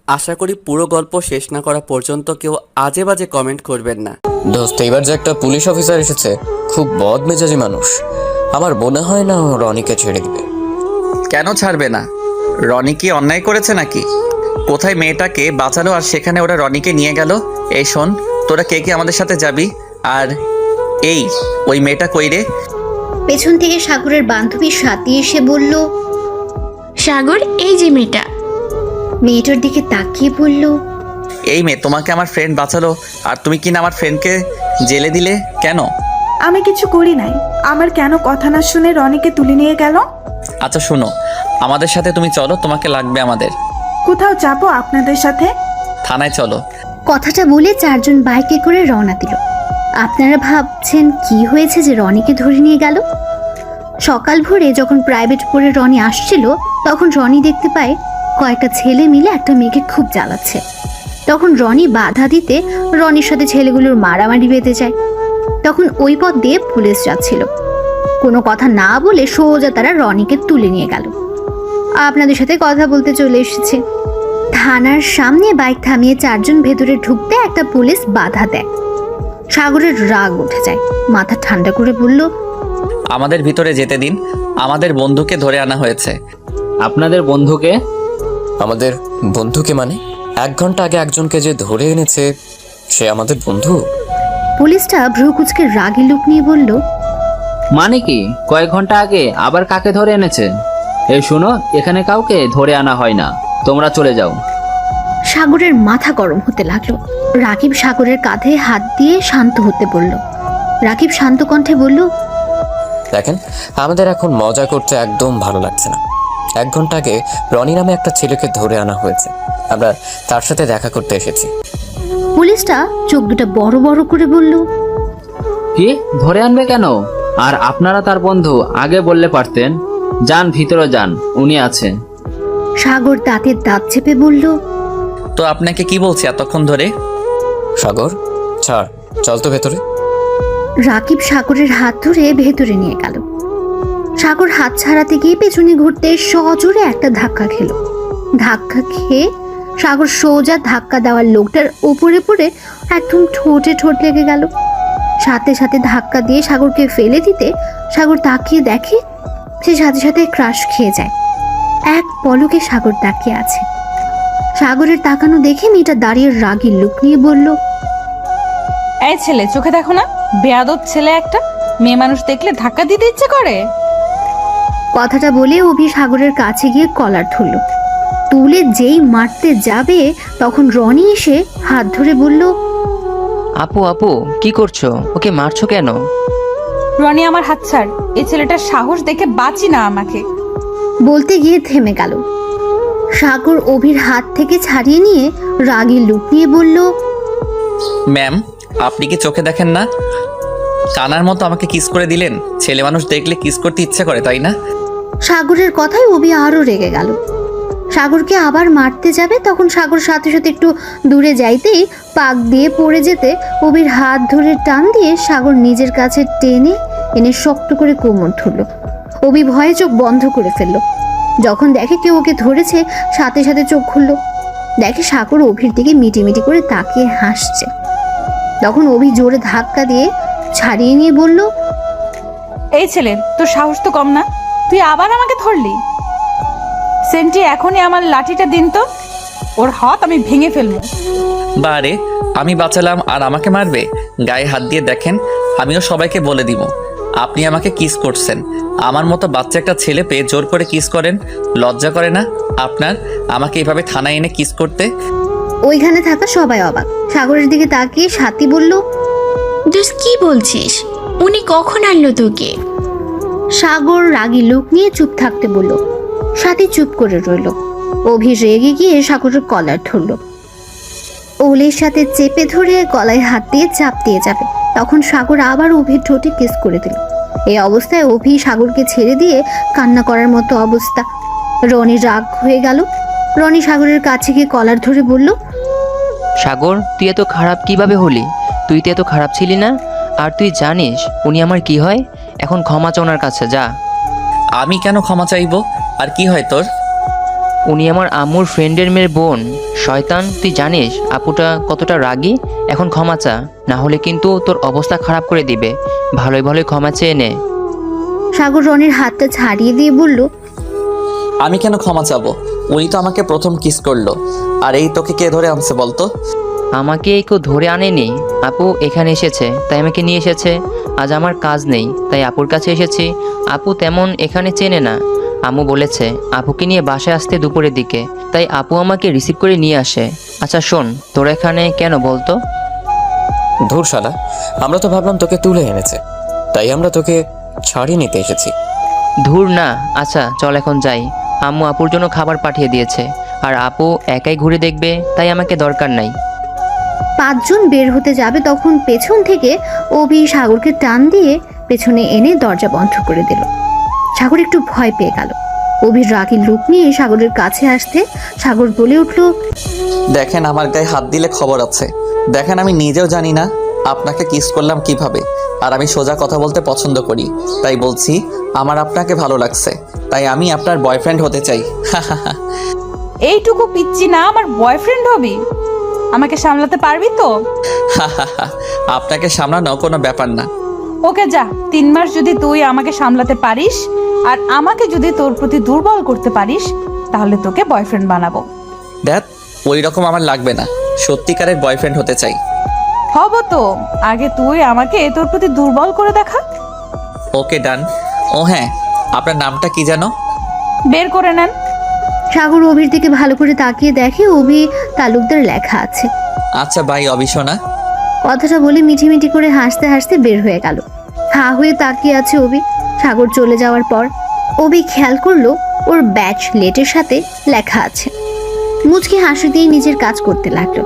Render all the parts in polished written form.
আশা করি পুরো গল্প শেষ না করা পর্যন্ত কেউ আজে বাজে কমেন্ট করবেন না। দোস্ত, এবার যে একটা পুলিশ অফিসার এসেছে, খুব বদমেজাজি মানুষ। আমার মনে হয় না ও রনিকে ছেড়ে দিবে। কেন ছাড়বে না? রনি কি অন্যায় করেছে নাকি? কোথায় মেয়েটাকে বাঁচালো আর সেখানে ওরা রনিকে নিয়ে গেল। এই শোন, তোরা কে কে আমাদের সাথে যাবি? আর এই ওই মেয়েটা কই রে? পেছন থেকে সাগরের বান্ধবী স্বাতী এসে বলল, সাগর, এই যে মেয়েটা। মেয়েটার দিকে তাকিয়ে বলল, এই মেয়ে তোমাকে আমার ফ্রেন্ড বাঁচালো আর তুমি কিনা আমার ফ্রেন্ডকে জেলে দিলে কেন? আমি কিছু করি নাই। আমার কেন কথা না শুনে রনিকে তুলে নিয়ে গেল? আচ্ছা শুনো, আমাদের সাথে তুমি চলো, তোমাকে লাগবে আমাদের। কোথাও যাবো আপনাদের সাথে? থানায় চলো। কথাটা বলে চারজন বাইকে করে রওনা দিল। আপনারা ভাবছেন কি হয়েছে যে রনিকে ধরে নিয়ে গেল? সকাল ভোরে যখন প্রাইভেট পড়ে রনি আসছিল, তখন রনি দেখতে পায় কয়েকটা ছেলে মিলে একটা মেয়েকে খুব জ্বালাচ্ছে। তখন রনি বাধা দিতে রনির সাথে ছেলেগুলোর মারামারি বেঁধে যায়। তখন ওই পথ দিয়ে পুলিশ যাচ্ছিল। কোনো কথা না বলে সোজা তারা রনিকে তুলে নিয়ে গেল। আপনাদের সাথে কথা বলতে চলে এসেছে। থানার সামনে বাইক থামিয়ে চারজন ভেতরে ঢুকতে একটা পুলিশ বাধা দেয়। সাগরের রাগ উঠে যায়, মাথা ঠান্ডা করে বলল, আমাদের ভিতরে যেতে দিন, আমাদের বন্ধুকে ধরে আনা হয়েছে। আপনাদের বন্ধুকে? আমাদের বন্ধুকে মানে 1 ঘন্টা আগে একজনকে যে ধরে এনেছে সে আমাদের বন্ধু? পুলিশটা ভ্রু কুচকে রাগী লুক নিয়ে বলল, মানে কি? কয়েক ঘন্টা আগে আবার কাকে ধরে এনেছে? এই শুনো, এখানে কাউকে ধরে আনা হয় না, তোমরা চলে যাও। সাগরের মাথা গরম হতে লাগলো। রাকিব সাগরের কাঁধে হাত দিয়ে শান্ত হতে বলল। রাকিব শান্ত কণ্ঠে বলল, দেখেন, আমাদের এখন মজা করতে একদম ভালো লাগছে না। 1 ঘন্টা আগে রনি নামে একটা ছেলেকে ধরে আনা হয়েছে, আমরা তার সাথে দেখা করতে এসেছি। পুলিশটা চোখ দুটো বড় বড় করে বলল, কি ধরে আনবে কেন? আর আপনারা তার বন্ধু, আগে বললে পারতেন। যান ভিতরে যান, উনি আছে। সাগর দাঁতের দাঁত চেপে বলল, তো আপনাকে কি বলছি এতক্ষণ ধরে? সাগর ছাড়, চল তো ভেতরে। রাকিব সাগরের হাত ধরে ভেতরে নিয়ে গেল। সাগর হাত ছাড়াতে গিয়ে পেছনে ঘুরতে সজোরে একটা ধাক্কা খেল। ধাক্কা খেয়ে সাগর সোজা ধাক্কা দেওয়ার লোকটার উপরে পড়ে একদম ঠোঁটে ঠোঁট লেগে গেল। সাথে সাথে ধাক্কা দিয়ে সাগরকে ফেলে দিতে সাগর তাকিয়ে দেখে সে সাথে সাথে ক্রাশ খেয়ে যায়। এক পলকে সাগর তাকিয়ে আছে। সাগরের তাকানো দেখে মেয়েটা দাঁড়িয়ে রাগী লুক নিয়ে বলল, এই ছেলে, চোখে দেখো না? বেয়াদব ছেলে একটা। মেয়ে মানুষ দেখলে ধাক্কা দিতে ইচ্ছে করে। কথাটা বলে অভি সাগরের কাছে গিয়ে কলার ধরল। তুলে যেই মারতে যাবে তখন রনি এসে হাত ধরে বলল, আপু আপু, কি করছো? ওকে মারছো কেন? রনি, আমার হাত ছাড়। এই ছেলেটার সাহস দেখে বাঁচি না আমাকে। বলতে গিয়ে থেমে গেল। সাগর অভির হাত থেকে ছাড়িয়ে নিয়ে রাগী লুক নিয়ে বলল, ম্যাম, আপনি কি চোখে দেখেন না? কানার মতো আমাকে কিস করে দিলেন। ছেলে মানুষ দেখলে কিস করতে ইচ্ছে করে, তাই না? সাগরের কথায় অভি আরো রেগে গেল। সাগরকে আবার মারতে যাবে তখন সাগর সাথে সাথে একটু দূরে যাইতেই পাক দিয়ে পড়ে যেতে অভির হাত ধরে টান দিয়ে সাগর নিজের কাছে টেনে এনে শক্ত করে কোমর ধরল। অভি ভয়ে চোখ বন্ধ করে ফেলল। যখন দেখে কেউ ওকে ধরেছে সাথে সাথে চোখ খুলল, দেখে সাগর অভির দিকে মিটিমিটি করে তাকিয়ে হাসছে। তখন অভি জোরে ধাক্কা দিয়ে ছাড়িয়ে নিয়ে বলল, এই ছেলে, তোর সাহস তো কম না। তুই আবার আমাকে ধরলি? সেন্টি, এখনই আমার লাঠিটা দিন তো। ওর হাত আমি ভেঙে ফেলবো। বারে, আমি বাঁচালাম আর আমাকে মারবে? গায়ে হাত দিয়ে দেখেন, আমিও সবাইকে বলে দিব আপনি আমাকে কিস করছেন। আমার মতো বাচ্চা একটা ছেলে পেয়ে জোর করে কিস করেন, লজ্জা করে না আপনার আমাকে এভাবে থানায় এনে কিস করতে? ওইখানে থাকা সবাই অবাক। সাগরের দিকে তাকিয়ে স্বাতী বলল, দোষ, কি বলছিস? উনি কখন আনলো তোকে? সাগর রাগী লোক নিয়ে চুপ থাকতে বলল। স্বাতী চুপ করে রইল। অভি রেগে গিয়ে সাগরের কলার ধরল। ওলের সাথে চেপে ধরে গলায় হাত দিয়ে চাপ দিয়ে যাবে তখন সাগর আবার অভির ঠোঁটে কিস করে দিল। এই অবস্থায় অভি সাগরকে ছেড়ে দিয়ে কান্না করার মতো অবস্থা। রনি রাগ হয়ে গেল। রনি সাগরের কাছে গিয়ে কলার ধরে বলল, সাগর, তুই এত খারাপ কিভাবে হলি? তুই তো এত খারাপ ছিলি না। আর তুই জানিস উনি আমার কি হয়? এখন ক্ষমা চা ওনার কাছে, যা। আমি কেন ক্ষমা চাইবো? আর কি হয় তোর? উনি আমার আম্মুর ফ্রেন্ডের মেয়ের বোন। শয়তান, তুই জানিস আপুটা কতটা রাগী? এখন ক্ষমা চা, না হলে কিন্তু তোর অবস্থা খারাপ করে দিবে। ভালোই ভালোই ক্ষমা চেয়ে নে। সাগর রনির হাতটা ছাড়িয়ে দিয়ে বলল, আমি কেন ক্ষমা চাবো? উনি তো আমাকে প্রথম কিস করলো। আর এই তোকে কে ধরে আনছে বলতো? আমাকে কেউ ধরে আনেনি, আপু এখানে এসেছে তাই আমাকে নিয়ে এসেছে। আজ আমার কাজ নেই তাই আপুর কাছে এসেছি। আপু তেমন এখানে চেনে না। আম্মু বলেছে আপুকে নিয়ে বাসায় আসতে দুপুরের দিকে, তাই আপু আমাকে রিসিভ করে নিয়ে আসে। আচ্ছা শোন, তোরা এখানে কেন বলতো? ধুর শালা, আমরা তো ভাবলাম তোকে তুলে এনেছে, তাই আমরা তোকে ছাড়িয়ে নিতে এসেছি। ধুর না। আচ্ছা চল এখন যাই। আম্মু আপুর জন্য খাবার পাঠিয়ে দিয়েছে, আর আপু একাই ঘুরে দেখবে, তাই আমাকে দরকার নাই। 5 জন বের হতে যাবে তখন পেছন থেকে অভি সাগরকে টান দিয়ে পেছনে এনে দরজা বন্ধ করে দিল। সাগর একটু ভয় পেয়ে গেল। অভির রাগী লুক নিয়ে সাগরের কাছে আসতে সাগর বলে উঠল, দেখেন, আমার গায়ে হাত দিলে খবর আছে। দেখেন, আমি নিজেও জানি না আপনাকে কিস করলাম কিভাবে। আর আমি সোজা কথা বলতে পছন্দ করি, তাই বলছি আমার আপনাকে ভালো লাগছে, তাই আমি আপনার বয়ফ্রেন্ড হতে চাই। এইটুকু পিচ্ছি না আমার বয়ফ্রেন্ড হবি? আমাকে সামলাতে পারবি তো? আপনাকে সামলানো কোনো ব্যাপার না। ওকে যা, 3 মাস যদি তুই আমাকে সামলাতে পারিস আর আমাকে যদি তোর প্রতি দুর্বল করতে পারিস, তাহলে তোকে বয়ফ্রেন্ড বানাবো। দেখ, ওই রকম আমার লাগবে না, সত্যিকারের বয়ফ্রেন্ড হতে চাই। হব তো, আগে তুই আমাকে তোর প্রতি দুর্বল করে দেখা। ওকে ডান। ও হ্যাঁ, আপনার নামটা কি যেন? বের করে নেন। সাগর অভির দিকে ভালো করে তাকিয়ে দেখে অভি তালুকদার লেখা আছে। আচ্ছা ভাই অবিশোনা। কথাটা বলে মিঠিমিঠি করে হাসতে হাসতে বের হয়ে গেল। হা হয়ে তাকিয়ে আছে অভি। সাগর চলে যাওয়ার পর অভি খেয়াল করলো ওর ব্যাচ লেটের সাথে লেখা আছে। মুচকি হাসি দিয়ে নিজের কাজ করতে লাগলো।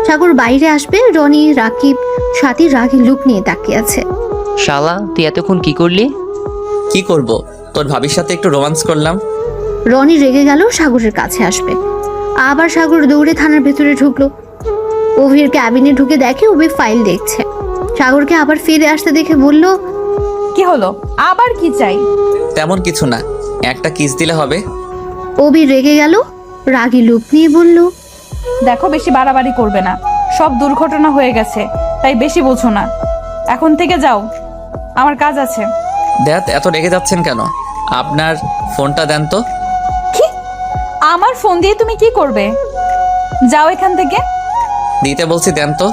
সাগর বাইরে আসবে, রনি রাকিব সাথী রাগী লুক নিয়ে তাকিয়ে আছে। শালা, তুই এতক্ষণ কি করলি? কি করব, তোর ভাবির সাথে একটু রোমান্স করলাম। রনি রেগে গেল সাগরের কাছে আসবে। আবার সাগর দৌড়ে থানার ভেতরে ঢুকলো। অভির ক্যাবিনে ঢুকে দেখে অভি ফাইল দেখছে। সাগরকে আবার ফিরে আসতে দেখে বলল, কি হলো, আবার কি চাই? তেমন কিছু না, একটা কিস দিলে হবে। অভি রেগে গেল, রাগী লুক নিয়ে বলল, দেখো, বেশি বাড়াবাড়ি করবে না। সব দুর্ঘটনা হয়ে গেছে, তাই বেশি বোঝো না। এখন থেকে যাও, আমার কাজ আছে। দেখ, এত রেগে যাচ্ছেন কেন? আপনার ফোনটা দেন তো। কি? আমার ফোন দিয়ে তুমি কি করবে? যাও এখান থেকে। দিতে বলছি, দেন তো।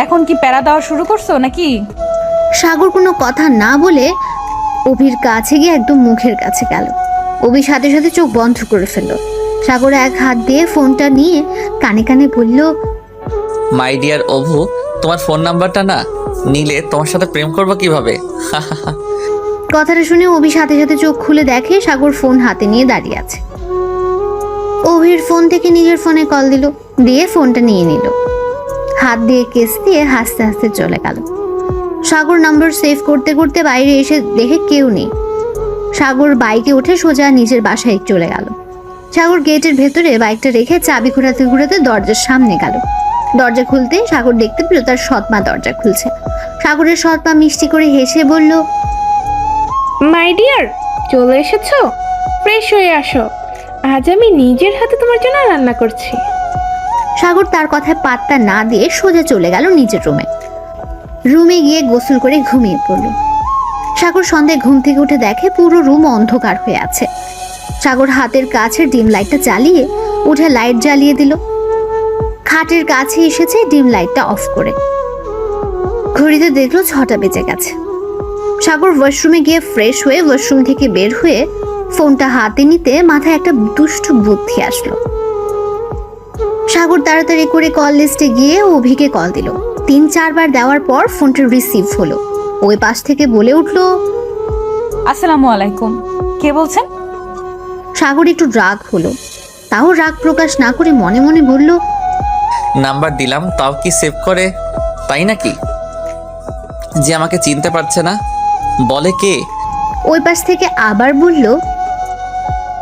এখন কি প্যারা দেওয়া শুরু করছো নাকি? সাগর কোনো কথা না বলে অভির কাছে গিয়ে একদম মুখের কাছে গেল। অভির সাথে সাথে চোখ বন্ধ করে ফেলল। সাগর এক হাত দিয়ে ফোনটা নিয়ে কানে কানে বলল, মাই ডিয়ার অভু, তোমার ফোন নাম্বারটা না নিলে তোমার সাথে প্রেম করবো কিভাবে? কথাটা শুনে অভি সাথে সাথে চোখ খুলে দেখে সাগর ফোন হাতে নিয়ে দাঁড়িয়ে আছে। অভির ফোন থেকে নিজের ফোনে কল দিল, দিয়ে ফোনটা নিয়ে নিল। হাত দিয়ে কেস দিয়ে হাসতে হাসতে চলে গেল। সাগর নাম্বার সেভ করতে করতে বাইরে এসে দেখে কেউ নেই। সাগর বাইকে উঠে সোজা নিজের বাসায় চলে গেল। সাগর গেটের ভেতরে বাইকটা রেখে চাবি ঘোরাতে ঘোরাতে দরজার সামনে গেল। দরজা খুলতে সাগর দেখতে পেল তার সৎমা দরজা খুলছে। সাগরের সৎমা মিষ্টি করে হেসে বলল, মাই ডিয়ার, চলে এসেছো? ফ্রেশ হয়ে আসো, আজ আমি নিজের হাতে তোমার জন্য রান্না করছি। সাগর তার কথায় পাত্তা না দিয়ে সোজা চলে গেল নিজের রুমে গিয়ে গোসল করে ঘুমিয়ে পড়ল। সাগর সন্ধ্যায় ঘুম থেকে উঠে দেখে পুরো রুম অন্ধকার হয়ে আছে। সাগর হাতের কাছে ডিম লাইটটা জ্বালিয়ে উঠে লাইট জ্বালিয়ে দিল। খাটের কাছে এসেছে ডিম লাইটটা অফ করে। ঘড়িতে দেখলো 6টা বেজে গেছে। সাগর ওয়াশরুমে গিয়ে ফ্রেশ হয়ে ওয়াশরুম থেকে বের হয়ে ফোনটা হাতে নিতে মাথায় একটা দুষ্টু বুদ্ধি আসলো। সাগর তাড়াতাড়ি করে কল লিস্টে গিয়ে অভিকে কল দিল। 3-4 বার দেওয়ার পর ফোনটা রিসিভ হলো। ওই পাশ থেকে বলে উঠলো, আসসালামু আলাইকুম, কে বলছেন? সাগর একটু রাগ হলো, তাও রাগ প্রকাশ না করে মনে মনে বলল, নাম্বার দিলাম তাও কি সেভ করে? তাই নাকি যে আমাকে চিনতে পারছে না? বলে কে? ওই পাশ থেকে আবার বলল,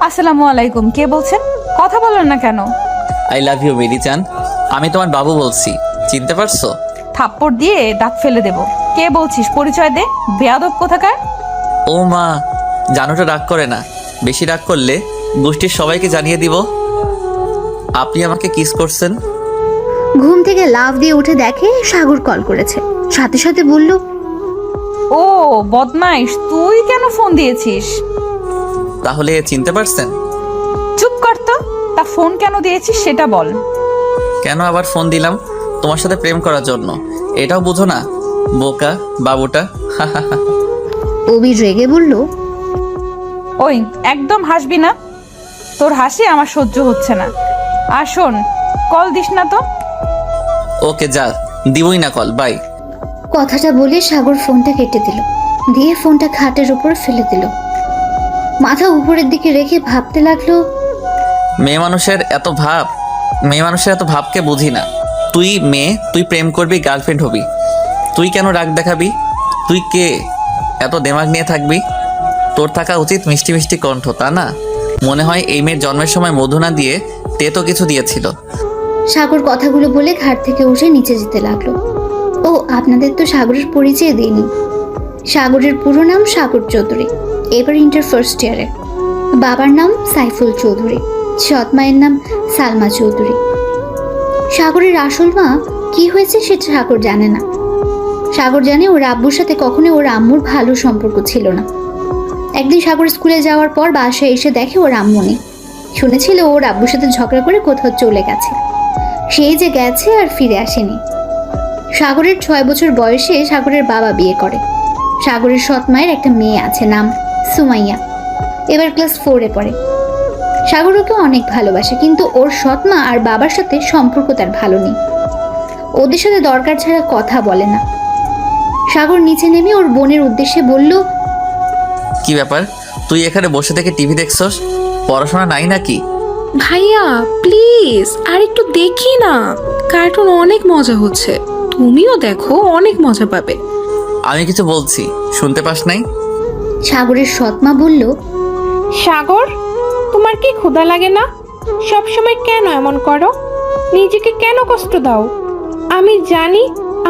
আসসালামু আলাইকুম, কে বলছেন? কথা বলেন না কেন? আই লাভ ইউ মেরি চান, আমি তোমার বাবু বলছি, চিনতে পারছো? থাপ্পড় দিয়ে দাঁত ফেলে দেব। কে বলছিস? পরিচয় দে, বেয়াদব কোথাকার। ও মা, জানুটা রাগ করে না, বেশি রাগ করলে গোষ্ঠীর সবাইকে জানিয়ে দিব। আপনি আমাকে কিস করছেন? ঘুম থেকে লাফ দিয়ে উঠে দেখে সাগর কল করেছে, সাথে সাথে বলল, ও বদমাইশ, তুই কেন ফোন দিয়েছিস? তাহলে চিনতে পারছেন? চুপ কর তো, তা ফোন কেন দিয়েছিস সেটা বল। কেন আবার ফোন দিলাম? তোমার সাথে প্রেম করার জন্য। এটাও বুঝো না, বোকা বাবুটা। অবি রেগে বলল, ওই একদম হাসবি না, তোর হাসি আমার সহ্য হচ্ছে না। আর শোন, কল দিস না তো। ওকে যা, দিবই না কল, বাই। কথাটা বলে সাগর ফোনটা কেটে দিল, দিয়ে ফোনটা খাটের উপর ফেলে দিল। মাথা উপরের দিকে রেখে ভাবতে লাগলো, মেয়ে মানুষের এত ভাবকে বুঝি না। তুই মেয়ে, তুই প্রেম করবি, গার্লফ্রেন্ড হবি, তুই কেন রাগ দেখাবি? তুই কে এত দেমাগ নিয়ে থাকবি? তোর থাকা উচিত মিষ্টি মিষ্টি কণ্ঠ, তা না? মনে হয় এই মেয়ের জন্মের সময় মধু না দিয়ে তেতো কিছু দিয়েছিল। সাগর কথাগুলো বলে ঘাট থেকে উঠে নিচে যেতে লাগলো। ও আপনাদের তো সাগরের পরিচয় দিইনি। সাগরের পুরো নাম সাগর চৌধুরী, এবার ইন্টার ফার্স্ট ইয়ারে। বাবার নাম সাইফুল চৌধুরী, সৎ মায়ের নাম সালমা চৌধুরী। সাগরের আসল মা কি হয়েছে সেটা সাগর জানে না। সাগর জানে ওর আব্বুর সাথে কখনো ওর আম্মুর ভালো সম্পর্ক ছিল না। একদিন সাগর স্কুলে যাওয়ার পর বাসায় এসে দেখে ওর আম্মু নেই। শুনেছিল ওর আব্বুর সাথে ঝগড়া করে কোথাও চলে গেছে। সেই যে গেছে আর ফিরে আসেনি। সাগরের 6 বছর বয়সে সাগরের বাবা বিয়ে করে। সাগরের সৎ মায়ের একটা মেয়ে আছে, নাম সুমাইয়া, এবার ক্লাস 4-এ পড়ে। সাগর ওকে অনেক ভালোবাসে, কিন্তু ওর সৎ মা আর বাবার সাথে সম্পর্ক তার ভালো নেই। ওদের সাথে দরকার ছাড়া কথা বলে না। সাগর নিচে নেমে ওর বোনের উদ্দেশ্যে বলল, কি ব্যাপার, তুই এখানে বসে থেকে টিভি দেখছস? পড়াশোনা নাই নাকি? ভাইয়া প্লিজ আর একটু দেখি না, কার্টুন অনেক মজা হচ্ছে, তুমিও দেখো, অনেক মজা পাবে। আমি কিছু বলছি, শুনতে পাস নাই? সাগরের সৎ মা বলল, সাগর, তোমার কি ক্ষুধা লাগে না? সব সময় কেন এমন করো? নিজেকে কেন কষ্ট দাও? আমি জানি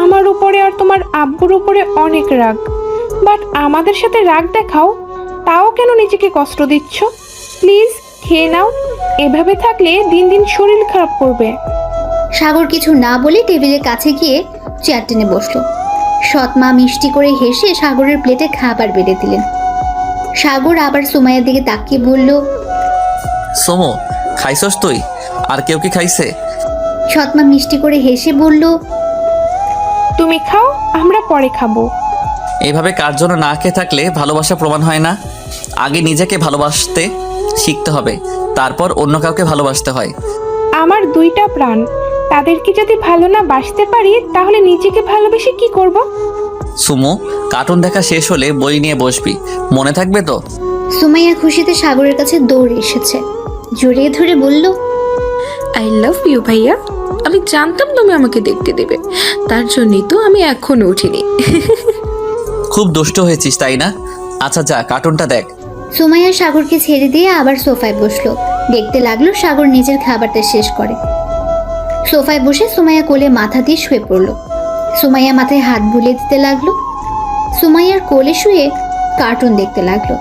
আমার উপরে আর তোমার আব্বুর উপরে অনেক রাগ, বাট আমাদের সাথে রাগ দেখাও, তাও কেন নিজেকে কষ্ট দিচ্ছ? প্লিজ খেয়ে নাও, এভাবে থাকলে দিন দিন শরীর খারাপ করবে। সাগর কিছু না বলে টেবিলের কাছে গিয়ে চেয়ার টেনে বসলো। সৎ মা মিষ্টি করে হেসে সাগরের প্লেটে খাবার বেড়ে দিলেন। সাগর আবার সুমাইয়ার দিকে তাকিয়ে বলল, সোমো, খাইছস তুই? আর কেউ কি খাইছে? সৎ মা মিষ্টি করে হেসে বলল, তুমি খাও, আমরা পরে খাবো। এইভাবে কার জন্য না খেয়ে থাকলে ভালোবাসা প্রমাণ হয় না। আগে নিজেকে ভালোবাসতে শিখতে হবে, তারপর অন্য কাউকে ভালোবাসতে হয়। আমার 2টা প্রাণ, তাদেরকে যদি ভালো না বাসতে পারি তাহলে নিজেকে ভালোবেসে কি করব? সুমু, কার্টুন দেখা শেষ হলে বই নিয়ে বসবি, মনে থাকবে তো? সুমাইয়া খুশিতে সাগরের কাছে দৌড়ে এসেছে, জড়িয়ে ধরে বলল, আই লাভ ইউ ভাইয়া, আমি জানতাম তুমি আমাকে দেখতে দেবে, তার জন্যই তো আমি এখনো উঠিনি। খুব দুষ্ট হয়েছিস তাই না? আচ্ছা যা, কার্টুনটা দেখ। সুমাইয়া সাগরকে ছেড়ে দিয়ে আবার সোফায় বসলো। দেখতে লাগলো সাগর নিজের খাবারটা শেষ করে। সোফায় বসে সুমাইয়া কোলে মাথা দিয়ে শুয়ে পড়লো। সুমাইয়া মাথায় হাত বুলিয়ে দিতে লাগলো। সুমাইয়ার কোলে শুয়ে কার্টুন দেখতে লাগলো।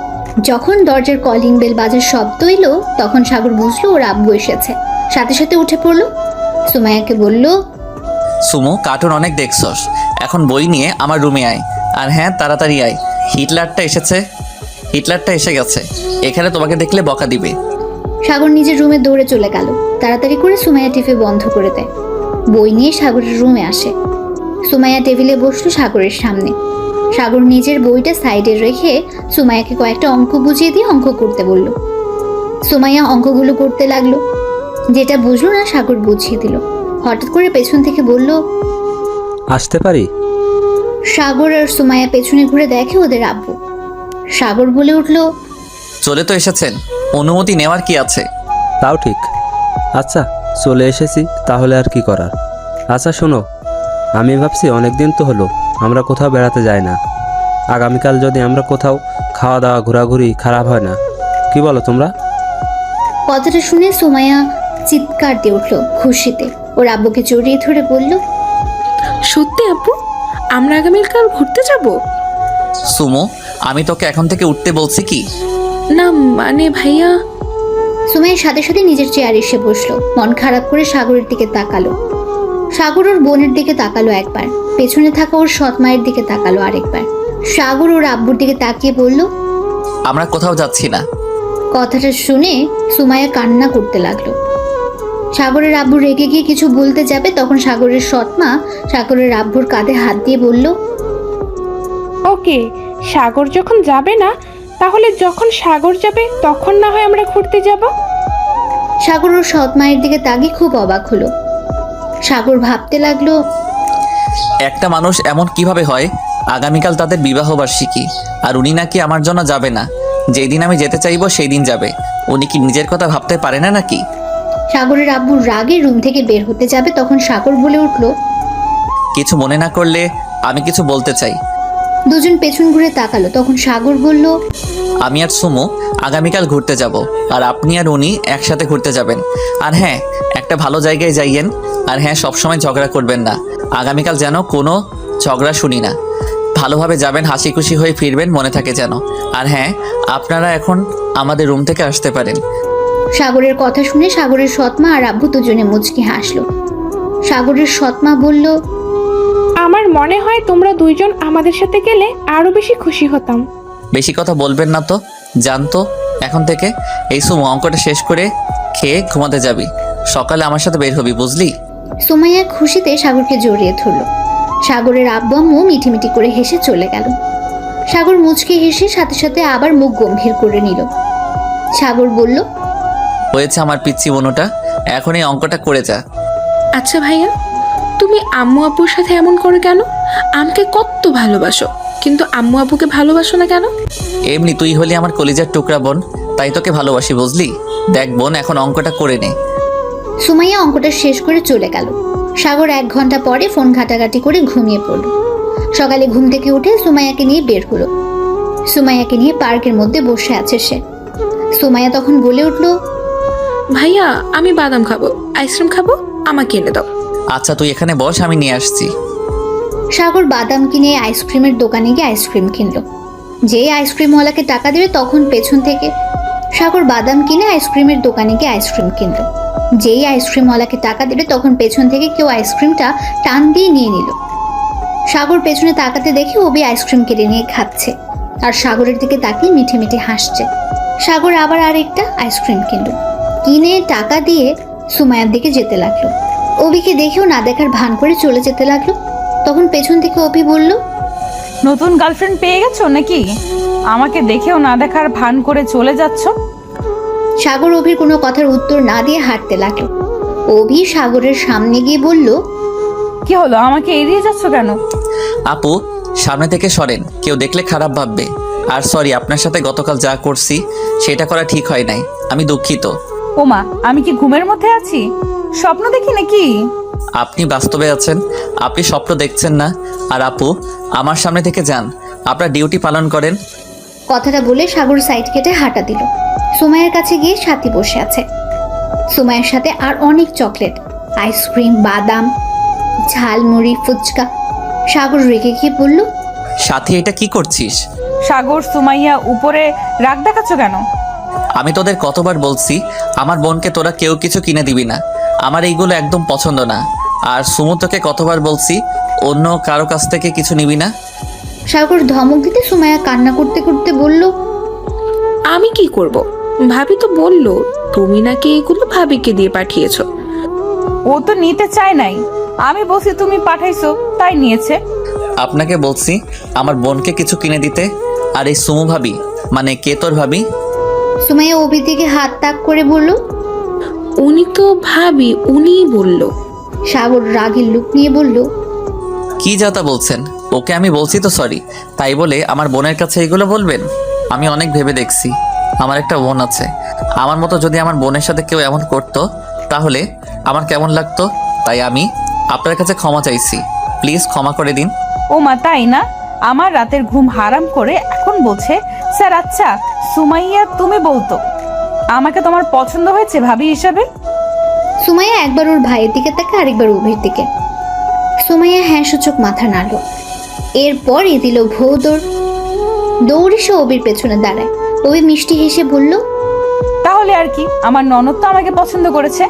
যখন দরজার কলিং বেল বাজার শব্দ এলো, তখন সাগর বুঝলো ওর আব্বু এসেছে। সাথে সাথে উঠে পড়লো। সুমাইয়াকে বলল, সুমু, কার্টুন অনেক দেখছস, এখন বই নিয়ে আমার রুমে আয়। আর হ্যাঁ, তাড়াতাড়ি আয়, হিটলারটা এসে গেছে, এখানে তোমাকে দেখলে বকা দিবে। সাগর নিজের রুমে দৌড়ে চলে গেল। তাড়াতাড়ি করে সুমাইয়া টিভি বন্ধ করে দেয়। বই নিয়ে সাগরের রুমে আসে। সুমাইয়া টেবিলে বসলো সাগরের সামনে। সাগর নিজের বইটা সাইডে রেখে সুমাইয়াকে কয়েকটা অঙ্ক বুঝিয়ে দিয়ে অঙ্ক করতে বলল। সুমাইয়া অঙ্কগুলো করতে লাগলো। যেটা বুঝলো না সাগর বুঝিয়ে দিল। হঠাৎ করে পেছন থেকে বলল, আসতে পারি? সাগর আর সুমাইয়া পেছনে ঘুরে দেখে ওদের আব্বু। সাগর বলে উঠল, চলে তো এসেছেন, অনুমতি নেওয়ার কি আছে? তাও ঠিক। আচ্ছা, চলে এসেছি, তাহলে আর কি করার। আচ্ছা শোনো, আমি ভাবছি অনেকদিন তো হলো আমরা কোথাও বেড়াতে যাই না। আগামীকাল যদি আমরা কোথাও খাওয়া দাওয়া ঘোরাঘুরি খারাপ হয় না, কি বলো তোমরা? কথাটা শুনে সুমাইয়া চিৎকার দিয়ে উঠল খুশিতে। ওর আব্বুকে জড়িয়ে ধরে বলল, সত্যি আব্বু, আমরা আগামীকাল ঘুরতে যাব? সুমু, আমি তোকে এখন থেকে উঠতে বলছি কি? না মানে ভাইয়া। সুমাইয়ার সাথে সাথে নিজের চেয়ারে এসে বসলো। মন খারাপ করে সাগরের দিকে তাকালো। সাগর ওর বোনের দিকে তাকালো একবার, পেছনে থাকা ওর সৎ মায়ের দিকে তাকালো আরেকবার। সাগর ওর আব্বুর দিকে তাকিয়ে বলল, আমরা কোথাও যাচ্ছি না। কথাটা শুনে সুমাইয়া কান্না করতে লাগলো। সাগরের আব্বু রেগে গিয়ে কিছু বলতে যাবে, তখন সাগরের সৎ মা সাগরের আব্বুর কাঁধে হাত দিয়ে বলল, ওকে, সাগর যখন যাবে না, তাহলে যখন সাগর যাবে তখন না হয় আমরা ঘুরতে যাব। সাগর ওর সৎ মায়ের দিকে তাকিয়ে খুব অবাক হলো। সাগর ভাবতে লাগলো, একটা মানুষ এমন কিভাবে হয়? আগামীকাল তাদের বিবাহ বার্ষিকী, আর উনি নাকি আমার জন্য যাবে না। যেই দিন আমি যেতে চাইবো সেই দিন যাবে। উনি কি নিজের কথা ভাবতে পারে না নাকি? সাগরের আব্বুর রাগে রুম থেকে বের হতে যাবে, তখন সাগর বলে উঠল, কিছু মনে না করলে আমি কিছু বলতে চাই। দুজন পেছন ঘুরে তাকালো। তখন সাগর বলল, আমি আর সুমু আগামীকাল ঘুরতে যাব, আর আপনি আর উনি একসাথে ঘুরতে যাবেন। আর হ্যাঁ, একটা ভালো জায়গায় যাইয়েন। আর হ্যাঁ, সবসময় ঝগড়া করবেন না। আগামীকাল যেন কোনো ঝগড়া শুনি না। ভালোভাবে যাবেন, হাসি খুশি হয়ে ফিরবেন, মনে থাকে যেন। আর হ্যাঁ, আপনারা এখন আমাদের রুম থেকে আসতে পারেন। সাগরের কথা শুনে সাগরের সৎমা আর আব্বু দুজনে মুচকি হাসলো। সাগরের সৎমা বলল, আমার মনে হয় তোমরা দুইজন আমাদের সাথে গেলে আরো বেশি খুশি হতাম। বেশি কথা বলবেন না তো, জানতো এখন থেকে। এই সুমু, অঙ্কটা শেষ করে খেয়ে ঘুমাতে যাবি, সকালে আমার সাথে বের হবি, বুঝলি? সুমাইয়া খুশিতে সাগরকে জড়িয়ে ধরল। সাগরের আব্বু আম্মু মিটিমিটি করে হেসে চলে গেল। সাগর মুচকে হেসে সাথে সাথে আবার মুখ গম্ভীর করে নিল। সাগর বলল, হয়েছে আমার পিচ্ছি বোনটা, এখন এই অঙ্কটা করে যা। আচ্ছা ভাইয়া, তুমি আম্মু আব্বুর সাথে এমন করো কেন? আমাকে কত ভালোবাসো, কিন্তু আম্মু আব্বুকে ভালোবাসো না কেন? এমনি তুই হলি আমার কলিজার টুকরা বোন, তাই তোকে ভালোবাসি, বুঝলি? দেখ বোন, এখন অঙ্কটা করে নে। সুমাইয়া অঙ্কটা শেষ করে চলে গেল। সাগর 1 ঘন্টা পরে ফোন ঘাটাঘাটি করে ঘুমিয়ে পড়ল। সকালে ঘুম থেকে উঠে সুমাইয়াকে নিয়ে বের হলো। সুমাইয়াকে নিয়ে পার্কের মধ্যে বসে আছে সে। সুমাইয়া তখন বলে উঠল, ভাইয়া, আমি বাদাম খাবো, আইসক্রিম খাবো, আমাকে এনে দাও। আচ্ছা তুই এখানে বস, আমি নিয়ে আসছি। সাগর বাদাম কিনে আইসক্রিমের দোকানে গিয়ে আইসক্রিম কিনলো। যেই আইসক্রিমওয়ালাকে টাকা দেবে, তখন পেছন থেকে সাগর বাদাম কিনে আইসক্রিমের দোকানে গিয়ে আইসক্রিম কিনলো। যেই আইসক্রিমওয়ালাকে টাকা দেবে, তখন পেছন থেকে কেউ আইসক্রিমটা টান দিয়ে নিয়ে নিল। সাগর পেছনে তাকাতে দেখে ওবি আইসক্রিম কেড়ে নিয়ে খাচ্ছে, আর সাগরের দিকে তাকিয়ে মিঠে মিঠে হাসছে। সাগর আবার আরেকটা আইসক্রিম কিনলো, কিনে টাকা দিয়ে সুমাইয়ার দিকে যেতে লাগলো। অবিকে দেখেও না দেখার ভান করে চলে যেতে লাগলো। তখন পেছন থেকে অপি বলল, নতুন গার্লফ্রেন্ড পেয়ে গেছো নাকি? আমাকে দেখেও না দেখার ভান করে চলে যাচ্ছ। সাগর অভির কোনো কথার উত্তর না দিয়ে হাঁটতে লাগলো। অভি সাগরের সামনে গিয়ে বলল, কি হলো, আমাকে এড়িয়ে যাচ্ছ কেন? আপু, সামনে থেকে সরেন, কেউ দেখলে খারাপ ভাববে। আর সরি, আপনার সাথে গতকাল যা করছি সেটা করা ঠিক হয় নাই, আমি দুঃখিত। ওমা, আমি কি ঘুমের মধ্যে আছি? স্বপ্ন দেখি নাকি? আপনি বাস্তবে আছেন, আপনি স্বপ্ন দেখছেন না। আর আপু, আমার সামনে থেকে যান, আপনার ডিউটি পালন করেন। কথাটা বলে সাগর সাইড কেটে হাঁটা দিল। সুমাইয়ার কাছে গিয়ে সাথী বসে আছে। সুমাইয়ার সাথে আর অনেক চকলেট, আইসক্রিম, বাদাম, ঝালমুড়ি, ফুচকা। সাগর রেগে গিয়ে বলল, সাথী, এটা কি করছিস? সাগর, সুমাইয়া, উপরে রাগ দেখাচ্ছ কেন? আমি তোদের কতবার বলছি আমার বোনকে তোরা কেউ কিছু কিনে দিবি না, আমার এইগুলো একদম পছন্দ না। আর সুমু, তোকে কতবার বলছি অন্য কারো কাছ থেকে কিছু নিবি না। সাগর ধমক দিতে সুমাইয়া কান্না করতে করতে বলল, আমি কি করব? ভাবি তো বললো তুমি নাকি এগুলো ভাবিকে দিয়ে পাঠিয়েছো। ও তো নিতে চায় নাই, আমি বলছি তুমি পাঠাইছো তাই নিয়েছে। আপনাকে বলছি আমার বোনকে কিছু কিনে দিতে। আর এই সুমু ভাবি মানে কে তোর ভাবি? সুমাইয়া অভির দিকে হাত তাক করে বলল, উনি তো ভাবি, উনিই বললো। সাগর রাগের লুক নিয়ে বলল, কি যাতা বলছেন? ওকে আমি বলছি তো সরি, তাই বলে আমার বোনের কাছে এগুলো বলবেন? আমি অনেক ভেবে দেখছি, আমার একটা বোন আছে। আমার মতো যদি আমার বোনের সাথে কেউ এমন করতো তাহলে আমার কেমন লাগতো। তাই আমি আপনার কাছে ক্ষমা চাইছি, প্লিজ ক্ষমা করে দিন। ওমা, তাই না? আমার রাতের ঘুম হারাম করে এখন বলছে স্যার। আচ্ছা সুমাইয়া, তুমি বলতো আমাকে তোমার পছন্দ হয়েছে ভাবি হিসাবে? সুমাইয়া একবার ওর ভাইয়ের দিকে তাকে, আরেকবার অভির দিকে। সুমাইয়া হ্যাঁ সূচক মাথা নাড়ল। এরপরই দিল ভৌদৌড়। দৌড়ে সে অবির পেছনে দাঁড়ায়। অবি মিষ্টি হেসে বলল, তাহলে তাহলে আর কি, আমার ননদ তো আমাকে পছন্দ করেছে,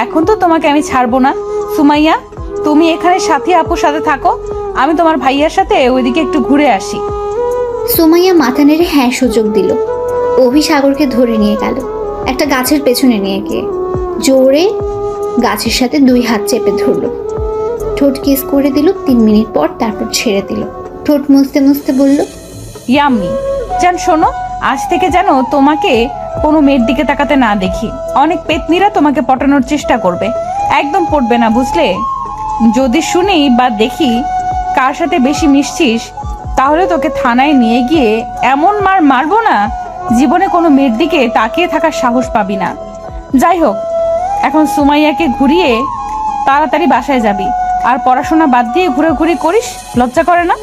এখন তো তোমাকে আমি ছাড়বো না। সুমাইয়া, তুমি এখানে সাথী আপুর সাথে থাকো, আমি তোমার ভাইয়ার সাথে ওইদিকে একটু ঘুরে আসি। সুমাইয়া মাথা নেড়ে হ্যাঁ সুযোগ দিল। অভি সাগরকে ধরে নিয়ে গেল একটা গাছের পেছনে নিয়ে গিয়ে জোরে গাছের সাথে 2 হাত চেপে ধরলো। ঠোঁট কিস করে দিল 3 মিনিট পর, তারপর ছেড়ে দিল। ঠোঁট মুছতে মুছতে বলল, ইয়াম্মি জান শোনো, আজ থেকে যেন তোমাকে কোনো মেয়ের দিকে তাকাতে না দেখি। অনেক পেতনিরা তোমাকে পটানোর চেষ্টা করবে, একদম পড়বে না বুঝলে। যদি শুনি বা দেখি কার সাথে বেশি মিশছিস, তাহলে তোকে থানায় নিয়ে গিয়ে এমন মার মারবো না, জীবনে কোনো মেয়ের দিকে তাকিয়ে থাকার সাহস পাবি না। যাই হোক, এখন সুমাইয়াকে ঘুরিয়ে তাড়াতাড়ি বাসায় যাবি, আর পড়াশোনা বাদ দিয়ে ঘুরে করিস, লজ্জা করে না?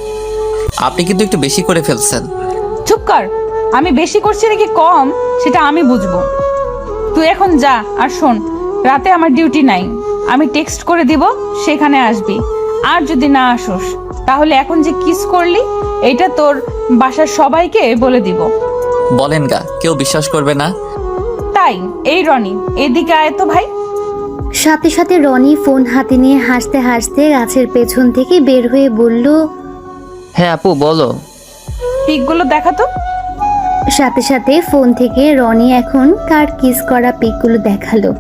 আপনি কিন্তু একটু বেশি করে ফেলছেন। চুপ কর, আমি বেশি করছি নাকি কম সেটা আমি বুঝবো। তুই এখন যা, আর শোন, রাতে আমার ডিউটি নাই, আমি টেক্সট করে দিব, সেখানে আসবি। আর যদি না আসোস, তাহলে এখন যে কিস করলি এটা তোর বাসার সবাইকে বলে দিব। বলেন গা, কেউ বিশ্বাস করবে না। তাই এই রনি, এদিকে আয় তো ভাই। সাথে সাথে রনি ফোন হাতে নিয়ে হাসতে হাসতে গাছের পেছন থেকে বের হয়ে বলল, হ্যাঁ আপু বলো। পিকগুলো দেখাতো। সাথে সাথে ফোন থেকে রনি এখন কার কিস করা পিকগুলো দেখালো।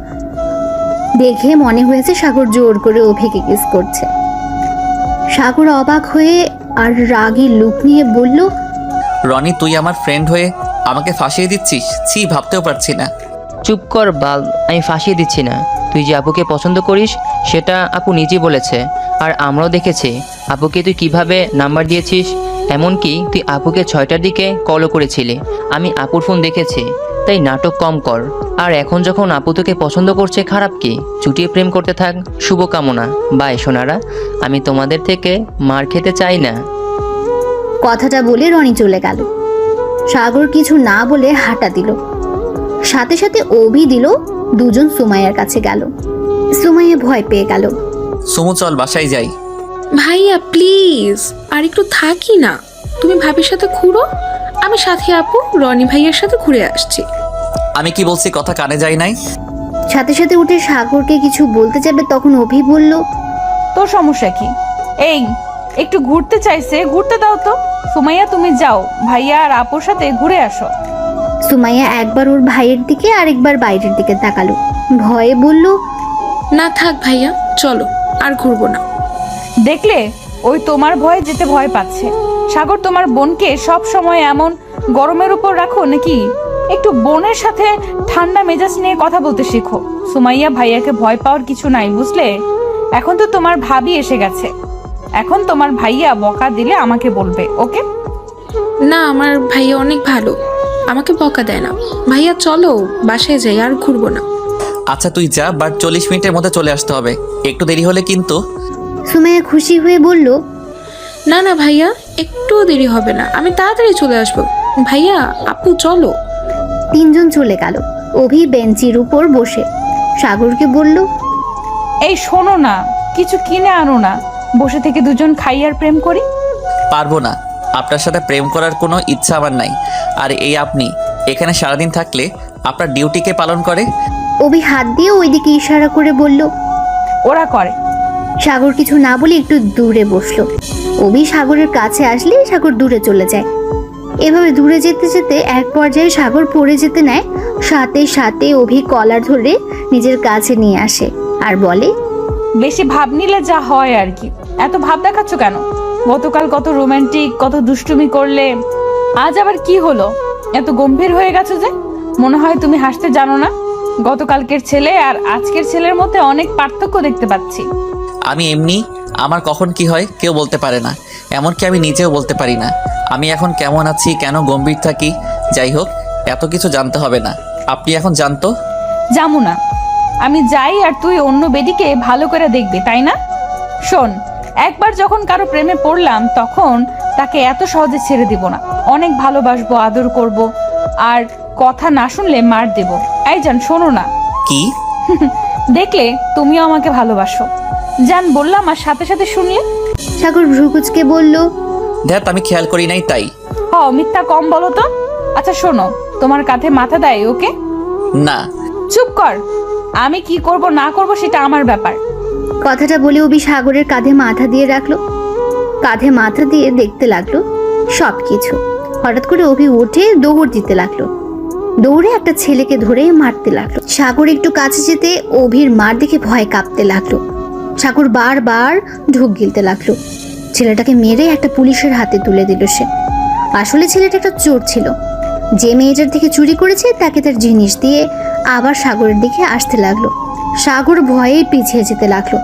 দেখে মনে হয়েছে সাগর জোর করে অভিকে কিস করছে। সাগর অবাক হয়ে আর রাগী লুক নিয়ে বলল, রনি, তুই আমার ফ্রেন্ড হয়ে আমাকে ফাঁসিয়ে দিচ্ছিস? ছি, ভাবতেও পারছি না। চুপ কর বাল, আমি ফাঁসিয়ে দিচ্ছি না। তুই যে আপুকে পছন্দ করিস সেটা আপু নিজেই বলেছে, আর আমরাও দেখেছি আপুকে তুই কিভাবে নাম্বার দিয়েছিস। এমনকি তুই আপুকে 6টার দিকে কলও করেছিলি, আমি আপুর ফোন দেখেছি। তাই নাটক কম কর। আর এখন যখন আপু তোকে পছন্দ করছে, খারাপ কি? চুটিয়ে প্রেম করতে থাক। শুভকামনা। বাই সোনারা, আমি তোমাদের থেকে মার খেতে চাই না। কথাটা বলে রনি চলে গেল। সাগর কিছু না বলে হাঁটা দিল। সাথে সাথে অভি দিল। দুজন সুমাইয়ার কাছে গেল। সুমাইয়া ভয় পেয়ে গেল। সুমু, চল বাসায় যাই। ভাইয়া প্লিজ আর একটু থাকি না, তুমি ভাবির সাথে ঘুরো, আমি সাথী আপু রনি ভাইয়ার সাথে ঘুরে আসছি। আমি কি বলছি কথা কানে যায় নাই? সাথে সাথে উঠে সাগরকে কিছু বলতে যাবে, তখন অভি বলল, তোর সমস্যা কি? এই একটু ঘুরতে চাইছে, ঘুরতে দাও তো। সুমাইয়া তুমি যাও, ভাইয়া আর আপুর সাথে ঘুরে আসো। সুমাইয়া একবার ওর ভাইয়ের দিকে আরেকবার বাইরের দিকে তাকালো। ভয়ে বলল, না থাক ভাইয়া, চলো আর ঘুরবো না। দেখলে, ওই তোমার ভয়ে যেতে ভয় পাচ্ছে। সাগর, তোমার বোনকে সব সময় এমন গরমের উপর রাখো নাকি? একটু বোনের সাথে ঠান্ডা মেজাজ নিয়ে কথা বলতে শেখো। সুমাইয়া, ভাইয়াকে ভয় পাওয়ার কিছু নাই বুঝলে। এখন তো তোমার ভাবি এসে গেছে, এখন তোমার ভাইয়া বকা দিলে আমাকে বলবে, ওকে? না, আমার ভাইয়া অনেক ভালো, আমাকে বকা দেয় না। ভাইয়া চলো বাসায় যাই, আর ঘুরবো না। আচ্ছা তুই যা, বাট 40 মিনিটের মধ্যে চলে আসতে হবে, একটু দেরি হলে কিন্তু। সুমাইয়া খুশি হয়ে বলল, না না ভাইয়া, একটুও দেরি হবে না, আমি তাড়াতাড়ি চলে আসবো। ভাইয়া আপু চলো। তিনজন চলে গেল। অভি বেঞ্চির উপর বসে সাগরকে বলল, এই শোনো না, কিছু কিনে আনো না, বসে থেকে দুজন খাই আর প্রেম করি। পারবো না, আপনার সাথে প্রেম করার কোনো ইচ্ছা আমার নাই। আর এই আপনি এখানে সারাদিন থাকলে আপনার ডিউটিকে পালন করে। অভি হাত দিয়ে ওইদিকে ইশারা করে বলল, ওরা করে। সাগর কিছু না বলে একটু দূরে বসলো। অভি সাগরের কাছে আসলে সাগর দূরে চলে যায়। এভাবে দূরে যেতে যেতে এক পর্যায়ে সাগর পড়ে যেতে নেয়। সাথে সাথে অভি কলার ধরে নিজের কাছে নিয়ে আসে আর বলে, বেশি ভাব নিলে যা হয় আর কি, এত ভাব দেখাচ্ছ কেন? গতকাল কত রোমান্টিক, কত দুষ্টুমি করলে, আজ আবার কি হলো? এত গম্ভীর হয়ে গেছো যে, মনে হয় তুমি হাসতে জানো না। গতকালকের ছেলে আর আজকের ছেলের মধ্যে অনেক পার্থক্য দেখতে পাচ্ছি। আমি এমনি, আমার কখন কি হয় কেউ বলতে পারে না, এমনকি আমি নিজেও বলতে পারি না আমি এখন কেমন আছি, কেন গম্ভীর থাকি। যাই হোক, এত কিছু জানতে হবে না, আপনি এখন জানতো। জামু না, আমি যাই আর তুই অন্য বেডিকে ভালো করে দেখবি, তাই না? শোন, একবার যখন কারো প্রেমে পড়লাম তখন তাকে এত সহজে ছেড়ে দিব না। অনেক ভালোবাসবো, আদর করব, আর কথা না শুনলে মার দেব। এই জান শোনো না। কি? দেখলে তুমিও আমাকে ভালোবাসো, জান বললাম আর সাথে সাথে শুনলে। সাগর ভ্রুকুচকে বলল, ধ্যাত, আমি খেয়াল করি নাই তাই। মিথ্যা কম বলো তো। আচ্ছা শোনো, তোমার কাঁধে মাথা দেয় ওকে? না। চুপ কর। আমি কি করব না করব সেটা আমার ব্যাপার। কথাটা বলে অভি সাগরের কাঁধে মাথা দিয়ে রাখলো। কাঁধে মাথা দিয়ে দেখতে লাগলো সব কিছু। হঠাৎ করে অভি উঠে দৌড় দিতে লাগলো। দৌড়ে একটা ছেলেকে ধরে মারতে লাগলো। সাগর একটু কাছে যেতে অভির মার দেখে ভয় কাঁপতে লাগলো। সাগর বারবার ঢোক গিলতে লাগলো। ছেলেটাকে মেরে একটা পুলিশের হাতে তুলে দিল সে। আসলে ছেলেটা একটা চোর ছিল। যে মেয়েটার থেকে চুরি করেছে তাকে তার জিনিস দিয়ে আবার সাগরের দিকে আসতে লাগলো। সাগর ভয়ে পিছিয়ে যেতে লাগলো।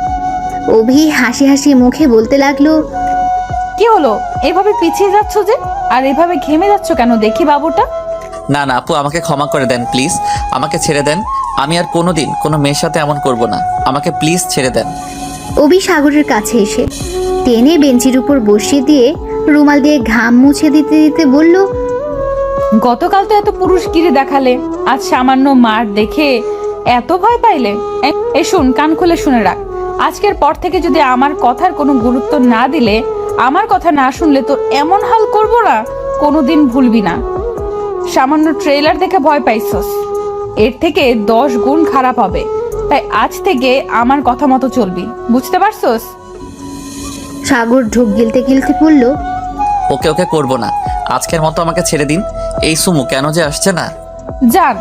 অভি হাসি হাসি মুখে বলতে লাগলো, কি হলো, এভাবে পিছিয়ে যাচ্ছ যে? আর এভাবে ঘেমে যাচ্ছ কেন দেখি বাবুটা? না না আপু, আমাকে ক্ষমা করে দেন প্লিজ, আমাকে ছেড়ে দেন। আমি আর কোনোদিন কোনো মেয়ের সাথে এমন করব না, আমাকে প্লিজ ছেড়ে দেন। অভি সাগরের কাছে এসে টেনে বেঞ্চির উপর বসিয়ে দিয়ে রুমাল দিয়ে ঘাম মুছে দিতে দিতে বলল, গতকাল তো এত পুরুষগিরি দেখালে, আজ সামান্য মার দেখে এত ভয় পাইলে? এই শুন, কান খুলে শুনে রাখ। আজকের পর থেকে যদি আমার কথার কোনো গুরুত্ব না দিলে, আমার কথা না শুনলে তোর এমন হাল করব না, কোনোদিন ভুলবি না। সামান্য ট্রেলার দেখে ভয় পাইছস, এর থেকে 10 গুণ খারাপ হবে। তাই আজ থেকে আমার কথা মতো চলবি, বুঝতে পারছস? সাগর ঢোক গিলতে গিলতে বলল, ওকে ওকে করব না, আজকের মতো আমাকে ছেড়ে দিন। এই সুমু কেন যে আসছে না। যান,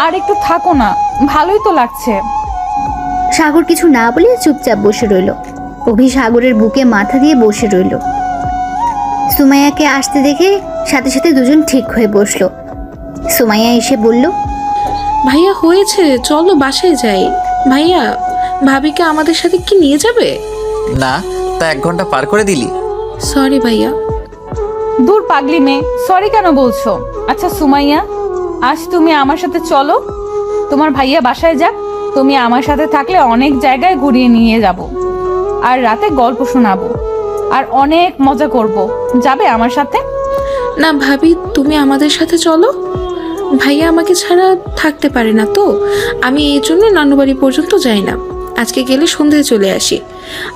আর একটু থাকো না, ভালোই তো লাগছে। সাগর কিছু না বলে চুপচাপ বসে রইল। অভি সাগরের বুকে মাথা দিয়ে বসে রইল। সুমাইয়াকে আসতে দেখে সাথে সাথে দুজন ঠিক হয়ে বসলো। সুমাইয়া এসে বলল, ভাইয়া হয়েছে, চলো বাসায় যাই। ভাইয়া, ভাবিকে আমাদের সাথে কি নিয়ে যাবে? না, তা 1 ঘন্টা পার করে দিলি। সরি ভাইয়া। দূর পাগলি মেয়ে, সরি কেন বলছো? আচ্ছা সুমাইয়া, আজ তুমি আমার সাথে চলো। তোমার ভাইয়া বাসায় যাক, তুমি আমার সাথে থাকলে অনেক জায়গায় ঘুরিয়ে নিয়ে যাব, আর রাতে গল্প শোনাবো, আর অনেক মজা করব। যাবে আমার সাথে? না ভাবি, তুমি আমাদের সাথে চলো। ভাইয়া আমাকে ছাড়া থাকতে পারে না তো, আমি এই জন্য নানুবাড়ি পর্যন্ত যাই না। আজকে গেলে সন্ধ্যায় চলে আসি,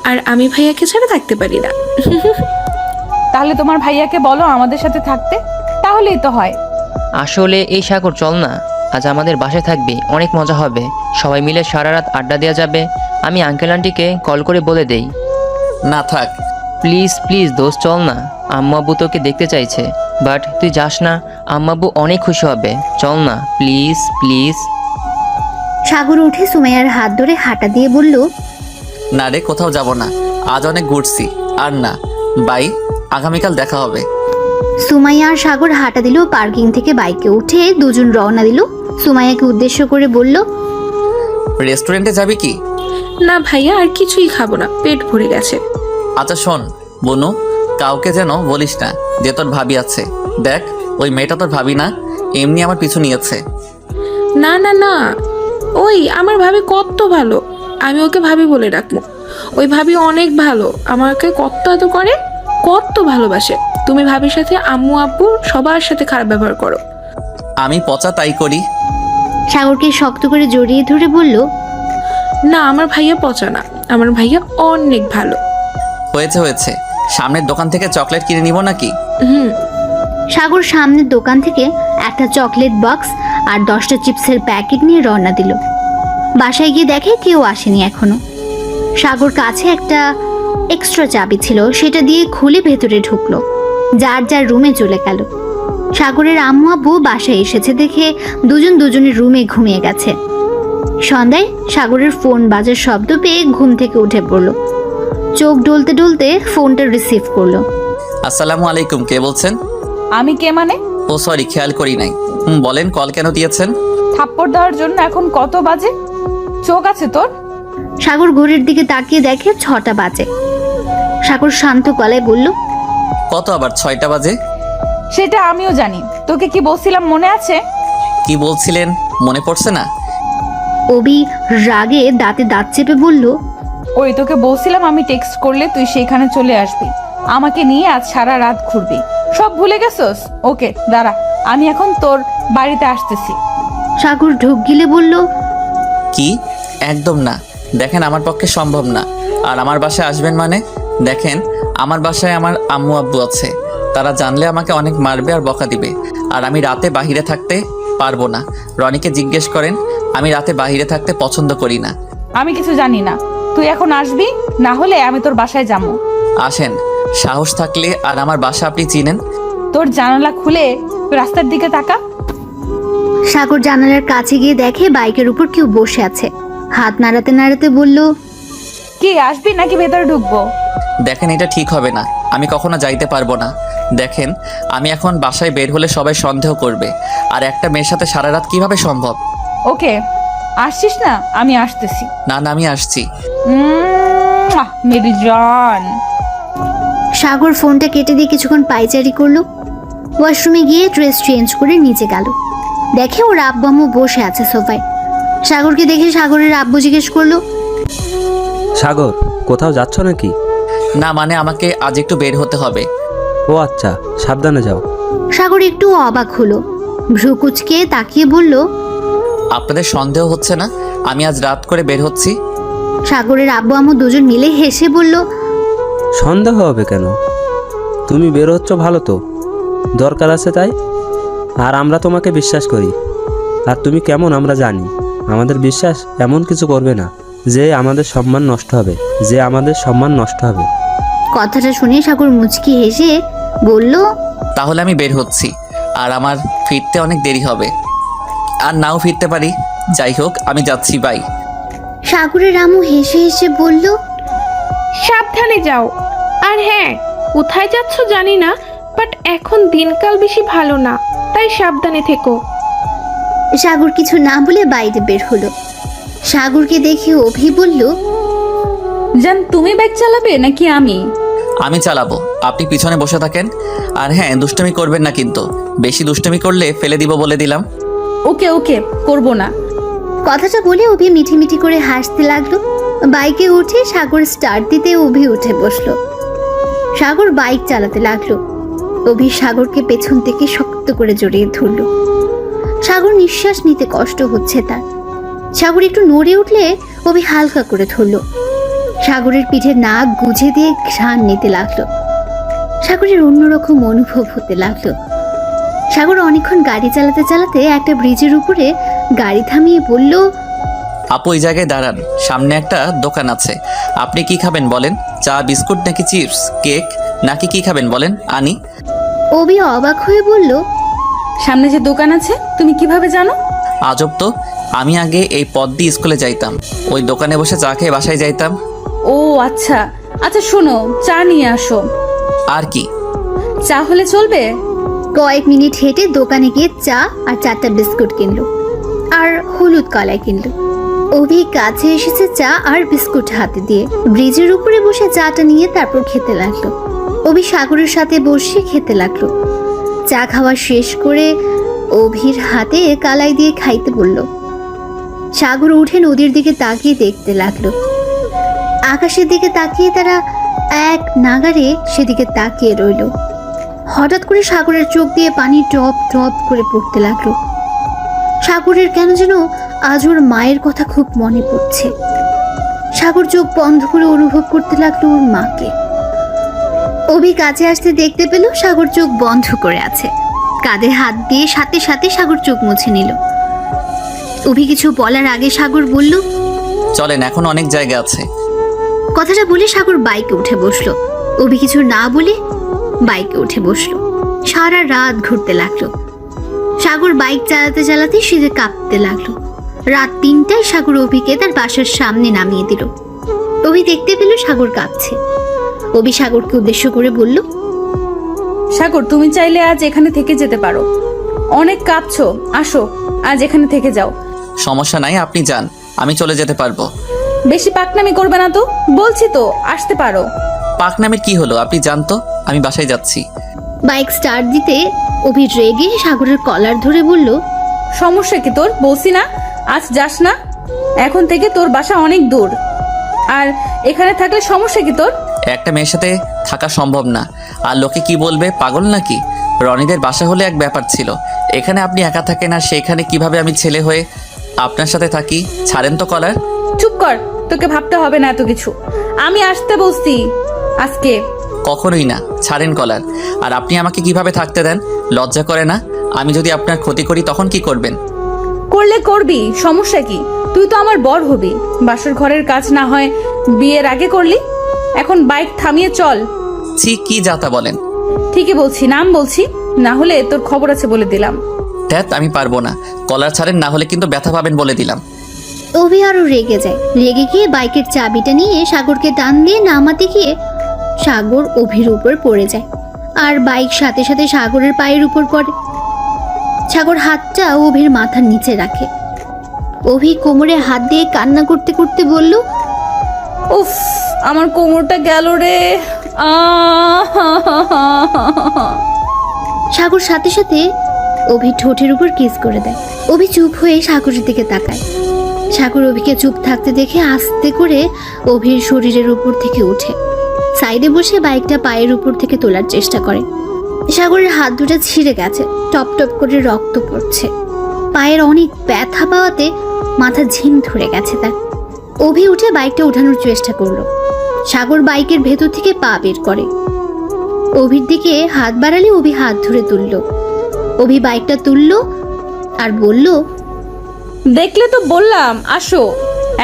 আর আমি ভাইয়াকে ছাড়া থাকতে পারি না। তাহলে তোমার ভাইয়াকে বলো আমাদের সাথে থাকতে, তাহলেই তো হয়। আসলে এই সাগর, চল না, আজ আমাদের বাসায় থাকবি, অনেক মজা হবে। সবাই মিলে সারা রাত আড্ডা দেওয়া যাবে। আমি আঙ্কেল আন্টিকে কল করে বলে দেই। না থাক। প্লিজ প্লিজ দোস্ত, চল না। আম্মু আব্বু তোকে দেখতে চাইছে, বাট তুই যাস না, আম্মু আব্বু অনেক খুশি হবে। চল না প্লিজ প্লিজ। সাগর উঠে সুমাইয়ার হাত ধরে হাঁটা দিয়ে বলল, না রে, কোথাও যাব না, আজ অনেক ঘুরছি। আর না, বাই, আগামীকাল দেখা হবে। সুমাইয়া আর সাগর হাঁটা দিল। পার্কিং থেকে বাইকে উঠে দুজন রওনা দিল। সুমাইয়াকে উদ্দেশ্য করে বলল, রেস্টুরেন্টে যাবি কি? না ভাইয়া, আর কিছুই খাবো না, পেট ভরে গেছে। আচ্ছা শোন বনু, কাউকে যেন বলিস না যে তোর ভাবি আছে। দেখ, ওই মেয়েটা তোর ভাবি না, এমনি আমার পিছু নিয়েছে। না না না, ওই আমার ভাবি কত ভালো, আমি ওকে ভাবি বলে রাখবো। ওই ভাবি অনেক ভালো, আমাকে কত এত করে, কত ভালোবাসে। তুমি ভাবির সাথে আম্মু আব্বু সবার সাথে খারাপ ব্যবহার করো। আমি পচা তাই করি। সাগরকে শক্ত করে জড়িয়ে ধরে বলল, না, আমার ভাইয়া পচা না, আমার ভাইয়া অনেক ভালো। হয়েছে হয়েছে, সামনের দোকান থেকে চকলেট কিনে নিব নাকি? হুম। সাগর সামনের দোকান থেকে একটা চকলেট বক্স আর 10টা চিপসের প্যাকেট নিয়ে রওনা দিল। বাসায় গিয়ে দেখে কেউ আসেনি এখনো। সাগর কাছে একটা এক্সট্রা চাবি ছিল, সেটা দিয়ে খুলে ভেতরে ঢুকলো। যার যার রুমে চলে গেল। সাগরের আম্মু আব্বু বাসায় এসেছে দেখে দুজন দুজনের রুমে ঘুমিয়ে গেছে। সন্ধ্যায় সাগরের ফোন বাজার শব্দ পেয়ে ঘুম থেকে উঠে পড়ল। চোখ ডলতে ডলতে ফোনটা রিসিভ করলো। আসসালামু আলাইকুম, কে বলছেন? আমি কে মানে? ও সরি, খেয়াল করি নাই। বলেন, কল কেন দিয়েছেন? থাপ্পড় দেওয়ার জন্য। এখন কত বাজে? চোখ আছে তোর? সাগর ঘড়ির দিকে তাকিয়ে দেখে 6টা বাজে। সাগর শান্ত গলায় বলল, কত আবার 6টা বাজে? সেটা আমিও জানি। তোকে কি বলছিলাম মনে আছে? কি বলছিলেন মনে পড়ছে না? অবি রাগে দাঁতে দাঁত চেপে বলল, ওই তোকে বলছিলাম আমি টেক্সট করলে তুই সেখানে চলে আসবি, আমাকে নিয়ে আজ সারা রাত ঘুরবি। সব ভুলে গেছস? ওকে দাঁড়া, আমি এখন তোর বাড়িতে আসতেছি। সাগর ঢোক গিলে বলল, কি? একদম না, দেখেন আমার পক্ষে সম্ভব না। আর আমার বাসায় আসবেন মানে? দেখেন, আমার বাসায় আমার আম্মু আব্বু আছে, তারা জানলে আমাকে অনেক মারবে আর বকা দিবে। আর আমি রাতে বাহিরে থাকতে পারবো না। রনিকে জিজ্ঞেস করেন, আমি রাতে বাইরে থাকতে পছন্দ করি না। আমি কিছু জানি না, তুই এখন আসবি, না হলে আমি তোর বাসায় যাবো। আসেন, সাহস থাকলে। আর আমার বাসা আপনি চিনেন? তোর জানালা খুলে রাস্তার দিকে তাকা। সাগর জানালার কাছে গিয়ে দেখে বাইকের উপর কেউ বসে আছে। হাত নাড়াতে নাড়াতে বলল, কি আসবি নাকি ভেতরে ঢুকবো? দেখেন, এটা ঠিক হবে না। আমি কখনো যাইতে পারবো না। দেখেন, আমি এখন বাসায় বের হলে সবাই সন্দেহ করবে। আর একটা মেয়ের সাথে সারা রাত কিভাবে সম্ভব? ওকে, আসছিস না? আমি আসতেছি। না না, আমি আসছি। মেরি জান। সাগর ফোনটা কেটে দিয়ে কিছুক্ষণ পায়চারি করলো। ওয়াশরুমে গিয়ে ড্রেস চেঞ্জ করে নিচে গেল। দেখে ওর আব্বু আম্মু বসে আছে সোফায়। সাগরকে দেখে সাগরের আব্বু জিজ্ঞেস করলো, সাগর, কোথাও যাচ্ছ নাকি? না মানে আমাকে আজ একটু বের হতে হবে। ও আচ্ছা, সাবধানে যাও। সাগর একটু অবাক হলো, ভ্রু কুচকে তাকিয়ে বলল, আপনাদের সন্দেহ হচ্ছে না আমি আজ রাত করে বের হচ্ছি? সাগরের আব্বু আম্মু দুজন মিলে হেসে বলল, সন্দেহ হবে কেন? তুমি বের হচ্ছ ভালো তো, দরকার আছে তাই। আর আমরা তোমাকে বিশ্বাস করি। আর তুমি কেমন আমরা জানি। আমাদের বিশ্বাস এমন কিছু করবে না যে আমাদের সম্মান নষ্ট হবে। কথাটা শুনে সাগর মুচকি হেসে বলল, তাহলে আমি বের হচ্ছি। আর আমার ফিরতে অনেক দেরি হবে, আর নাও ফিরতে পারি। যাই হোক, আমি যাচ্ছি, বাই। সাগরের আম্মু হেসে হেসে বলল, সাবধানে যাও। আর হ্যাঁ, কোথায় যাচ্ছ জানি না, বাট এখন দিনকাল বেশি ভালো না, তাই সাবধানে থেকো। সাগর কিছু না বলে বাইরে বের হলো। সাগরকে দেখে অভি বলল, জান, তুমি বাইক চালাবে নাকি আমি? আমি চালাবো, আপনি পিছনে বসে থাকেন। আর হ্যাঁ, দুষ্টুমি করবেন না কিন্তু। বেশি দুষ্টুমি করলে ফেলে দিব বলে দিলাম। ওকে ওকে, করবো না। কথাটা বলে অভি মিঠি মিঠি করে হাসতে লাগলো। বাইকে উঠে সাগর স্টার্ট দিতে অভি উঠে বসলো। সাগর বাইক চালাতে লাগলো। অভি সাগরকে পেছন থেকে শক্ত করে জড়িয়ে ধরল। সাগর নিঃশ্বাস নিতে কষ্ট হচ্ছে তার। সাগর একটু নড়ে উঠলে অভি হালকা করে ধরল। সাগরের পিঠে নাক গুজে দিয়ে ঘ্রাণ নিতে লাগলো। সাগরের অন্যরকম অনুভব হতে লাগলো। সাগর অনেকক্ষণ গাড়ি চালাতে চালাতে একটা ব্রিজের উপরে গাড়ি থামিয়ে বলল, আপু, এই জায়গায় দাঁড়ান, সামনে একটা দোকান আছে। আপনি কি খাবেন বলেন? চা, বিস্কুট নাকি চিপস, কেক নাকি কি খাবেন বলেন, আনি। অভি অবাক হয়ে বলল, সামনে যে দোকান আছে তুমি কিভাবে জানো? আজব তো, আমি আগে এই পথ দিয়ে স্কুলে যাইতাম। ওই দোকানে বসে চা খেয়ে বাসায় যাইতাম। ও আচ্ছা আচ্ছা, শোনো, চা নিয়ে আসো। আর কি? চা হলে চলবে? কয়েক মিনিট হেঁটে দোকানে গিয়ে চা আর 4টা বিস্কুট কিনলো আর হলুদ কলাই কিনলো। অভি কাছে এসেছে চা আর বিস্কুট হাতে দিয়ে। ব্রিজের উপরে বসে চাটা নিয়ে তারপর খেতে লাগলো। অভি সাগরের সাথে বসে খেতে লাগলো। চা খাওয়া শেষ করে অভির হাতে কালাই দিয়ে খাইতে বলল। সাগর উঠে নদীর দিকে তাকিয়ে দেখতে লাগলো। আকাশের দিকে তাকিয়ে তারা এক নাগারে সেদিকে তাকিয়ে রইল। হঠাৎ করে সাগরের চোখ দিয়ে পানি টপ টপ করে পড়তে লাগলো। সাগরের কেন যেন আজ ওর মায়ের কথা খুব মনে পড়ছে। সাগর চোখ বন্ধ করে অনুভব করতে লাগলো ওর মাকে। অভি কাছে আসতে দেখতে পেল সাগর চোখ বন্ধ করে আছে। কাঁধে হাত দিয়ে সাথে সাথে সাগর চোখ মুছে নিল। অভি কিছু বলার আগে সাগর বলল, চলেন, এখন অনেক জায়গা আছে। কথাটা বলে সাগর বাইকে উঠে বসলো। অভি কিছু না বলে বাইকে উঠে বসলো। সারা রাত ঘুরতে লাগলো। সাগর বাইক চালাতে চালাতে শীতে কাঁপতে লাগলো। রাত 3টায় সাগর অভিকে তার বাসার সামনে নামিয়ে দিল। অভি দেখতে পেল সাগর কাঁপছে। অভি সাগরকে উদ্দেশ্য করে বলল, সাগর, তুমি চাইলে আজ এখানে থেকে যেতে পারো। অনেক কাঁপছো, আসো আজ এখানে থেকে যাও। সমস্যা নাই, আপনি যান, আমি চলে যেতে পারবো। বেশি পাকনামি করবে না তো, বলছি তো আসতে পারো। পাকনামের কি হলো? আপনি যান তো, আমি বাসায় যাচ্ছি। বাইক স্টার্ট দিতে অভি রেগে সাগরের কলার ধরে বলল, সমস্যা কি তোর? বলছি না আজ যাস না। এখন থেকে তোর বাসা অনেক দূর, আর এখানে থাকলে সমস্যা কি তোর? একটা মেয়ের সাথে থাকা সম্ভব না। আর লোকে কি বলবে, পাগল নাকি? রনিদের বাসা হলে এক ব্যাপার ছিল, এখানে আপনি একা থাকেন, আর সেখানে কিভাবে আমি ছেলে হয়ে আপনার সাথে থাকি? ছাড়েন তো কলার। চুপ কর, তোকে ভাবতে হবে না এত কিছু। আমি আসতে বলছি আজকে। কখনোই না, ছাড়েন কলার। আর আপনি আমাকে কিভাবে থাকতে দেন? লজ্জা করে না? আমি যদি আপনার ক্ষতি করি তখন কি করবেন? করলে করবি, সমস্যা কি? তুই তো আমার বর হবি। বাসর ঘরের কাজ না হয় বিয়ের আগে করলি। এখন বাইক থামিয়ে চল। ছি, কি যাতা বলেন। ঠিকই বলছি, নাম বলছি, না হলে তোর খবর আছে বলে দিলাম। ধ্যাত, আমি পারবো না। কলার ছাড়েন, না হলে কিন্তু ব্যথা পাবেন বলে দিলাম। অভি আরো রেগে যায়। রেগে গিয়ে বাইকের চাবিটা নিয়ে সাগরকে টান দিয়ে নামাতে গিয়ে সাগর অভির উপর পড়ে যায়, আর বাইক সাথে সাথে সাগরের পায়ের উপর পড়ে। সাগর হাতটা অভির মাথার নিচে রাখে। অভি কোমরে হাত দিয়ে কান্না করতে করতে বলল, উফ, আমার কোমরটা গেল রে। সাগর সাথে সাথে অভি ঠোঁটের উপর কিস করে দেয়। অভি চুপ হয়ে সাগরের দিকে তাকায়। সাগর অভিকে চুপ থাকতে দেখে আস্তে করে অভির শরীরের উপর থেকে ওঠে, সাইডে বসে বাইকটা পায়ের উপর থেকে তোলার চেষ্টা করে। সাগরের হাত দুটো ছিঁড়ে গেছে, টপ টপ করে রক্ত পড়ছে। পায়ের অনেক ব্যথা পাওয়াতে মাথা ঝিম ধরে গেছে তার। অভি উঠে বাইকটা উঠানোর চেষ্টা করলো। সাগর বাইকের ভেতর থেকে পা বের করে। অভির দিকে হাত বাড়ালে অভি হাত ধরে তুলল। অভি বাইকটা তুলল আর বলল, দেখলে তো বললাম আসো।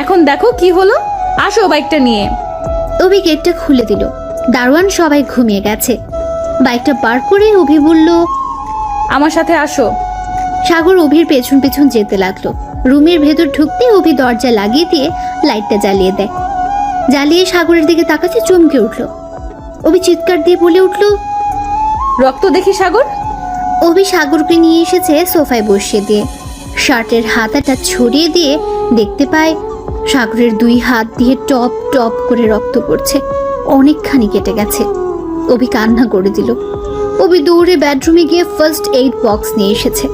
এখন দেখো কি হলো, আসো বাইকটা নিয়ে। অভি গেটটা খুলে দিল। দারোয়ান সবাই ঘুমিয়ে গেছে। বাইকটা পার করে অভি বলল, আমার সাথে আসো। সাগর অভির পেছন পেছন যেতে লাগলো। রুমের ভেতর ঢুকতে অভি দরজা লাগিয়ে দিয়ে লাইটটা জ্বালিয়ে দেয়। জ্বালিয়ে সাগরের দিকে তাকাতে চমকে উঠল। অভি চিৎকার দিয়ে বলে উঠল, রক্ত দেখি সাগর। অভি সাগরকে নিয়ে এসেছে সোফায় বসিয়ে দিয়ে। শার্টের হাতাটা ছড়িয়ে দিয়ে দেখতে পায় সাগরের দুই হাত দিয়ে টপ টপ করে রক্ত পড়ছে, অনেকখানি কেটে গেছে। অভি কান্না করে দিল। অভি দৌড়ে বেডরুমে গিয়ে ফার্স্ট এইড বক্স নিয়ে এসেছে।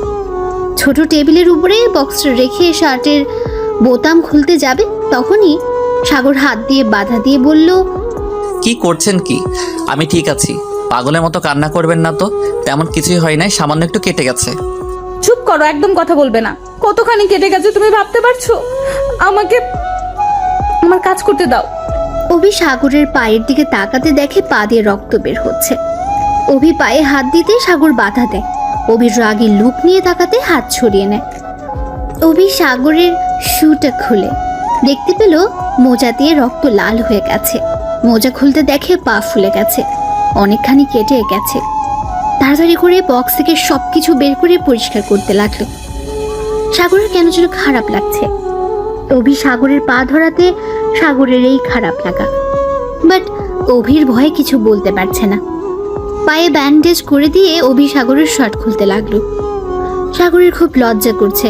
ছোট টেবিলের উপরে বক্সটা রেখে শার্টের বোতাম খুলতে যাবে, তখনই সাগর হাত দিয়ে বাধা দিয়ে বলল, কি করছেন কি? আমি ঠিক আছি, পাগলের মতো কান্না করবেন না তো। তেমন কিছুই হয় নাই, সামান্য একটু কেটে গেছে। চুপ করো, একদম কথা বলবে না। কতখানি কেটে গেছে তুমি ভাবতে পারছো? আমাকে আমার কাজ করতে দাও। অভি সাগরের পায়ের দিকে তাকাতে দেখে পা দিয়ে রক্ত বের হচ্ছে। অভি পায়ে হাত দিতে সাগর বাধা দেয়। অভির রাগী লুক নিয়ে তাকাতে হাত ছড়িয়ে নেয়। অভি সাগরের শুটা খুলে দেখতে পেল মোজা দিয়ে রক্ত লাল হয়ে গেছে। মোজা খুলতে দেখে পা ফুলে গেছে, অনেকখানি কেটে গেছে। তাড়াতাড়ি করে বক্স থেকে সবকিছু বের করে পরিষ্কার করতে লাগলো। সাগরের কেন যেন খারাপ লাগছে। অভি সাগরের পা ধরাতে সাগরের এই খারাপ লাগা, বাট অভির ভয়ে কিছু বলতে পারছে না। পায়ে ব্যান্ডেজ করে দিয়ে অভি সাগরের শার্ট খুলতে লাগলো। সাগরের খুব লজ্জা করছে,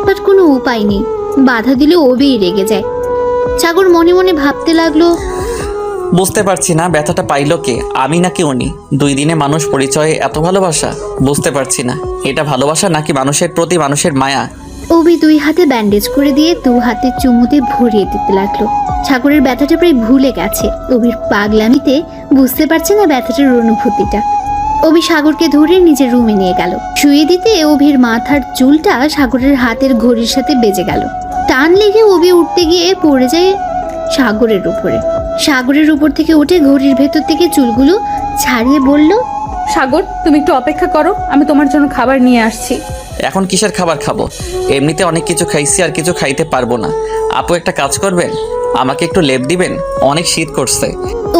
বাট কোনো উপায় নেই। বাধা দিলে অভিই রেগে যায়। সাগর মনে মনে ভাবতে লাগলো, বুঝতে পারছি না ব্যথাটা পাইলো কে, আমি নাকি উনি? 2 দিনে মানুষ পরিচয়ে এত ভালোবাসা? বুঝতে পারছি না, এটা ভালোবাসা নাকি মানুষের প্রতি মানুষের মায়া? অভি 2 হাতে ব্যান্ডেজ করে দিয়ে 2 হাতে চুমুতে ভরিয়ে দিতে লাগলো। সাগরের ব্যথাটা প্রায় ভুলে গেছে। অভির পাগলামিতে বুঝতে পারছে না ব্যথাটার অনুভূতিটা। অভি সাগরকে ধরে নিজের রুমে নিয়ে গেল। শুয়ে দিতে অভির মাথার চুলটা সাগরের হাতের ঘড়ির সাথে বেজে গেল। টান লেগে অভি উঠতে গিয়ে পড়ে যায় সাগরের উপরে। সাগরের উপর থেকে উঠে ঘড়ির ভেতর থেকে চুলগুলো ছাড়িয়ে বলল, সাগর তুমি একটু অপেক্ষা করো, আমি তোমার জন্য খাবার নিয়ে আসছি। এখন কিসের খাবার খাবো? এমনিতে অনেক কিছু খাইছি, আর কিছু খাইতে পারবো না। আপু একটা কাজ করবেন, আমাকে একটু লেপ দিবেন, অনেক শীত করছে।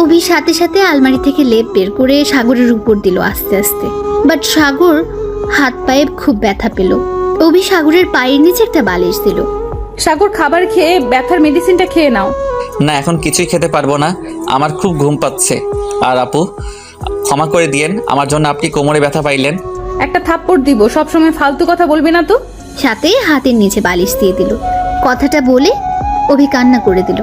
অভি সাথে সাথে আলমারি থেকে লেপ বের করে সাগরের উপর দিল আস্তে আস্তে। বাট সাগর হাত পায়ে খুব ব্যথা পেল। অভি সাগরের পায়ের নিচে একটা বালিশ দিল। সাগর খাবার খেয়ে ব্যথার মেডিসিনটা খেয়ে নাও। না, এখন কিছুই খেতে পারবো না, আমার খুব ঘুম পাচ্ছে। আর আপু, ক্ষমা করে দিয়েন, আমার জন্য আপনি কোমরে ব্যথা পাইলেন। একটা থাপ্পড় দিব, সবসময় ফালতু কথা বলবি না তো। সাথে হাতের নিচে বালিশ দিয়ে দিল। কথাটা বলে অভি কান্না করে দিল।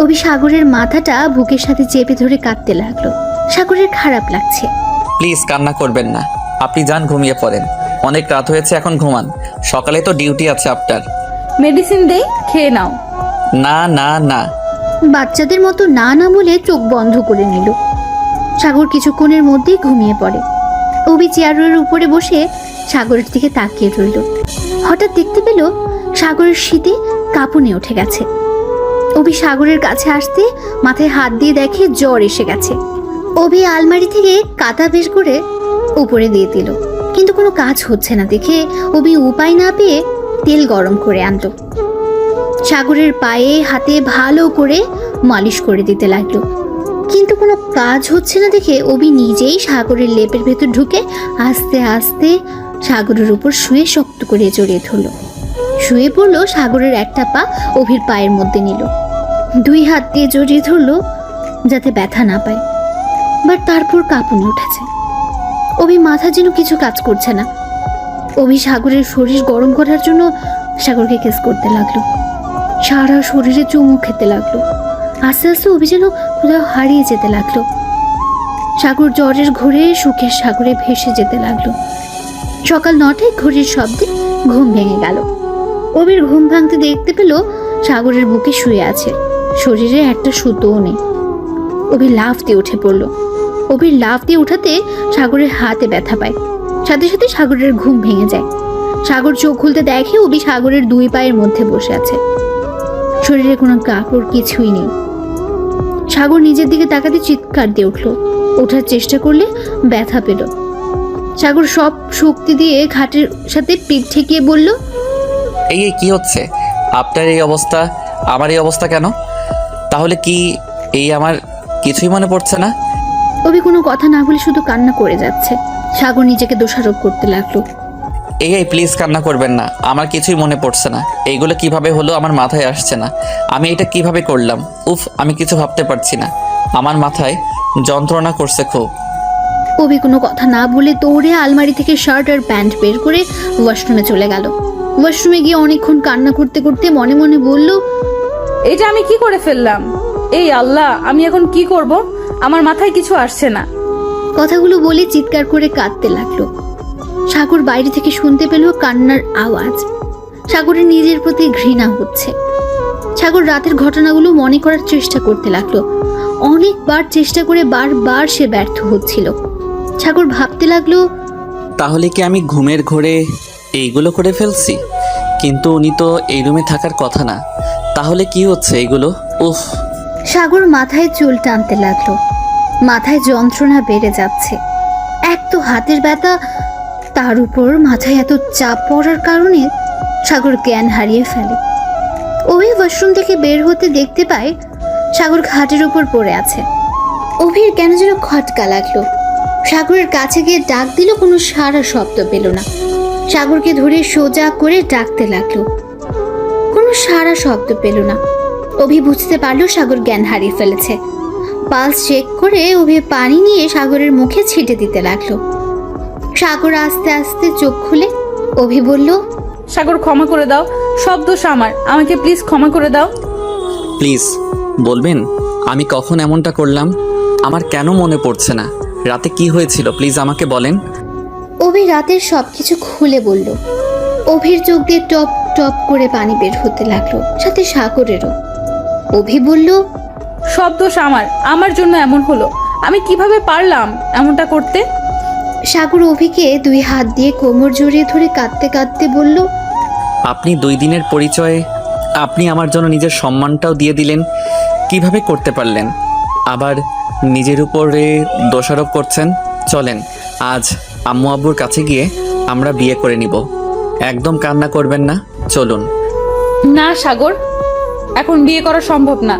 অভি সাগরের মাথাটা বুকের সাথে চেপে ধরে কাঁদতে লাগলো। সাগরের খারাপ লাগছে। প্লিজ কান্না করবেন না, আপনি যান ঘুমিয়ে পড়েন, অনেক রাত হয়েছে, এখন ঘুমান, সকালে তো ডিউটি আছে আপনার। মেডিসিন দেই, খেয়ে নাও। না না না। বাচ্চাদের মতো না না বলে চোখ বন্ধ করে নিল। সাগর কিছুক্ষণের মধ্যেই ঘুমিয়ে পড়ে। অভি চেয়ারের উপরে বসে সাগরের দিকে তাকিয়ে রইল। হঠাৎ দেখতে পেল সাগরের শীতে কাঁপুনে উঠে গেছে। অভি সাগরের কাছে আসতে মাথায় হাত দিয়ে দেখে জ্বর এসে গেছে। অভি আলমারি থেকে কাঁথা বের করে উপরে দিয়ে দিল। কিন্তু কোনো কাজ হচ্ছে না দেখে অভি উপায় না পেয়ে তেল গরম করে আনলো। সাগরের পায়ে হাতে ভালো করে মালিশ করে দিতে লাগলো, কিন্তু কোনো কাজ হচ্ছে না দেখে অভি নিজেই সাগরের লেপের ভেতর ঢুকে আস্তে আস্তে সাগরের উপর শুয়ে শক্ত করে জড়িয়ে ধরলো। শুয়ে পড়লো, সাগরের একটা পা অভির পায়ের মধ্যে নিল, 2 হাত দিয়ে জড়িয়ে ধরলো যাতে ব্যথা না পায়। বাট তারপর কাঁপুনি উঠেছে, অভি মাথা যেন কিছু কাজ করছে না। অভি সাগরের শরীর গরম করার জন্য সাগরকে কিস করতে লাগলো, সারা শরীরে চুমু খেতে লাগলো। আস্তে আস্তে অভি যেন কোথাও হারিয়ে যেতে লাগলো। সাগর জ্বরের ঘোরে সুখের সাগরে ভেসে যেতে লাগলো। সকাল 9টায় ঘড়ির শব্দে ঘুম ভেঙে গেল। অভির ঘুম ভাঙতে দেখতে পেল সাগরের বুকে শুয়ে আছে, শরীরে একটা সুতোও নেই। অভি লাফ দিয়ে উঠে পড়ল। অভির লাফ দিয়ে উঠাতে সাগরের হাতে ব্যথা পায়, সাথে সাথে সাগরের ঘুম ভেঙে যায়। সাগর চোখ খুলতে দেখে অভি সাগরের 2 পায়ের মধ্যে বসে আছে, শরীরে কোনো কাপড় কিছুই নেই। সাগর নিজের দিকে তাকাতে চিৎকার দিয়ে উঠল। ওঠার চেষ্টা করলে ব্যথা পেল। সাগর সব শক্তি দিয়ে ঘাটের সাথে পিঠ ঠেকিয়ে বলল, এই কি হচ্ছে? আপনার এই অবস্থা, আমার এই অবস্থা কেন? তাহলে কি এই আমার কিছুই মনে পড়ছে না? অভি কোনো কথা না বলে শুধু কান্না করে যাচ্ছে। সাগর নিজেকে দোষারোপ করতে লাগলো। এই প্লিজ কান্না করবেন না, আমার কিছুই মনে পড়ছে না। এইগুলো কিভাবে হলো আমার মাথায় আসছে না। আমি এটা কিভাবে করলাম? উফ, আমি কিছু ভাবতে পারছি না, আমার মাথায় যন্ত্রণা করছে খুব। অভি কোনো কথা না বলে দৌড়ে আলমারি থেকে শার্ট আর প্যান্ট বের করে ওয়াশরুমে চলে গেল। ওয়াশরুমে গিয়ে অনেকক্ষণ কান্না করতে করতে মনে মনে বলল, এটা আমি কি করে ফেললাম? এই আল্লাহ, আমি এখন কি করব? আমার মাথায় কিছু আসছে না। কথাগুলো বলে চিৎকার করে কাঁদতে লাগলো। সাগর বাইরে থেকে শুনতে পেল কান্নার আওয়াজ। সাগরের নিজের প্রতি ঘৃণা হচ্ছে। সাগর রাতের ঘটনাগুলো মনে করার চেষ্টা করতে লাগলো। অনেকবার চেষ্টা করে বারবার সে ব্যর্থ হচ্ছিল। সাগর ভাবতে লাগলো, তাহলে কি আমি ঘুমের ঘোরে এইগুলো করে ফেলছি? কিন্তু উনি তো এই রুমে থাকার কথা না, তাহলে কি হচ্ছে এগুলো? উফ। সাগর মাথায় চুল টানতে লাগলো। মাথায় যন্ত্রণা বেড়ে যাচ্ছে। এক তো হাতের ব্যথা, তার উপর মাথায় এত চাপ পড়ার কারণে সাগর জ্ঞান হারিয়ে ফেলে। অভি ওয়াশরুম থেকে বের হতে দেখতে পায় সাগর খাটের উপর পড়ে আছে। অভির কেন যেন খটকা লাগলো। সাগরের কাছে গিয়ে ডাক দিল, কোনো সারা শব্দ পেল না। সাগরকে ধরে সোজা করে ডাকতে লাগলো, কোনো সারা শব্দ পেল না। অভি বুঝতে পারলো সাগর জ্ঞান হারিয়ে ফেলেছে। পালস চেক করে অভি পানি নিয়ে সাগরের মুখে ছিটে দিতে লাগলো। সাগর আস্তে আস্তে চোখ খুলে অভি বলল, সাগর ক্ষমা করে দাও, সব দোষ আমার, আমাকে প্লিজ ক্ষমা করে দাও। প্লিজ বলবেন আমি কখন এমনটা করলাম? আমার কেন মনে পড়ছে না? রাতে কি হয়েছিল প্লিজ আমাকে বলেন। অভি রাতের সবকিছু খুলে বলল। অভির চোখ দিয়ে টপ টপ করে পানি বের হতে লাগলো, সাথে সাগরেরও। অভি বলল, সব দোষ আমার জন্য এমন হলো। আমি কিভাবে পারলাম এমনটা করতে? সাগর অভিকে 2 হাত দিয়ে কোমর জড়িয়ে ধরে কাঁদতে কাঁদতে বলল, আপনি 2 দিনের পরিচয়ে আপনি আমার জন্য নিজের সম্মানটাও দিয়ে দিলেন, কিভাবে করতে পারলেন? আবার নিজের উপরে দোষারোপ করছেন। চলেন আজ আম্মু আব্বুর কাছে গিয়ে আমরা বিয়ে করে নিব। একদম কান্না করবেন না, চলুন। না সাগর, এখন বিয়ে করা সম্ভব না।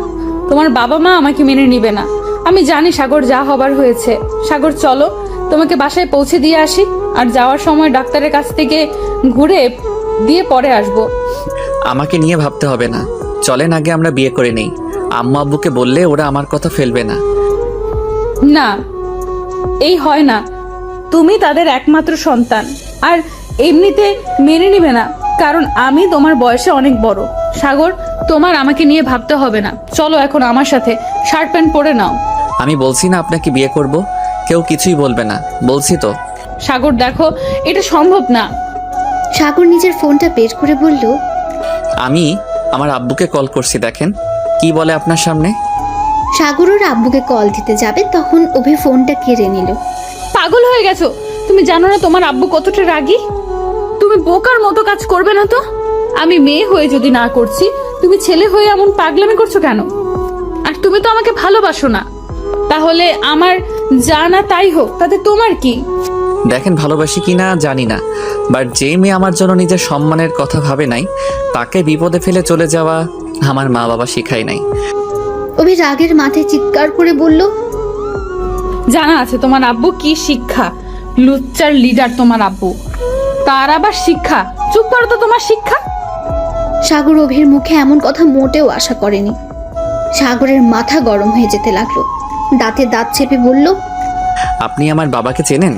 তোমার বাবা মা আমাকে মেনে নিবে না। আমি জানি সাগর, যা হবার হয়েছে। সাগর চলো, তোমাকে বাসায় পৌঁছে দিয়ে আসি, আর যাওয়ার সময় ডাক্তারের কাছ থেকে ঘুরে দিয়ে পরে আসবো। আমাকে নিয়ে ভাবতে হবে না, চলেন আগে আমরা বিয়ে করে নেই। আম্মু আব্বুকে বললে ওরা আমার কথা ফেলবে না। না, এই হয় না। তুমি তাদের একমাত্র সন্তান, আর এমনিতে মেনে নিবে না, কারণ আমি তোমার বয়সে অনেক বড়। সাগর, তোমার আমাকে নিয়ে ভাবতে হবে না। চলো এখন আমার সাথে, শার্ট প্যান্ট পরে নাও। আমি বলছি না আপনাকে বিয়ে করব, কেউ কিছুই বলবে না, বলছি তো। সাগর দেখো, এটা সম্ভব না। সাগর নিজের ফোনটা বের করে বলল, আমি আমার আব্বুকে কল করছি, দেখেন কি বলে আপনার সামনে। সাগর ওর আব্বুকে কল দিতে যাবে, তখন অভি ফোনটা কেড়ে নিল। পাগল হয়ে গেছো? তুমি জানো না তোমার আব্বু কতটা রাগী? তুমি বোকার মতো কাজ করবে না তো? আমি মেয়ে হয়ে যদি না করছি, তুমি ছেলে হয়ে এমন পাগলামি করছো কেন? আর তুমি তো আমাকে ভালোবাসো না, তাহলে আমার যা না তাই হোক, তাতে তোমার কি? দেখেন ভালোবাসি কি না জানি না, বাট যে মেয়ে আমার জন্য নিজের সম্মানের কথা ভাবে নাই, তাকে বিপদে ফেলে চলে যাওয়া আমার মা বাবা শিখায় নাই। অভি রাগের মাথায় চিৎকার করে বলল, জানা আছে তোমার আব্বু কি শিক্ষা, লুচ্চার লিডার তোমার আব্বু, তার আবার শিক্ষা। চুপ করো তো, তোমার শিক্ষা। সাগর অভির মুখে এমন কথা মোটেও আশা করেনি। সাগরের মাথা গরম হয়ে যেতে লাগলো। দাঁতে দাঁত চেপে বলল, আপনি আমার বাবাকে চেনেন?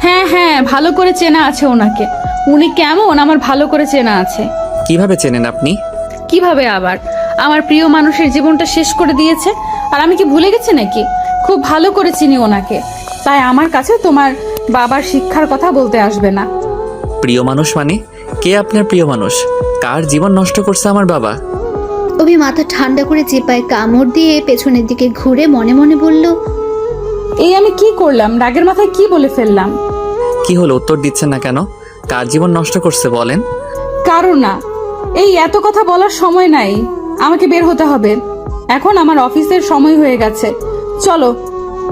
হ্যাঁ হ্যাঁ, ভালো করে চেনা আছে ওনাকে। উনি কেমন আমার ভালো করে চেনা আছে। কিভাবে চেনেন আপনি? কিভাবে আবার, আমার প্রিয় মানুষের জীবনটা শেষ করে দিয়েছে, আর আমি কি ভুলে গেছি নাকি? খুব ভালো করে চিনি ওনাকে, তাই আমার কাছে তোমার বাবার শিক্ষার কথা বলতে আসবে না। প্রিয় মানুষ মানে? কে আপনার প্রিয় মানুষ? কার জীবন নষ্ট করছে আমার বাবা? অভি মাথা ঠান্ডা করে চেপায় কামড় দিয়ে পেছনের দিকে ঘুরে মনে মনে বলল, এই আমি কি করলাম? রাগের মাথায় কি বলে ফেললাম? কি হলো, উত্তর দিচ্ছেন না কেন? কার জীবন নষ্ট করছে বলেন? কারণ না, এই এত কথা বলার সময় নাই, আমাকে বের হতে হবে। এখন আমার অফিসের সময় হয়ে গেছে, চলো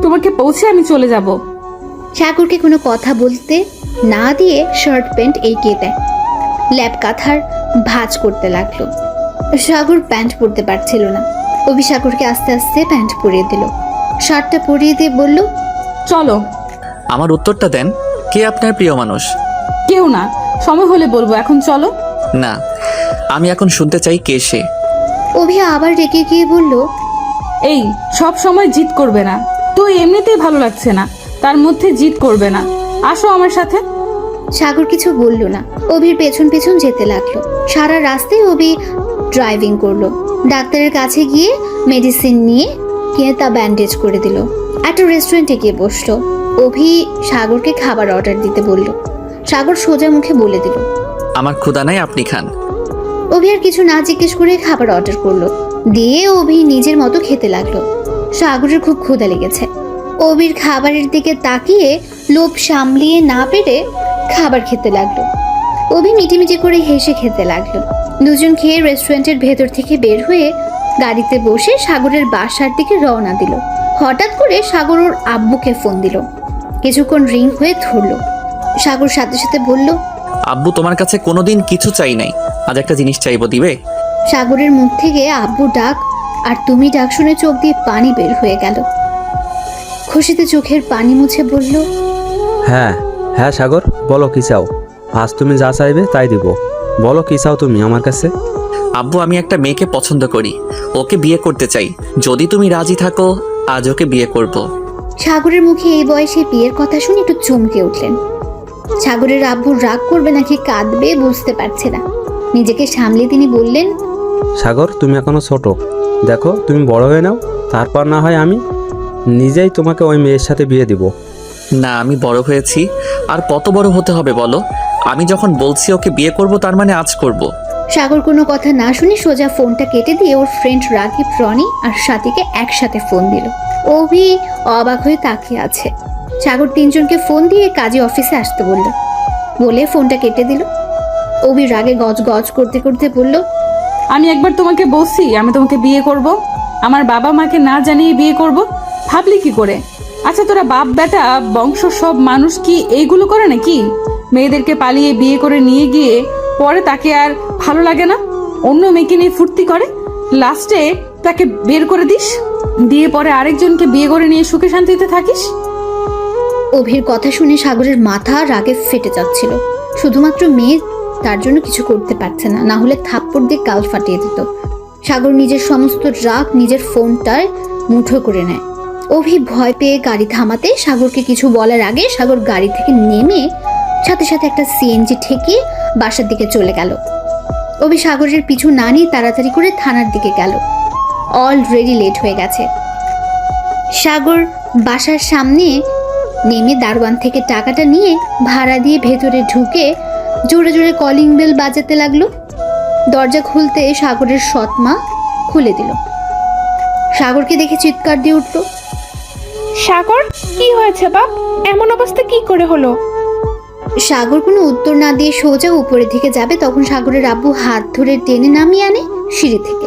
তোমাকে পৌঁছে আমি চলে যাব। সাগরকে কোনো কথা বলতে না দিয়ে শার্ট প্যান্ট এগিয়ে দেয়। ল্যাপ কাঁথার ভাঁজ করতে লাগলো। সাগর প্যান্ট পরতে পারছিল না। অভি সাগরকে আস্তে আস্তে প্যান্ট পরিয়ে দিল, শার্টটা পরিয়ে দিয়ে বলল, চলো। আমার উত্তরটা দেন, কে আপনার প্রিয় মানুষ? কেউ না, সময় হলে বলবো, এখন চলো। না, আমি এখন শুনতে চাই কে সে। অভি আবার রেগে গিয়ে বলল, এই সব সময় জিদ করবে না, তো এমনিতেই ভালো লাগছে না, তার মধ্যে জিদ করবে না, আসো আমার সাথে। সাগর কিছু বলল না। অভির পেছন পেছন যেতে লাগলো। সারা রাস্তায় অভি ড্রাইভিং করলো। ডাক্তারের কাছে গিয়ে মেডিসিন নিয়ে তা ব্যান্ডেজ করে দিল। একটা রেস্টুরেন্টে গিয়ে বসলো। অভি সাগরকে খাবার অর্ডার দিতে বলল। সাগর সোজা মুখে বলে দিল, আমার ক্ষুধা নাই, আপনি খান। অভি আর কিছু না জিজ্ঞেস করে খাবার অর্ডার করলো। দিয়ে অভি নিজের মতো খেতে লাগলো। সাগরের খুব ক্ষুধা লেগেছে। অভির খাবারের দিকে তাকিয়ে লোভ সামলিয়ে না পেরে খাবার খেতে লাগলো। অভি মিটিমিটি করে হেসে খেতে লাগলো। দুজন খেয়ে রেস্টুরেন্টের ভেতর থেকে বের হয়ে গাড়িতে বসে সাগরের বাসার দিকে রওনা দিল। হঠাৎ করে সাগর ওর আব্বুকে ফোন দিল। কিছুক্ষণ রিং হয়ে ধরলো। সাগর সাথে সাথে বলল, আব্বু, তোমার কাছে কোনোদিন কিছু চাই নাই, আজ একটা জিনিস চাইবো, দিবে? সাগরের মুখ থেকে আব্বু ডাক আর তুমি ডাক শুনে চোখ দিয়ে পানি বের হয়ে গেল। খুশিতে চোখের পানি মুছে বলল, হ্যাঁ হ্যাঁ সাগর, বলো কি চাও? আজ তুমি যা চাইবে তাই দিব। বলো কি চাও তুমি আমার কাছে? আব্বু, আমি একটা মেয়েকে পছন্দ করি, ওকে বিয়ে করতে চাই। যদি তুমি রাজি থাকো, আজ ওকে বিয়ে করব। সাগরের মুখে এই বয়সে বিয়ের কথা শুনে একটু চমকে উঠলেন। সাগরের আব্বু রাগ করবে নাকি কাঁদবে বুঝতে পারছে না। নিজেকে সামলে তিনি বললেন, সাগর, তুমি এখনো ছোট, দেখো তুমি বড় হয়ে নাও, তারপর না হয় আমি নিজেই তোমাকে ওই মেয়ের সাথে বিয়ে দিব। না, আমি বড় হয়েছি, আর কত বড় হতে হবে বলো? আমি যখন বলছি ওকে বিয়ে করব, তার মানে আজ করব। সাগর কোনো কথা না শুনে সোজা ফোনটা কেটে দিয়ে ওর ফ্রেন্ড রাগিব, রনি আর সাথীকে একসাথে ফোন দিল। অভি অবাক হয়ে তাকিয়ে আছে। সাগর তিনজনকে ফোন দিয়ে কাজী অফিসে আসতে বলে ফোনটা কেটে দিল। অভি রাগে গজ গজ করতে করতে বলল, আমি একবার তোমাকে বলছি আমি তোমাকে বিয়ে করব, আমার বাবা মাকে না জানিয়ে বিয়ে করব, ভাবলি কি করে? আচ্ছা, তোরা বাপ বেটা বংশ সব মানুষ কি এইগুলো করে নাকি? মেয়েদেরকে পালিয়ে বিয়ে করে নিয়ে গিয়ে পরে তাকে আর ভালো লাগে না, অন্য মেয়েকে নিয়ে ফুর্তি করে, লাস্টে তাকে বের করে দিস, দিয়ে পরে আরেকজনকে বিয়ে করে নিয়ে সুখে শান্তিতে থাকিস। অভির কথা শুনে সাগরের মাথা রাগে ফেটে যাচ্ছিল। শুধুমাত্র মেয়ে, তার জন্য কিছু করতে পারছে না, না হলে থাপ্পড় দিয়ে গাল ফাটিয়ে দিত। সাগর নিজের সমস্ত রাগ নিজের ফোনটায় মুঠো করে নেয়। অভি ভয় পেয়ে গাড়ি থামাতে সাগরকে কিছু বলার আগে সাগর গাড়ি থেকে নেমে সাথে সাথে একটা সিএনজি ঠেকিয়ে বাসার দিকে চলে গেল। অভি সাগরের পিছু না নিয়ে তাড়াতাড়ি করে থানার দিকে গেল। অলরেডি লেট হয়ে গেছে। সাগর বাসার সামনে নেমে দারোয়ান থেকে টাকাটা নিয়ে ভাড়া দিয়ে ভেতরে ঢুকে জোরে জোরে কলিং বেল বাজাতে লাগলো। দরজা খুলতে সাগরের সৎমা খুলে দিল। সাগরকে দেখে চিৎকার দিয়ে উঠল, সাগর, কি হয়েছে বাপ? এমন অবস্থা কি করে হলো? সাগর কোনো উত্তর না দিয়ে সোজা উপরের দিকে যাবে, তখন সাগরের আব্বু হাত ধরে টেনে নামিয়ে আনে সিঁড়ি থেকে।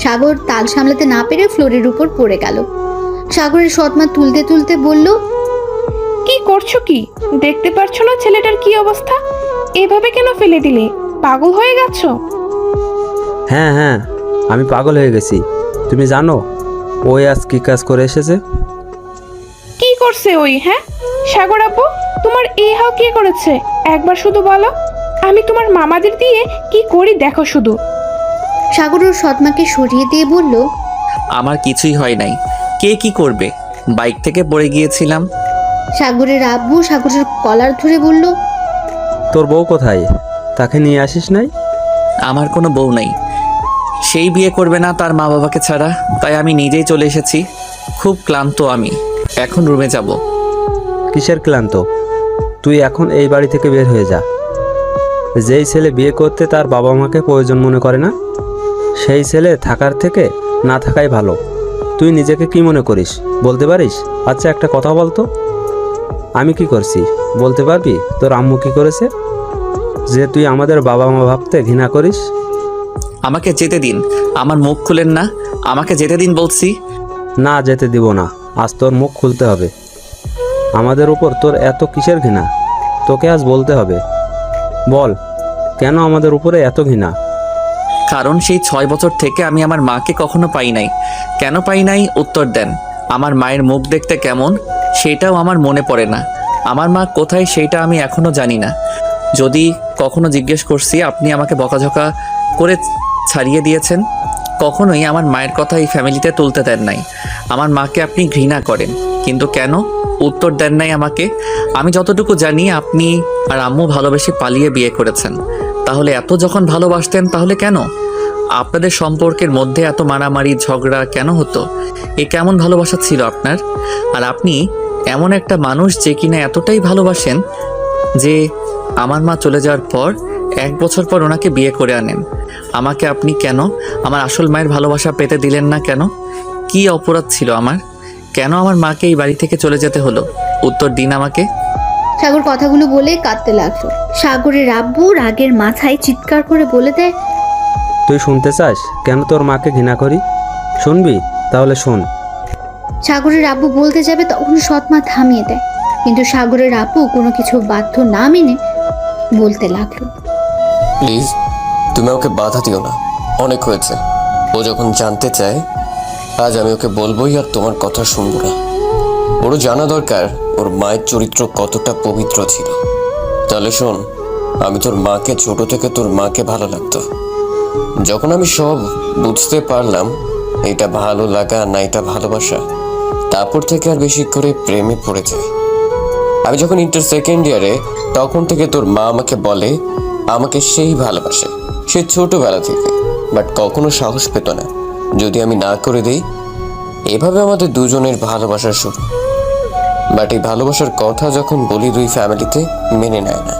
সাগর তাল সামলাতে না পেরে ফ্লোরের উপর পড়ে গেল। সাগরের সৎমা তুলতে তুলতে বলল, কি করছো কি? দেখতে পারছো না ছেলেটার কি অবস্থা? এভাবে কেন ফেলে দিলে? পাগল হয়ে গেছো? হ্যাঁ হ্যাঁ, আমি পাগল হয়ে গেছি। তুমি জানো ওই আজ কী কাজ করে এসেছে? কি করছে ওই? হ্যাঁ সাগর আব্বু, তোমার এই হাও কে করেছে? একবার শুধু বলো, আমি তোমার মামাদের দিয়ে কি করি দেখো শুধু। সাগর ওর সৎমাকে সরিয়ে দিয়ে বলল, আমার কিছুই হয় নাই। কে কি করবে? বাইক থেকে পড়ে গিয়েছিলাম। সাগরের আব্বু সাগরের কলার ধরে বলল, তোর বউ কোথায়? তাকে নিয়ে আসিস নাই? আমার কোনো বউ নাই। সেই বিয়ে করবে না তার মা বাবাকে ছাড়া, তাই আমি নিজেই চলে এসেছি। খুব ক্লান্ত আমি, এখন রুমে যাব। কিসের ক্লান্ত? তুই এখন এই বাড়ি থেকে বের হয়ে যা। যেই ছেলে বিয়ে করতে তার বাবা মাকে প্রয়োজন মনে করে না, সেই ছেলে থাকার থেকে না থাকাই ভালো। তুই নিজেকে কি মনে করিস বলতে পারিস? আচ্ছা একটা কথা বলতো, আমি কি করছি বলতে পারবি? তোর আম্মু কি করেছে যে তুই আমাদের বাবা মা ভাবতে ঘৃণা করিস? আমাকে যেতে দিন। আমার মুখ খুলেন না, আমাকে যেতে দিন বলছি। না, যেতে দিব না। আজ তোর মুখ খুলতে হবে। আমাদের উপর তোর এত কিসের ঘৃণা? তোকে আজ বলতে হবে। বল, কেন আমাদের উপরে এত ঘৃণা? কারণ সেই 6 বছর থেকে আমি আমার মাকে কখনো পাই নাই। কেন পাই নাই উত্তর দেন। আমার মায়ের মুখ দেখতে কেমন সেটাও আমার মনে পড়ে না। আমার মা কোথায় সেইটা আমি এখনো জানি না। যদি কখনো জিজ্ঞেস করছি, আপনি আমাকে বকাঝকা করে ছাড়িয়ে দিয়েছেন। কখনোই আমার মায়ের কথা এই ফ্যামিলিতে তুলতে দেন নাই। আমার মাকে আপনি ঘৃণা করেন, কিন্তু কেন উত্তর দেন নাই আমাকে। আমি যতটুকু জানি আপনি আর আম্মু ভালোবেসে পালিয়ে বিয়ে করেছেন। তাহলে এত যখন ভালোবাসতেন তাহলে কেন আপনাদের সম্পর্কের মধ্যে এত মারামারি ঝগড়া কেন হতো? এ কেমন ভালোবাসা ছিল আপনার? আর আপনি এমন একটা মানুষ যে কিনা এতটাই ভালোবাসেন যে আমার মা চলে যাওয়ার পর 1 বছর পর ওনাকে বিয়ে করে আনেন। আমাকে আপনি কেন আমার আসল মায়ের ভালোবাসা পেতে দিলেন না? কেন? কি অপরাধ ছিল আমার? কেন আমার মাকে এই বাড়ি থেকে চলে যেতে হলো? উত্তর দিন আমাকে। সাগর কথাগুলো বলে কাঁদতে লাগলো। সাগরের আব্বু রাগের মাথায় চিৎকার করে বলে দেয়, তুই শুনতে চাস কেন তোর মাকে ঘৃণা করি? শুনবি? তাহলে শোন। সাগরের আব্বু বলতে যাবে তখন সৎমা থামিয়ে দেয়, কিন্তু সাগরের আব্বু কোনো কিছু বাধ্য না মেনে বলতে লাগলো, প্লিজ তুমি ওকে বাধা দিও না, অনেক হয়েছে। ও যখন জানতে চায় আজ আমি ওকে বলবোই, আর তোমার কথা শুনবো না। ওরও জানা দরকার ওর মায়ের চরিত্র কতটা পবিত্র ছিল। তাহলে শোন, আমি তোর মাকে ছোট থেকে তোর মাকে ভালো লাগতো। যখন আমি সব বুঝতে পারলাম এটা ভালো লাগা না এটা ভালোবাসা, তারপর থেকে আর বেশি করে প্রেমে পড়ে যায়। আমি যখন ইন্টার সেকেন্ড ইয়ারে, তখন থেকে তোর মা আমাকে বলে আমাকে সেই ভালোবাসে, সে ছোটবেলা থেকে, বাট কখনো সাহস পেত না যদি আমি না করে দিই। এভাবে আমাদের দুজনের ভালোবাসা শুরু। বাট এই ভালোবাসার কথা যখন বলি দুই ফ্যামিলিতে মেনে নেয় না।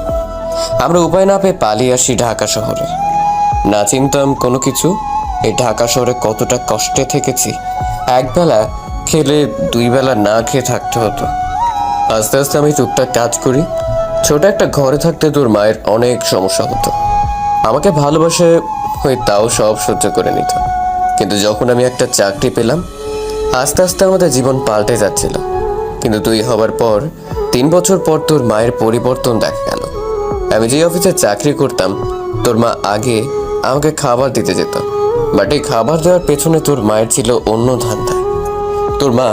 আমরা উপায় না পেয়ে পালিয়ে আসি ঢাকা শহরে। না চিনতাম কোনো কিছু। এই ঢাকা শহরে কতটা কষ্টে থেকেছি। একবেলা খেলে 2 বেলা না খেয়ে থাকতে হতো। আস্তে আস্তে আমি টুকটাক কাজ করি। ছোট একটা ঘরে থাকতে তোর মায়ের অনেক সমস্যা হতো। আমাকে ভালোবাসে হয়ে তাও সব সহ্য করে নিত। কিন্তু যখন আমি একটা চাকরি পেলাম, আস্তে আস্তে আমাদের জীবন পাল্টে যাচ্ছিল। কিন্তু তুই হবার পর 3 বছর পর তোর মায়ের পরিবর্তন দেখা গেল। আমি যে অফিসে চাকরি করতাম, তোর মা আগে আমাকে খাবার দিতে যেত, বাট এই খাবার দেওয়ার পেছনে তোর মায়ের ছিল অন্য ধান্দা। তোর মা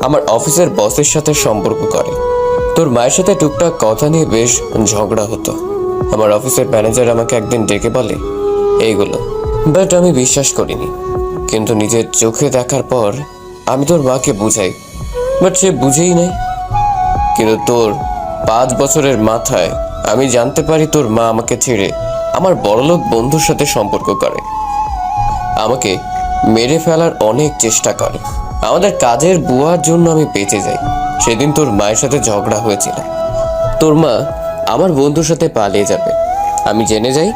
আমার অফিসের বসের সাথে সম্পর্ক করে। তোর মায়ের সাথে টুকটাক কথা নিয়ে বেশ ঝগড়া হতো। আমার অফিসের ম্যানেজার আমাকে একদিন ডেকে বলে এইগুলো, বাট আমি বিশ্বাস করিনি। কিন্তু নিজের চোখে দেখার পর আমি তোর মাকে বুঝাই, বাট সে বুঝেই নাই। কিন্তু তোর 5 বছরের মাথায় আমি জানতে পারি তোর মা আমাকে ছেড়ে আমার বড়লোক বন্ধুর সাথে সম্পর্ক করে। আমাকে মেরে ফেলার অনেক চেষ্টা করে। আমাদের কাজের বুয়ার জন্য আমি বেঁচে যাই। সেদিন তোর মায়ের সাথে ঝগড়া হয়েছিল। তোর মা আমার বন্ধুর সাথে পালিয়ে যাবে আমি জেনে যাই।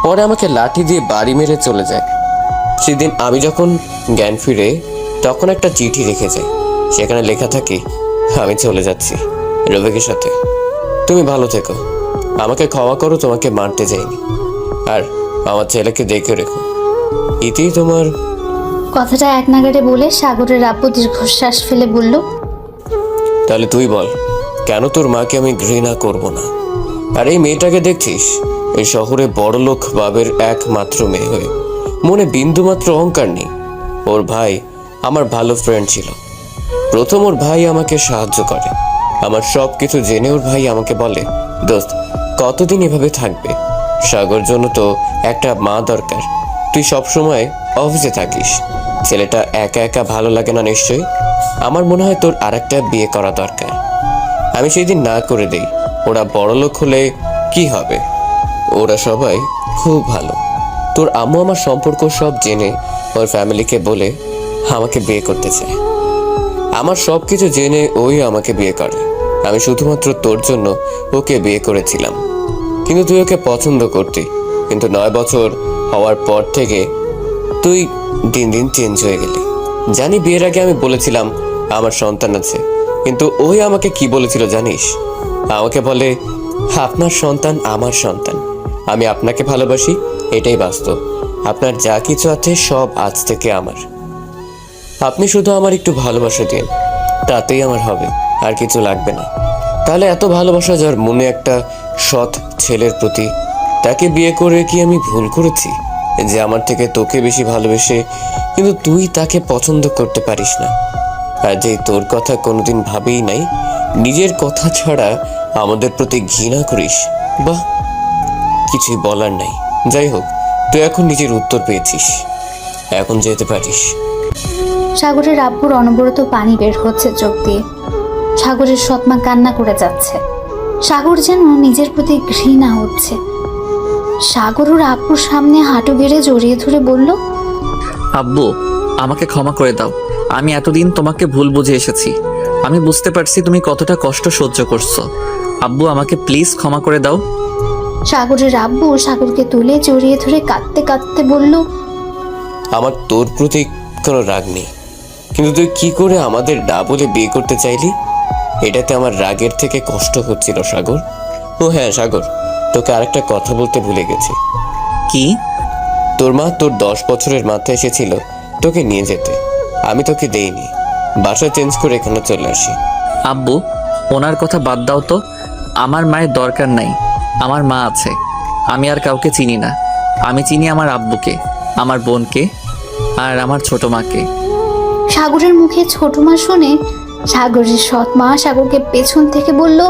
পরে আমাকে লাঠি দিয়ে বাড়ি মেরে চলে যায়। সেদিন আমি যখন জ্ঞান ফিরে, তখন একটা চিঠি রেখে যাই। সেখানে লেখা থাকে, আমি চলে যাচ্ছি রবিকের সাথে, তুমি ভালো থেকো, আমাকে ক্ষমা করো, তোমাকে মারতে যাইনি, আর আমার ছেলেকে দেখে রেখো। ইতি তোমার। কথাটা এক নাগাড়ে বলে সাগরের আব্বু দীর্ঘশ্বাস ফেলে বলল, তাহলে তুই বল, কেন তোর মাকে আমি ঘৃণা করব না? আর এই মেয়েটাকে দেখছিস, এই শহরে বড়লোক বাবের একমাত্র মেয়ে হয়ে মনে বিন্দুমাত্র অহংকার নেই। ওর ভাই আমার ভালো ফ্রেন্ড ছিল। প্রথম ওর ভাই আমাকে সাহায্য করে। আমার সব কিছু জেনে ওর ভাই আমাকে বলে, দোস্ত কতদিন এভাবে থাকবে? সাগর জন্য তো একটা মা দরকার। তুই সবসময় অফিসে থাকিস, ছেলেটা একা একা ভালো লাগে না নিশ্চয়ই। আমার মনে হয় তোর আরেকটা বিয়ে করা দরকার। আমি সেই দিন না করে দেই। ওরা বড়লোক হলে কি হবে? ওরা সবাই খুব ভালো। তোর আম্মু আমার সম্পর্ক সব জেনে ওর ফ্যামিলিকে বলে আমাকে বিয়ে করতে চায়। আমার সব কিছু জেনে ওই আমাকে বিয়ে করে। আমি শুধুমাত্র তোর জন্য ওকে বিয়ে করেছিলাম, কিন্তু তুই ওকে পছন্দ করতি। কিন্তু 9 বছর হওয়ার পর থেকে তুই দিন দিন চেঞ্জ হয়ে গেলি। জানি বিয়ের আগে আমি বলেছিলাম আমার সন্তান আছে, কিন্তু ওই আমাকে কি বলেছিল জানিস? আমাকে বলে, আপনার সন্তান আমার সন্তান, আমি আপনাকে ভালোবাসি, এটাই বাস্তব। আপনার যা কিছু আছে সব আজ থেকে আমার। আপনি শুধু আমার একটু ভালোবাসা দিন, তাতেই আমার হবে, আর কিছু লাগবে না। তাহলে এত ভালোবাসা যার মনে একটা সৎ ছেলের প্রতি, তাকে বিয়ে করে কি আমি ভুল করেছি যে আমার থেকে তোকে বেশি ভালোবেসে কিন্তু তুই তাকে পছন্দ করতে পারিস না? আর যে তোর কথা কোনোদিন ভাবেই নাই, নিজের কথা ছাড়া আমাদের প্রতি ঘৃণা করিস, বাহ, কিছুই বলার নাই। যাই হোক, তুই এখন নিজের উত্তর পেয়েছিস, এখন যেতে পারিস। সাগরের আব্বুর অনবরত পানি বের হচ্ছে চোখ দিয়ে। সাগরের সৎমা কান্না করে যাচ্ছে। সাগর যেন নিজের প্রতি ঘৃণা হচ্ছে। সাগর ওর আব্বুর সামনে হাঁটু গেড়ে জড়িয়ে ধরে বলল, আব্বু আমাকে ক্ষমা করে দাও। আমি এতদিন তোমাকে ভুল বুঝে এসেছি। আমি বুঝতে পারছি তুমি কতটা কষ্ট সহ্য করছো। আব্বু আমাকে প্লিজ ক্ষমা করে দাও। সাগরের আব্বু সাগরকে তুলে জড়িয়ে ধরে কাঁদতে কাঁদতে বলল, আমার তোর প্রতি কোনো রাগ নেই, কিন্তু তুই কি করে আমাদের না বলে বিয়ে করতে চাইলি? এটাতে আমার রাগের থেকে কষ্ট হচ্ছিল সাগর। ও হ্যাঁ সাগর, তোকে আরেকটা কথা বলতে ভুলে গেছি। কি? তোর মা তোর 10 বছরের মাথায় এসেছিল তোকে নিয়ে যেতে, আমি তোকে দেইনি। বাসা চেঞ্জ করে এখানে চলে আসি। আব্বু ওনার কথা বাদ দাও তো। আমার মায়ের দরকার নাই, আমার মা আছে। আমি আর কাউকে চিনি না। আমি চিনি আমার আব্বুকে, আমার বোনকে, আর আমার ছোট মাকে। সাগরের মুখে ছোট মা শুনে সাগরের সৎ মা সাগরকে পেছন থেকে বলল,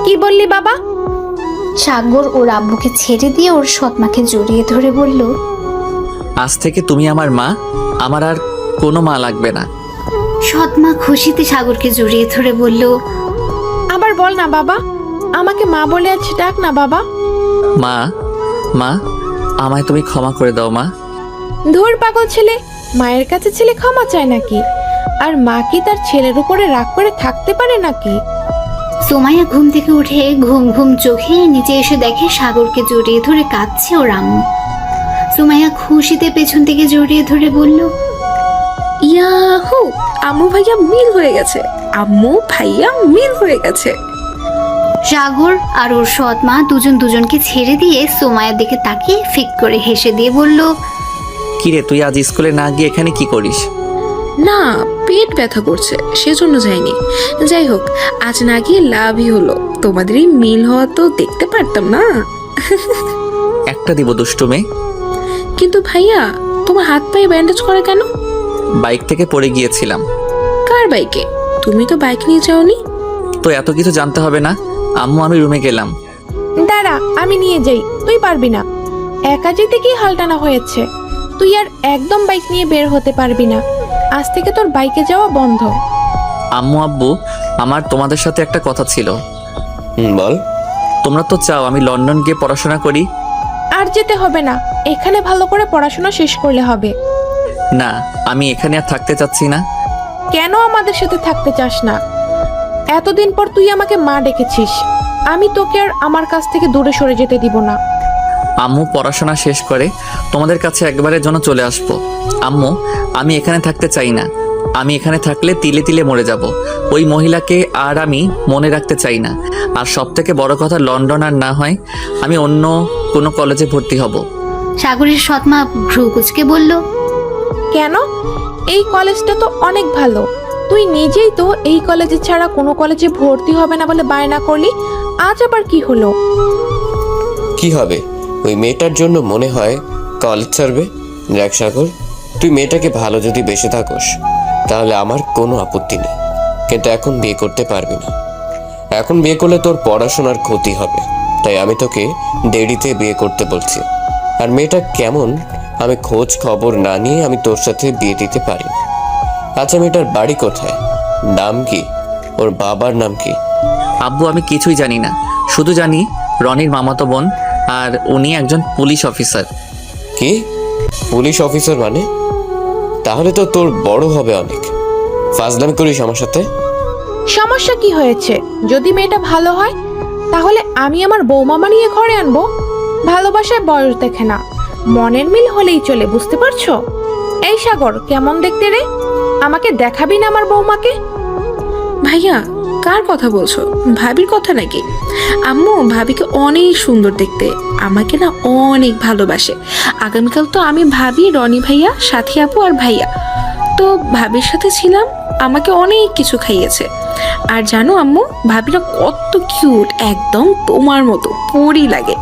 কি বললি বাবা? সাগর ওর আব্বুকে ছেড়ে দিয়ে ওর সৎ মাকে জড়িয়ে ধরে বলল, আজ থেকে তুমি আমার মা, আমার আর কোনো মা লাগবে না। সৎ মা খুশিতে সাগরকে জড়িয়ে ধরে বলল, আবার বল না বাবা, আমাকে মা বলে আজ ডাক না বাবা। মা, মা আমায় তুমি ক্ষমা করে দাও মা। ধুর পাগল ছেলে, মায়ের কাছে ছেলে ক্ষমা চায় নাকি? আর মা কি তার ছেলের উপরে রাগ করে থাকতে পারে নাকি? সোমাইয়া ঘুম থেকে উঠে ঘুম ঘুম চোখে নিচে এসে দেখে সাগরকে জড়িয়ে ধরে কাঁদছে ওর আম্মু। সোমাইয়া খুশিতে পেছন থেকে জড়িয়ে ধরে বলল, ইয়াহু, আম্মু ভাইয়া মিল হয়ে গেছে, আম্মু ভাইয়া মিল হয়ে গেছে। সাগর আর ওর সৎ মা দুজন দুজনকে ছেড়ে দিয়ে সোমাইয়ার দিকে তাকিয়ে ফিক করে হেসে দিয়ে বলল, কিরে তুই আজ স্কুলে না গিয়ে এখানে কি করিস? না, পেট ব্যথা করছে সেজন্য যাইনি। যাই হোক, আজ না গিয়ে লাভই হলো। তোমাদের এই মিল হওয়া তো দেখতে পারতাম না। একটা দিব দুষ্টু মেয়ে। কিন্তু ভাইয়া, তোমার হাত পায়ে ব্যান্ডেজ করা কেন? বাইক থেকে পড়ে গিয়েছিলাম। কার বাইকে? তুমি তো বাইক নিয়ে যাওনি। তো এত কিছু জানতে হবে না। আম্মু আমি রুমে গেলাম। দাঁড়া, আমি নিয়ে যাই, তুই পারবি না। একা যেতে কি হালটানা হয়েছে? তুই আর একদম বাইক নিয়ে বের হতে পারবি না। আজ থেকে তোর বাইকে যাওয়া বন্ধ। আম্মু আব্বু, আমার তোমাদের সাথে একটা কথা ছিল। বল। তোমরা তো চাও আমি লন্ডন গিয়ে পড়াশোনা করি। আর যেতে হবে না, এখানে ভালো করে পড়াশোনা শেষ করলে হবে। না, আমি এখানে আর থাকতে চাচ্ছি না। কেন আমাদের সাথে থাকতে চাস না? এতদিন পর তুই আমাকে মা ডেকেছিস, আমি তোকে আর আমার কাছ থেকে দূরে সরে যেতে দিব না। আম্মু পড়াশোনা শেষ করে তোমাদের কাছে একবারের জন্য চলে আসবো। আম্মু আমি এখানে থাকতে চাই না। আমি এখানে থাকলে তিলে তিলে মরে যাব। ওই মহিলাকে আর আমি মনে রাখতে চাই না। আর সব থেকে বড় কথা, লন্ডন আর না হয় আমি অন্য কোনো কলেজে ভর্তি হব। সাগরের সৎ মা ভ্রু কুচকে বলল, কেন? এই কলেজটা তো অনেক ভালো, তুই নিজেই তো এই কলেজে ছাড়া কোনো কলেজে ভর্তি হবে না বলে বায়না করলি, আজ আবার কি হলো? কি হবে, ওই মেয়েটার জন্য মনে হয় কলেজ ছাড়বে। দেখ সাগর, তুই মেয়েটাকে ভালো যদি বেসে থাকোস তাহলে আমার কোনো আপত্তি নেই, কিন্তু এখন বিয়ে করতে পারবি না। এখন বিয়ে করলে তোর পড়াশোনার ক্ষতি হবে, তাই আমি তোকে দেরিতে বিয়ে করতে বলছি। আর মেয়েটা কেমন আমি খোঁজ খবর না নিয়ে আমি তোর সাথে বিয়ে দিতে পারি না। আচ্ছা, মেয়েটার বাড়ি কোথায়, নাম কি, ওর বাবার নাম কি? আব্বু আমি কিছুই জানি না, শুধু জানি রনির মামাতো বোন, আর উনি একজন পুলিশ অফিসার। কি পুলিশ অফিসার মানে? তাহলে তো তোর বড় হবে অনেক। ফাজলামি করিস আমার সাথে? সমস্যা কি হয়েছে? যদি মেয়েটা ভালো হয় তাহলে আমি আমার বৌমা বানিয়ে ঘরে আনবো। ভালোবাসায় বয়স দেখে না, মনের মিল হলেই চলে, বুঝতে পারছো? এই সাগর, কেমন দেখতে রে? আমাকে দেখাবি না আমার বৌমাকে? ভাইয়া কার কথা বলছো? ভাবির কথা নাকি? আম্মু ভাবিকে অনেক সুন্দর দেখতে, আমাকে না অনেক ভালোবাসে। আগামীকাল তো আমি ভাবি, রনি ভাইয়া, সাথী আপু আর ভাইয়া তো ভাবির সাথে ছিলাম, আমাকে অনেক কিছু খাইয়েছে। আর জানো আম্মু, ভাবিরা কত কিউট, একদম তোমার মতো পরি লাগে।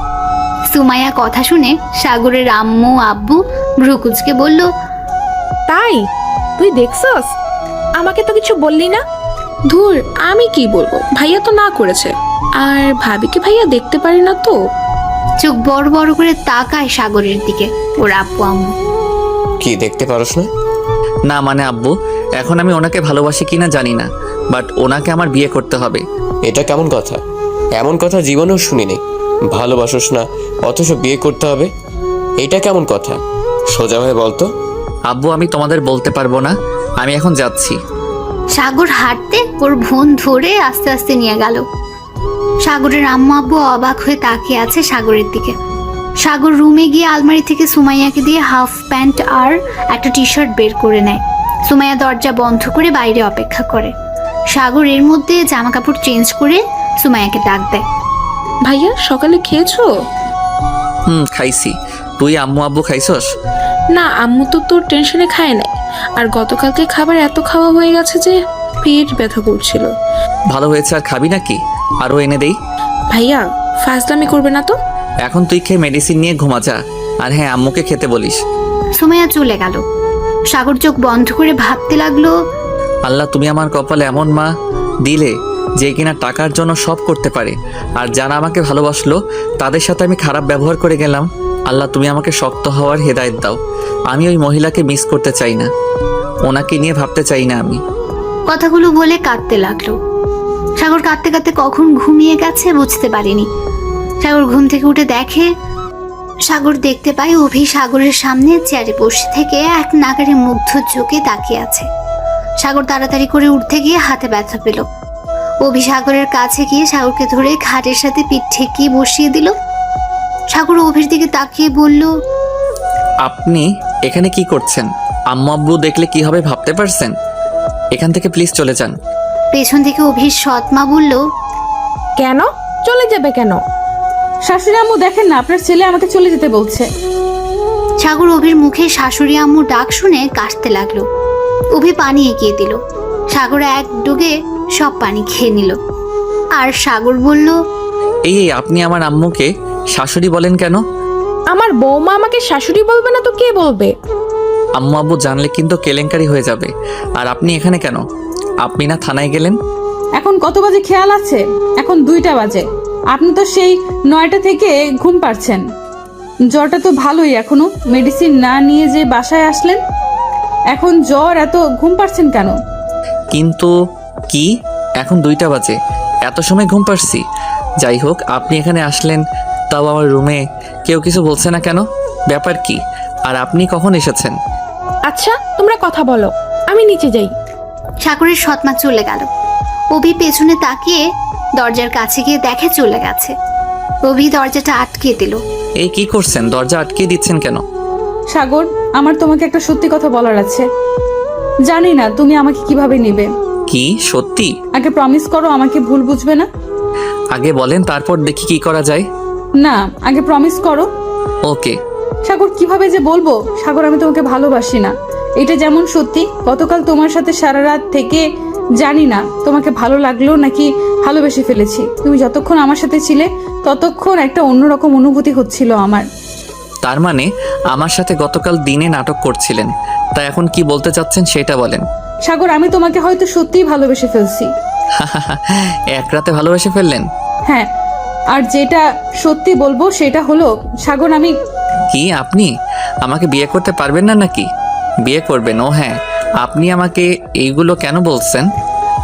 সুমাইয়া কথা শুনে সাগরের আম্মু আব্বু ভ্রুকুচকে বলল, তাই? তুই দেখছস? আমাকে তো কিছু বললি না। ধুর, আমি কি বলবো, ভাইয়া তো না করেছে। আর ভাবিকে ভাইয়া দেখতে পারে না তো। চোখ বড় বড় করে তাকায় সাগরের দিকে ওর আব্বু আম্মু। কি দেখতে পারস না? না মানে আব্বু, এখন আমি ওনাকে ভালোবাসি কিনা জানি না, বাট ওনাকে আমার বিয়ে করতে হবে। এটা কেমন কথা? এমন কথা জীবনেও শুনিনি। ভালোবাসোস না অথচ বিয়ে করতে হবে, এটা কেমন কথা? সোজা হয়ে বলতো। আব্বু আমি তোমাদের বলতে পারবো না, আমি এখন যাচ্ছি। সাগর হাঁটতে ওর বোন ধরে আস্তে আস্তে নিয়ে গেল। সাগরের আম্মু আব্বু অবাক হয়ে তাকিয়ে আছে সাগরের দিকে। সাগর রুমে গিয়ে আলমারি থেকে সুমাইয়াকে দিয়ে হাফ প্যান্ট আর একটা টি শার্ট বের করে নেয়। সুমাইয়া দরজা বন্ধ করে বাইরে অপেক্ষা করে। সাগর এর মধ্যে জামা কাপড় চেঞ্জ করে সুমাইয়াকে ডাক দেয়। ভাইয়া সকালে খেয়েছো? খাইছি। তুই আম্মু আব্বু খাইছস? না, আম্মু তো তোর টেনশনে খায় নাই। আর গতকালকে খাবার এত খাওয়া হয়ে গেছে যে পেট ব্যথা করছিল। ভালো হয়েছে, আর খাবি নাকি? আরও এনে দেই? ভাইয়া ফাজলামি করবে না তো। এখন তুই খেয়ে মেডিসিন নিয়ে ঘুমা যা। আর হ্যাঁ, আম্মুকে খেতে বলিস। সুমাইয়া চলে গেল। সাগর চোখ বন্ধ করে ভাবতে লাগলো, আল্লাহ তুমি আমার কপালে এমন মা দিলে যে কিনা টাকার জন্য সব করতে পারে, আর যারা আমাকে ভালোবাসলো তাদের সাথে আমি খারাপ ব্যবহার করে গেলাম। আল্লাহ তুমি আমাকে শক্ত হওয়ার হেদায়েত দাও। আমি ওই মহিলাকে মিস করতে চাই না, ওনাকে নিয়ে ভাবতে চাই না আমি। কথাগুলো বলে কাঁদতে লাগলো। সাগর কাঁদতে কাঁদতে কখন ঘুমিয়ে গেছে বুঝতে পারেনি। সাগর ঘুম থেকে উঠে দেখে, সাগর দেখতে পায় অভি সাগরের সামনে চেয়ারে বসে থেকে এক নাগারে মুগ্ধ চোখে তাকিয়ে আছে। সাগর তাড়াতাড়ি করে উঠতে গিয়ে হাতে ব্যথা পেল। অভি সাগরের কাছে গিয়ে সাগরকে ধরে খাটের সাথে পিঠ ঠেকিয়ে বসিয়ে দিল। সাগর অভির দিকে তাকিয়ে বলল, আপনি এখানে কি করছেন? আম্মু আব্বু দেখলে কি হবে ভাবতে পারছেন? এখান থেকে প্লিজ চলে যান। পেছন থেকে অভির সৎ মা বলল, কেন চলে যাবে কেন? শাশুড়ি আম্মু দেখেন না, আপনার ছেলে আমাকে চলে যেতে বলছে। সাগর অভির মুখে শাশুড়ি আম্মু ডাক শুনে কাশতে লাগলো। অভি পানি এগিয়ে দিল। সাগর এক ডুগে সব পানি খেয়ে নিল। আর সাগর বলল, এই আপনি আমার আম্মুকে শাশুড়ি বলেন কেন? আমার বৌমা আমাকে শাশুড়ি বলবে না তো কে বলবে? আম্মু আব্বু জানলে কিন্তু কেলেঙ্কারি হয়ে যাবে। আর আপনি এখানে কেন? আপনি না থানায় গেলেন? এখন কত বাজে খেয়াল আছে? এখন 2টা বাজে। আপনি তো সেই 9টা থেকে ঘুম পাচ্ছেন। জ্বরটা তো ভালোই, এখনো মেডিসিন না নিয়ে যে বাসায় আসলেন। এখন জ্বর, এত ঘুম পাচ্ছেন কেন? কিন্তু কি এখন 2টা বাজে, এত সময় ঘুম পাচ্ছি? যাই হোক, আপনি এখানে আসলেন, তাও আমার রুমে কেউ কিছু বলছে না কেন? ব্যাপার কি? আর আপনি কখন এসেছেন? আচ্ছা তোমরা কথা বলো, আমি নিচে যাই। সাগরের সৎমা চলে গেল। অভি পেছনে তাকিয়ে দরজার কাছে গিয়ে দেখে চলে গেছে। অভি দরজাটা আটকে দিল। এই কি করছেন? দরজা আটকে দিচ্ছেন কেন? সাগর, আমার তোমাকে একটা সত্যি কথা বলার আছে। জানি না তুমি আমাকে কিভাবে নিবে। কি সত্যি? আগে প্রমিস করো আমাকে ভুল বুঝবে না। আগে বলেন, তারপর দেখি কি করা যায়। না, আগে প্রমিস করো। ওকে। সাগর, কিভাবে যে বলবো, সাগর আমি তোমাকে ভালোবাসি না। এটা যেমন সত্যি, গতকাল তোমার সাথে সারা রাত থেকে জানি না তোমাকে ভালো লাগলো নাকি ভালোবেসে ফেলেছি। তুমি যতক্ষণ আমার সাথে ছিলে ততক্ষণ একটা অন্যরকম অনুভূতি হচ্ছিল আমার। তার মানে আমার সাথে গতকাল দিনে নাটক করছিলেন, তা এখন কি বলতে চাচ্ছেন সেটা বলেন। সাগর, আমি তোমাকে হয়তো সত্যিই ভালোবেসে ফেলছি। এক রাতে ভালোবেসে ফেললেন? হ্যাঁ, আর যেটা সত্যি বলবো সেটা হলো সাগর, আমি কি আপনি আমাকে বিয়ে করতে পারবেন না নাকি? বিয়ে করবেন? ও হ্যাঁ, আপনি আমাকে এইগুলো কেন বলছেন?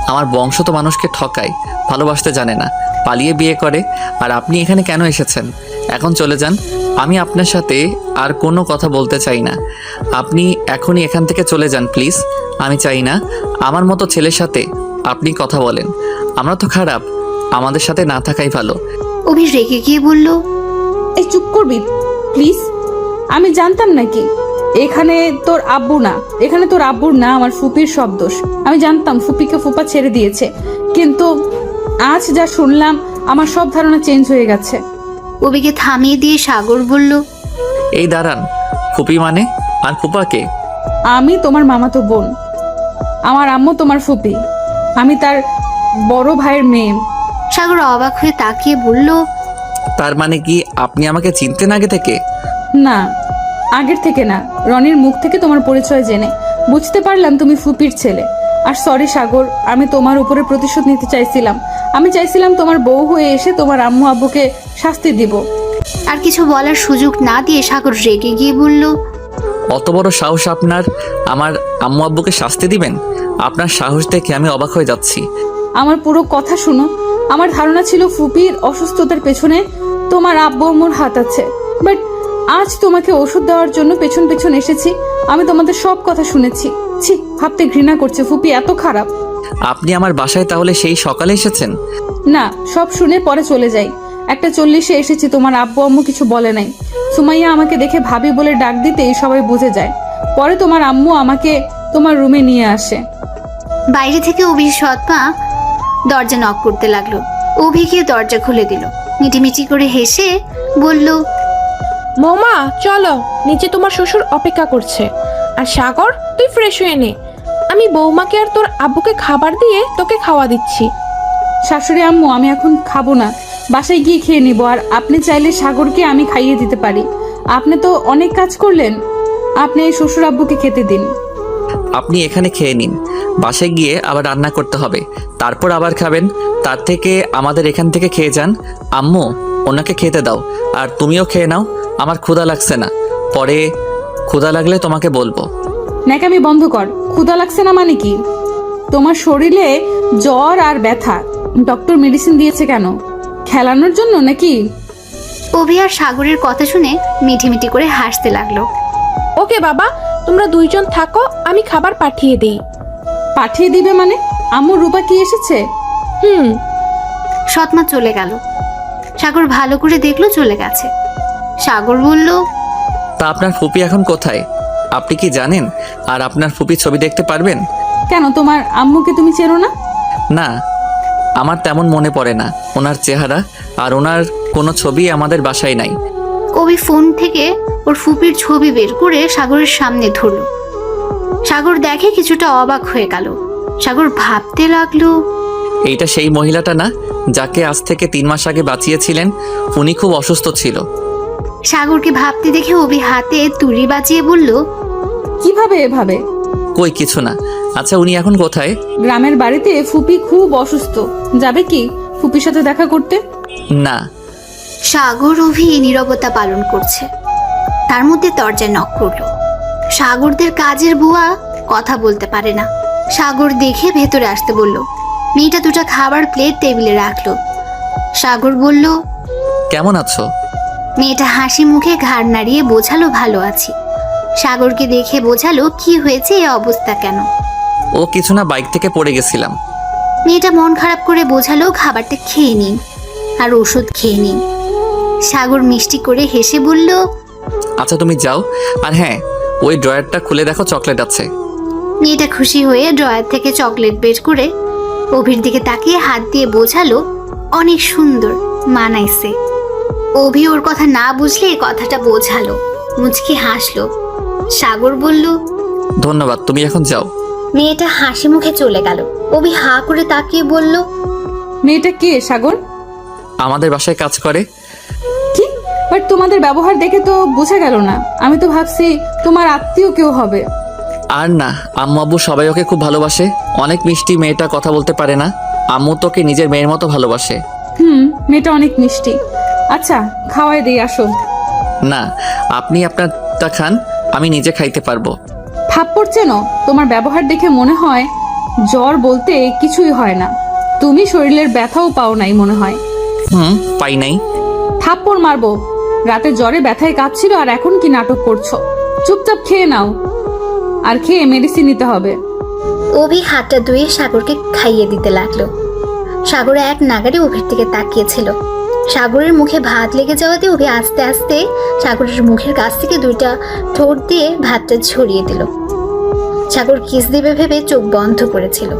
আমার বংশ তো মানুষকে ঠকায়, ভালোবাসতে জানে না, পালিয়ে বিয়ে করে। আর আপনি এখানে কেন এসেছেন? এখন চলে যান, আমি আপনার সাথে আর কোনো কথা বলতে চাই না। আপনি এখনই এখান থেকে চলে যান প্লিজ। আমি চাই না আমার মতো ছেলের সাথে আপনি কথা বলেন। আমরা তো খারাপ, আমাদের সাথে না থাকাই ভালো। অভি রেগে গিয়ে বলল, এই চুপ করবি প্লিজ? আমি জানতাম নাকি এখানে তোর আব্বু না, এখানে তোর আব্বুর না, আমার ফুপির সব দোষ। আমি জানতাম ফুপিকে ফুপা ছেড়ে দিয়েছে, কিন্তু আজ যা শুনলাম আমার সব ধারণা চেঞ্জ হয়ে গেছে। অভিকে থামিয়ে দিয়ে সাগর বলল, এই দাঁড়ান, ফুপি মানে? আর ফুপাকে? আমি তোমার মামাতো বোন, আমার আম্মু তোমার ফুপি, আমি তার বড় ভাইয়ের মেয়ে। সাগর অবাক হয়ে তাকিয়ে বলল, তার মানে কি আপনি আমাকে চিনতেন আগে থেকে? না, আগের থেকে না, রনির মুখ থেকে তোমার পরিচয় জেনে বুঝতে পারলাম তুমি ফুপির ছেলে। আর সরি সাগর, আমি তোমার উপরে প্রতিশোধ নিতে চাইছিলাম। আমি চাইছিলাম তোমার বউ হয়ে এসে তোমার আম্মু আব্বুকে শাস্তি দিব। আর কিছু বলার সুযোগ না দিয়ে সাগর রেগে গিয়ে বলল, অত বড় সাহস আপনার, আমার আম্মু আব্বুকে শাস্তি দিবেন? আপনার সাহস দেখে আমি অবাক হয়ে যাচ্ছি। আমার পুরো কথা শুনো। আমার ধারণা ছিল ফুপির অসুস্থতার পেছনে তোমার আব্বু আম্মুর হাত আছে, বাট আজ তোমাকে ওষুধ দেওয়ার জন্য পেছন পেছন এসেছি। আমি তোমাদের সব কথা শুনেছি। ছি, ভাবতে ঘৃণা করছে, ফুপি এত খারাপ। আপনি আমার বাসায় তাহলে সেই সকালে এসেছেন? না, সব শুনে পরে চলে যাই। 1:40-এ এসেছি, তোমার আব্বু আম্মু কিছু বলে নাই। সুমাইয়া আমাকে দেখে ভাবি বলে ডাক দিতেই সবাই বুঝে যায়। পরে তোমার আম্মু আমাকে তোমার রুমে নিয়ে আসে। বাইরে থেকে অভির সৎমা দরজা নক করতে লাগলো। অভি গিয়ে দরজা খুলে দিল। মিটিমিটি করে হেসে বলল, মৌমা চলো, নিচে তোমার শ্বশুর অপেক্ষা করছে। আর সাগর, তুই ফ্রেশ হয়ে নে, আমি বৌমাকে আর তোর আব্বুকে খাবার দিয়ে তোকে খাওয়া দিচ্ছি। শাশুড়ি আম্মু, আমি এখন খাবো না, বাসায় গিয়ে খেয়ে নিব। আর আপনি চাইলে সাগরকে আমি খাইয়ে দিতে পারি। আপনি তো অনেক কাজ করলেন, আপনি এই শ্বশুর আব্বুকে খেতে দিন। আপনি এখানে খেয়ে নিন, বাসায় গিয়ে আবার রান্না করতে হবে, তারপর আবার খাবেন। তার থেকে আমাদের এখান থেকে খেয়ে যান। আম্মু, ওনাকে খেতে দাও, আর তুমিও খেয়ে নাও। আমার ক্ষুধা লাগছে না, পরে ক্ষুধা লাগলে তোমাকে বলবো। ন্যাকামি বন্ধ কর। ক্ষুধা লাগছে না মানে কি? তোমার শরীরে জ্বর আর ব্যথা, ডক্টর মেডিসিন দিয়েছে কেন? খেলানোর জন্য নাকি? অভি আর সাগরের কথা শুনে মিটিমিটি করে হাসতে লাগলো। ওকে বাবা, তোমরা দুইজন থাকো, আমি খাবার পাঠিয়ে দিই। পাঠিয়ে দিবে মানে? আম্মু রূপা কি এসেছে? সৎমা চলে গেল। সাগর ভালো করে দেখলো চলে গেছে। সাগর বলল, তা আপনার ফুপি এখন কোথায় আপনি কি জানেন? আর আপনার ফুপি ছবি দেখতে পারবেন? কেন, তোমার আম্মুকে তুমি চেনো না? না, আমার তেমন মনে পড়ে না ওনার চেহারা, আর ওনার কোনো ছবি আমাদের বাসায় নাই। অভি ফোন থেকে ওর ফুপির ছবি বের করে সাগরের সামনে ধরল। সাগর দেখে কিছুটা অবাক হয়ে গেল। সাগর ভাবতে লাগলো, এইটা সেই মহিলাটা না যাকে আজ থেকে 3 মাস আগে বাঁচিয়েছিলেন? উনি খুব অসুস্থ ছিল। সাগরকে ভাবতে দেখে অভি হাতে তুড়ি বাজিয়ে বলল, কিভাবে এভাবে? কই কিছু না। আচ্ছা, উনি এখন কোথায়? গ্রামের বাড়িতে ফুপি খুব অসুস্থ, যাবে কি ফুপির সাথে দেখা করতে? না। সাগর অভি নীরবতা পালন করছে। তার মধ্যে দরজায় নক করলো। সাগরদের কাজের বুয়া কথা বলতে পারে না। সাগর দেখে ভেতরে আসতে বলল। মেয়েটা দুটো খাবার প্লেট টেবিলে রাখলো। সাগর বলল, কেমন আছো? মেয়েটা হাসি মুখে ঘাড় নাড়িয়ে বোঝালো, ভালো আছি। সাগরকে দেখে বোঝালো কি হয়েছে, এই অবস্থা কেন। ও কিছু না, বাইক থেকে পড়ে গেছিলাম। মেয়েটা মন খারাপ করে বোঝালো, খাবারটা খেয়ে নিন আর ওষুধ খেয়ে নিন। সাগর মিষ্টি করে হেসে বলল, আচ্ছা তুমি যাও, আর হ্যাঁ, ওই ড্রয়ারটা খুলে দেখো, চকলেট আছে। মেয়েটা খুশি হয়ে ড্রয়ার থেকে চকলেট বের করে অভির দিকে তাকিয়ে হাত দিয়ে বোঝালো, অনেক সুন্দর মানাইছে। অভি ওর কথা না বুঝলে এই কথাটা বোঝালো, মুচকি হাসলো। সাগর বলল, ধন্যবাদ, তুমি এখন যাও। মেয়েটা হাসি মুখে চলে গেল। অভি হা করে তাকিয়ে বলল, মেয়েটা কে সাগর? আমাদের বাসায় কাজ করে। কি? বাট তোমাদের ব্যবহার দেখে তো বোঝা গেল না। আমি তো ভাবছি তোমার আত্মীয় কেউ হবে। আর না, আম্মু আব্বু সবাই ওকে খুব ভালোবাসে। অনেক মিষ্টি মেয়েটা, কথা বলতে পারে না। আম্মু তোকে নিজের মেয়ের মতো ভালোবাসে। মেয়েটা অনেক মিষ্টি। আচ্ছা, খাওয়াই দিই, আসো। না, আপনি আপনারটা খান, আমি নিজে খাইতে পারবো। থাপ্পড় চেন? তোমার ব্যবহার দেখে মনে হয় জ্বর বলতে কিছুই হয় না। তুমি শরীরের ব্যথাও পাও নাই মনে হয়। পাই নাই। থাপ্পড় মারবো? রাতে জ্বরে ব্যথায় কাঁপছিল আর এখন কি নাটক করছো? চুপচাপ খেয়ে নাও, আর খেয়ে মেডিসিন নিতে হবে। অভি হাতটা ধুয়ে সাগরকে খাইয়ে দিতে লাগলো। সাগর এক নাগারে অভির দিকে তাকিয়েছিল। সাগরের মুখে ভাত লেগে যাওয়াতে অভি আস্তে আস্তে সাগরের মুখের কাছ থেকে 2টা ঠোঁট দিয়ে ভাতটা ছড়িয়ে দিল। সাগর কিস দিবে ভেবে চোখ বন্ধ করেছিল।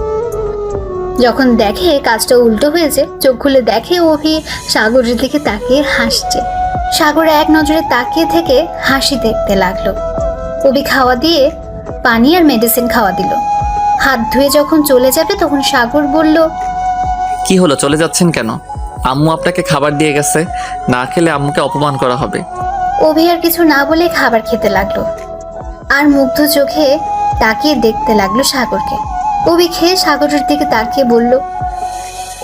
যখন দেখে কাজটা উল্টো হয়েছে, চোখ খুলে দেখে অভি সাগরের দিকে তাকিয়ে হাসছে। সাগর এক নজরে তাকিয়ে থেকে হাসি দেখতে লাগলো। অভি খাওয়া দিয়ে পানি আর মেডিসিন খাওয়া দিল। হাত ধুয়ে যখন চলে যাবে তখন সাগর বলল, কি হলো, চলে যাচ্ছেন কেন? আম্মু আপনাকে খাবার দিয়ে গেছে, না খেলে আম্মুকে অপমান করা হবে। অভি আর কিছু না বলে খাবার খেতে লাগলো আর মুগ্ধ চোখে তাকিয়ে দেখতে লাগলো সাগরকে। অভি খেয়ে সাগরের দিকে তাকিয়ে বলল,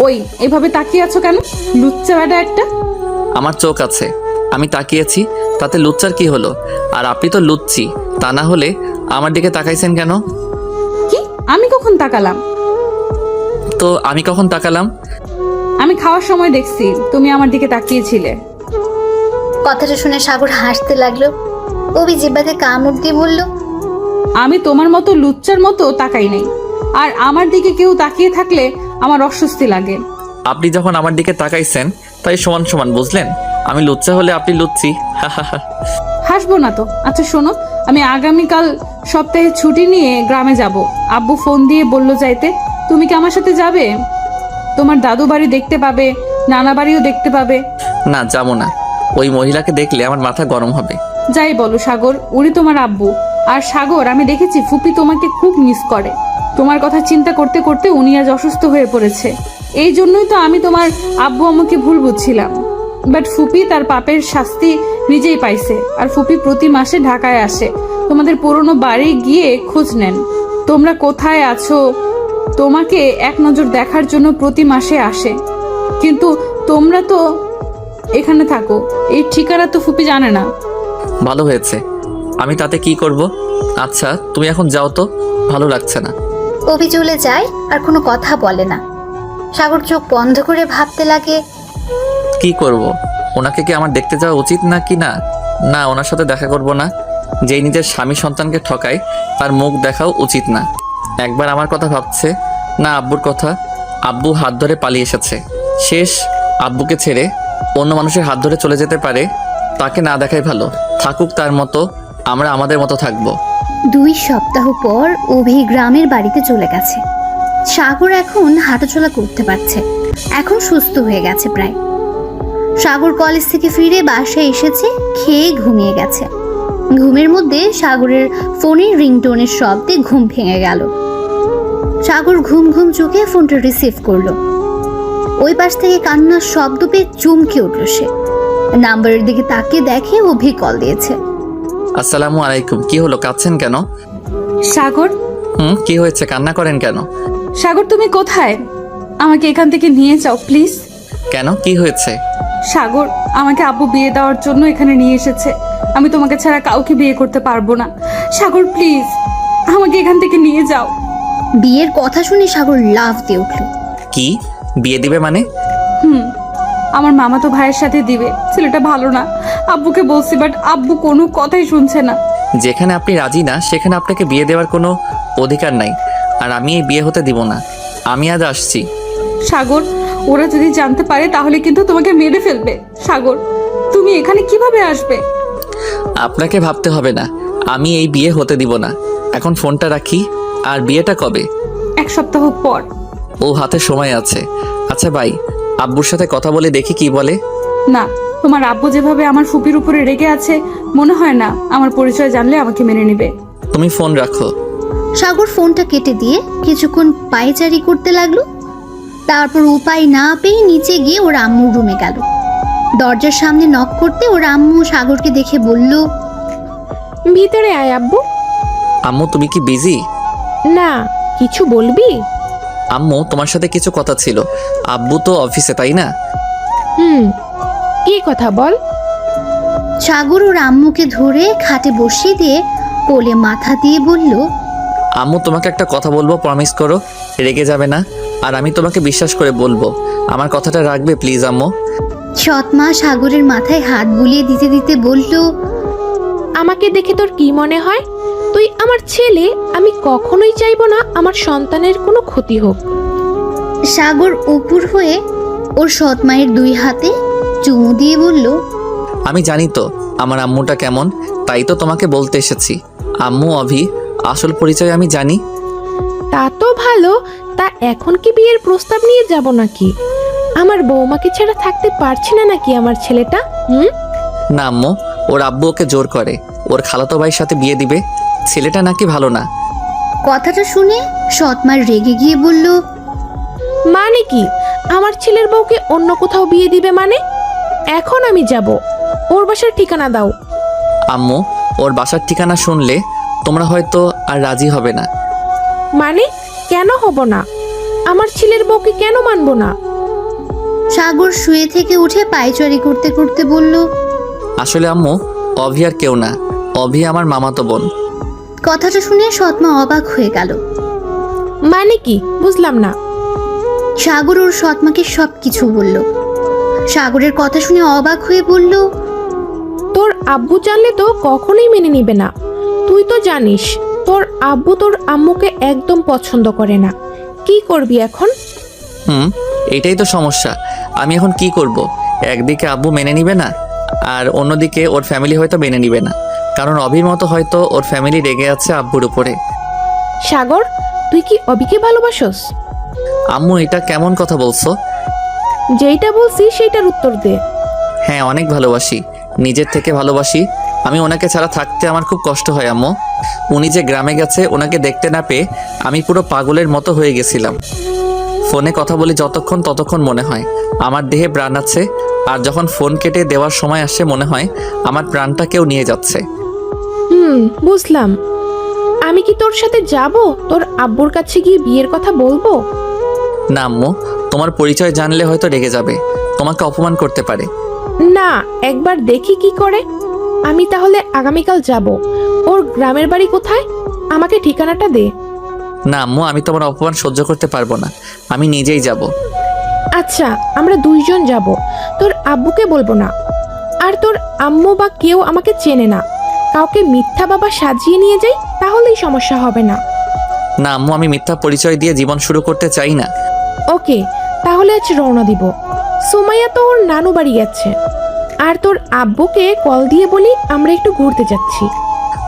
ওই এভাবে তাকিয়ে আছো কেন? লুচ্চা বেটা একটা। আমার চোখ আছে, আমি তাকিয়েছি, তাতে লুচ্চার কি হলো? আর আপনি তো লুচ্চি, তা না হলে আমার দিকে তাকাইছেন কেন? কি? আমি কখন তাকালাম? তো আমি কখন তাকালাম? আমি খাওয়ার সময় দেখছি তুমি আমার দিকে তাকিয়েছিলে। কথাটা শুনে সাগর হাসতে লাগলো। অভি জিহ্বাতে কামড় দিয়ে বলল, আমি তোমার মতো লুচ্চার মতো তাকাই নাই, আর আমার দিকে কেউ তাকিয়ে থাকলে আমার অস্বস্তি লাগে। আপনি যখন আমার দিকে তাকাইছেন তাই সমান সমান, বুঝলেন? আমি লুচ্চা হলে আপনি লুচ্চি। হাসবো না তো। আচ্ছা শোনো, আমি আগামীকাল সপ্তাহে ছুটি নিয়ে গ্রামে যাব। আব্বু ফোন দিয়ে বললো যাইতে। তুমি কি আমার সাথে যাবে? তোমার দাদু বাড়ি দেখতে পাবে, নানা বাড়িও দেখতে পাবে। না, যাবো না। ওই মহিলাকে দেখলে আমার মাথা গরম হবে। যাই বলো সাগর, উনি তোমার আব্বু। আর সাগর, আমি দেখেছি ফুপি তোমাকে খুব মিস করে। তোমার কথা চিন্তা করতে করতে উনি আজ অসুস্থ হয়ে পড়েছে। এই জন্যই তো আমি তোমার আব্বু আমাকে ভুল বুঝছিলাম। বাট ফুপি তার পাপের শাস্তি নিজেই পাইছে। আর ফুপি প্রতি মাসে ঢাকায় আসে, তোমাদের পুরনো বাড়ি গিয়ে খোঁজ নেন তোমরা কোথায় আছো। তোমাকে এক নজর দেখার জন্য প্রতি মাসে আসে। কিন্তু তোমরা তো এখানে থাকো, এই ঠিকানা তো ফুপি জানে না। ভালো হয়েছে, আমি তাতে কি করব? আচ্ছা তুমি এখন যাও তো, ভালো লাগছে না। অভি চলে যায় আর কোনো কথা বলে না। সাগর চোখ বন্ধ করে ভাবতে লাগে, কি করব? ওনাকে কি আমার দেখতে যাওয়া উচিত না কি? না না, ওনার সাথে দেখা করব না। যেই নিজের স্বামী সন্তানকে ঠকায় তার মুখ দেখাও উচিত না। একবার আমার কথা ভাবছে না, আব্বুর কথা। আব্বু হাত ধরে পালিয়ে এসেছে। শেষ আব্বুকে ছেড়ে অন্য মানুষের হাত ধরে চলে যেতে পারে, তাকে না দেখাই ভালো। থাকুক তার মতো, আমরা আমাদের মতো থাকবো। 2 সপ্তাহ পর অভি গ্রামের বাড়িতে চলে গেছে। সাগর এখন হাঁটাচলা করতে পারছে, এখন সুস্থ হয়ে গেছে প্রায়। সাগর কলেজ থেকে ফিরে বাসায় এসেছে, খেয়ে ঘুমিয়ে গেছে। ঘুমের মধ্যে সাগরের ফোনের রিংটোনের শব্দে ঘুম ভেঙে গেল। সাগর ঘুম ঘুম চোখে ফোনটা রিসিভ করলো। ওই পাশ থেকে কান্নার শব্দ পেয়ে চমকে উঠল সে। নাম্বারের দিকে তাকিয়ে দেখে অভি কল দিয়েছে। আসসালামু আলাইকুম। কি হলো, কাঁদছেন কেন? সাগর। কি হয়েছে, কান্না করেন কেন? সাগর তুমি কোথায়? আমাকে এখান থেকে নিয়ে যাও প্লিজ। কেন, কি হয়েছে? সাগর, আমাকে আব্বু বিয়ে দেওয়ার জন্য এখানে নিয়ে এসেছে। আমি তোমাকে ছাড়া কাউকে বিয়ে করতে পারবো না। সাগর প্লিজ, আমাকে এখান থেকে নিয়ে যাও। বিয়ের কথা শুনে সাগর লাফ দিয়ে উঠল। কি বিয়ে দিবে মানে? আমার মামাতো ভাইয়ের সাথে দিবে। ছেলেটা ভালো না, আব্বুকে বলছি, বাট আব্বু কোনো কথাই শুনছে না। যেখানে আপনি রাজি না সেখানে আপনাকে বিয়ে দেওয়ার কোনো অধিকার নাই, আর আমি এই বিয়ে হতে দিব না। আমি আজ আসছি। সাগর, ওরা যদি জানতে পারে তাহলে কিন্তু তোমাকে মেরে ফেলবে। সাগর, তুমি এখানে কিভাবে আসবে? আপনাকে ভাবতে হবে না, আমি এই বিয়ে হতে দিব না। এখন ফোনটা রাখি। আর বিয়েটা কবে? 1 সপ্তাহ পর। ও, হাতে সময় আছে। আচ্ছা ভাই, আব্বুর সাথে কথা বলে দেখি কি বলে। না, তোমার আব্বু যেভাবে আমার ফুপির উপরে রেগে আছে, মনে হয় না আমার পরিচয় জানলে আমাকে মেনে নেবে। তুমি ফোন রাখো। সাগর ফোনটা কেটে দিয়ে কিছুক্ষণ পায়চারি করতে লাগলো। তারপর উপায় না পেয়ে নিচে গিয়ে ওর আম্মুর রুমে গেল। দরজার সামনে নক করতে ওর আম্মু সাগরকে দেখে বলল, ভিতরে আয় আব্বু। আম্মু তুমি কি বিজি? না, কিছু বলবি? আম্মু তোমার সাথে কিছু কথা ছিল। আব্বু তো অফিসে, তাই না? কি কথা বল। সাগর ওর আম্মুকে ধরে খাটে বসিয়ে দিয়ে কোলে মাথা দিয়ে বলল, আম্মু তোমাকে একটা কথা বলবো, প্রমিস করো, রেগে যাবে না। আর আমি তোমাকে বিশ্বাস করে বলবো, আমার কথাটা রাখবে প্লিজ আম্মু। সৎমা সাগরের মাথায় হাত বুলিয়ে দিতে দিতে বলল, আমাকে দেখে তোর কি মনে হয়? তুই আমার ছেলে, আমি কখনোই চাইবো না আমার সন্তানের কোনো ক্ষতি হোক। সাগর উপুর হয়ে ওর সৎমায়ের 2 হাতে চুমু দিয়ে বলল, আমি জানি তো আমার আম্মুটা কেমন, তাই তো তোমাকে বলতে এসেছি। আম্মু অভি আসল পরিচয় আমি জানি। তা তো ভালো, তা এখন কি বিয়ের প্রস্তাব নিয়ে যাব নাকি? আমার বৌমাকে ছাড়া থাকতে পারছে না নাকি আমার ছেলেটা? না আম্মু, ওর আব্বু ওকে জোর করে ওর খালাতো ভাইয়ের সাথে বিয়ে দিবে। ছেলেটা নাকি ভালো না। কথাটা শুনে সৎমার রেগে গিয়ে বলল, মানে কি আমার ছেলের বউকে অন্য কোথাও বিয়ে দিবে মানে? এখন আমি যাব, ওর বাসার ঠিকানা দাও। আম্মু, ওর বাসার ঠিকানা শুনলে তোমরা হয়তো আর রাজি হবে না। মানে কেন হব না? আমার ছেলের বউকে কেন মানবো না? সাগর শুয়ে থেকে উঠে পায়চারি করতে করতে বলল, আসলে আম্মু, অভি আর কেউ না, অভি আমার মামাতো বোন। কথাটা শুনে সৎমা অবাক হয়ে গেল। মানে কি বুঝলাম না। সাগর ওর সৎমাকে সবকিছু বলল। সাগরের কথা শুনে অবাক হয়ে বলল, তোর আব্বু জানলে তো কখনোই মেনে নিবে না। তুই তো জানিস তোর আব্বু তোর আম্মুকে একদম পছন্দ করে না। কি করবি এখন? এটাই তো সমস্যা। আমি এখন কি করব? একদিকে আব্বু মেনে নিবে না, আর অন্যদিকে ওর ফ্যামিলি হয়তো মেনে নিবে না, কারণ অভির মতো হয়তো ওর ফ্যামিলি রেগে আছে আব্বুর উপরে। সাগর, তুই কি অবিকে ভালোবাসোস? আম্মু, এটা কেমন কথা বলছো? যেইটা বলছি সেইটার উত্তর দে। হ্যাঁ, অনেক ভালোবাসি, নিজের থেকে ভালোবাসি। আমি ওনাকে ছাড়া থাকতে আমার খুব কষ্ট হয় আম্মু। উনি যে গ্রামে গেছে ওনাকে দেখতে না পেয়ে আমি পুরো পাগলের মতো হয়ে গেছিলাম। ফোনে কথা বলি যতক্ষণ ততক্ষণ মনে হয় আমার দেহে প্রাণ আছে, আর যখন ফোন কেটে দেওয়ার সময় আসে মনে হয় আমার প্রাণটা কেউ নিয়ে যাচ্ছে। বুঝলাম। আমি কি তোর সাথে যাব তোর আব্বুর কাছে গিয়ে বিয়ের কথা বলবো? না আম্মু, তোমার পরিচয় জানলে হয়তো রেগে যাবে, তোমাকে অপমান করতে পারে। না, একবার দেখি কি করে। আমি তাহলে আগামীকাল যাব। ওর গ্রামের বাড়ি কোথায়? আমাকে ঠিকানাটা দে। না আম্মু, আমি তোমার অপমান সহ্য করতে পারবো না, আমি নিজেই যাব। আচ্ছা, আমরা 2 জন যাব, তোর আব্বুকে বলবো না। আর তোর আম্মু বা কেউ আমাকে চেনে না, কাউকে মিথ্যা বাবা সাজিয়ে নিয়ে যাই, তাহলেই সমস্যা হবে না। না আম্মু, আমি মিথ্যা পরিচয় দিয়ে জীবন শুরু করতে চাই না। ওকে, তাহলে আজ রওনা দিব। সুমাইয়া তো ওর নানু বাড়ি গেছে। আর তোর আব্বুকে কল দিয়ে বলি আমরা একটু ঘুরতে যাচ্ছি।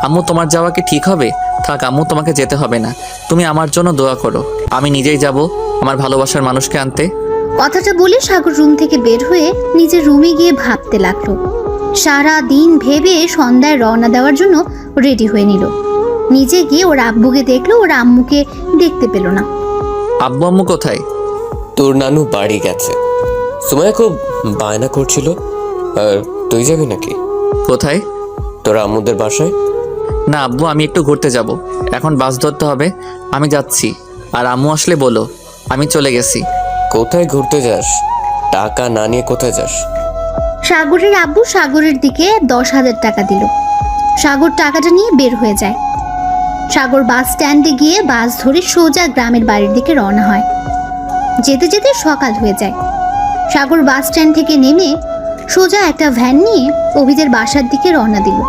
আম্মু, তোমার যাওয়া কি ঠিক হবে? থাক আম্মু, তোমাকে যেতে হবে না, তুমি আমার জন্য দোয়া করো, আমি নিজেই যাব আমার ভালোবাসার মানুষকে আনতে। কথাটা বলে সাগর রুম থেকে বের হয়ে নিজের রুমে গিয়ে ভাবতে লাগলো। সারা দিন ভেবে সন্ধ্যায় রওনা দেওয়ার জন্য রেডি হয়ে নিল। নিজে গিয়ে ওর আব্বুকে দেখলো, ওর আম্মুকে দেখতে পেল না। আব্বু আম্মু কোথায়? তোর নানু বাড়ি গেছে। সুমাইয়া খুব বায়না করছিল। আর তুই যাবি নাকি? কোথায়? তোর আম্মুদের বাসায়। না আব্বু, আমি একটু ঘুরতে যাব, এখন বাস ধরতে হবে, আমি যাচ্ছি। আর আম্মু আসলে বলো আমি চলে গেছি। কোথায় ঘুরতে যাস? টাকা না নিয়ে কোথায় যাস? সাগরের আব্বু সাগরের দিকে 10,000 টাকা দিল। সাগর টাকাটা নিয়ে বের হয়ে যায়। সাগর বাস স্ট্যান্ডে গিয়ে বাস ধরে সোজা গ্রামের বাড়ির দিকে রওনা হয়। যেতে যেতে সকাল হয়ে যায়। সাগর বাস স্ট্যান্ড থেকে নেমে সোজা একটা ভ্যান নিয়ে অভিদের বাসার দিকে রওনা দিল।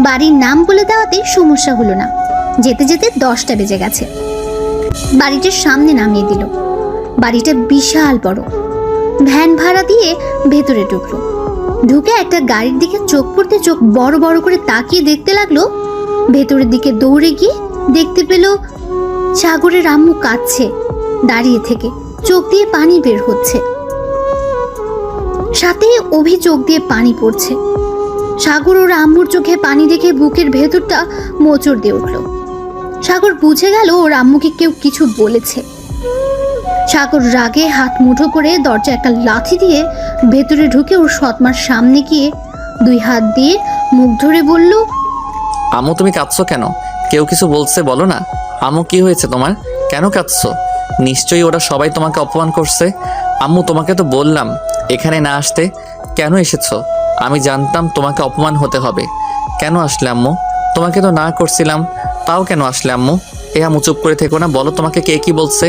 বাড়ির নাম বলে দেওয়াতে সমস্যা হলো না। যেতে যেতে 10টা বেজে গেছে। বাড়িটার সামনে নামিয়ে দিল। বাড়িটা বিশাল বড়। ভ্যান ভাড়া দিয়ে ভেতরে ঢুকলো। ঢুকে একটা গাড়ির দিকে চোখ পড়তে চোখ বড় বড় করে তাকিয়ে দেখতে লাগলো। ভেতরের দিকে দৌড়ে গিয়ে দেখতে পেল সাগরের আম্মু কাঁদছে দাঁড়িয়ে থেকে, চোখ দিয়ে পানি বের হচ্ছে, সাথে অভি চোখ দিয়ে পানি পড়ছে। সাগর ওর আম্মুর চোখে পানি দেখে বুকের ভেতরটা মোচড় দিয়ে উঠল। সাগর বুঝে গেল ওর আম্মুকে কেউ কিছু বলেছে। সাগর রাগে হাত মুঠো করে দরজা একটা লাথি দিয়ে ভেতরে ঢুকে ওর সৎমার সামনে গিয়ে 2 হাত দিয়ে মুখ ধরে বলল, আম্মু তুমি কাঁদছো কেন? কেউ কিছু বলছে বলো না। আম্মু কি হয়েছে তোমার? কেন কাঁদছো? নিশ্চয়ই ওরা সবাই তোমাকে অপমান করছে। আম্মু তোমাকে তো বললাম এখানে না আসতে, কেন এসেছো? আমি জানতাম তোমাকে অপমান হতে হবে। কেন আসলে আম্মু? তোমাকে তো না করছিলাম, তাও কেন আসলে আম্মু? এ আম্মু চুপ করে থেকো না, বলো তোমাকে কে কি বলছে।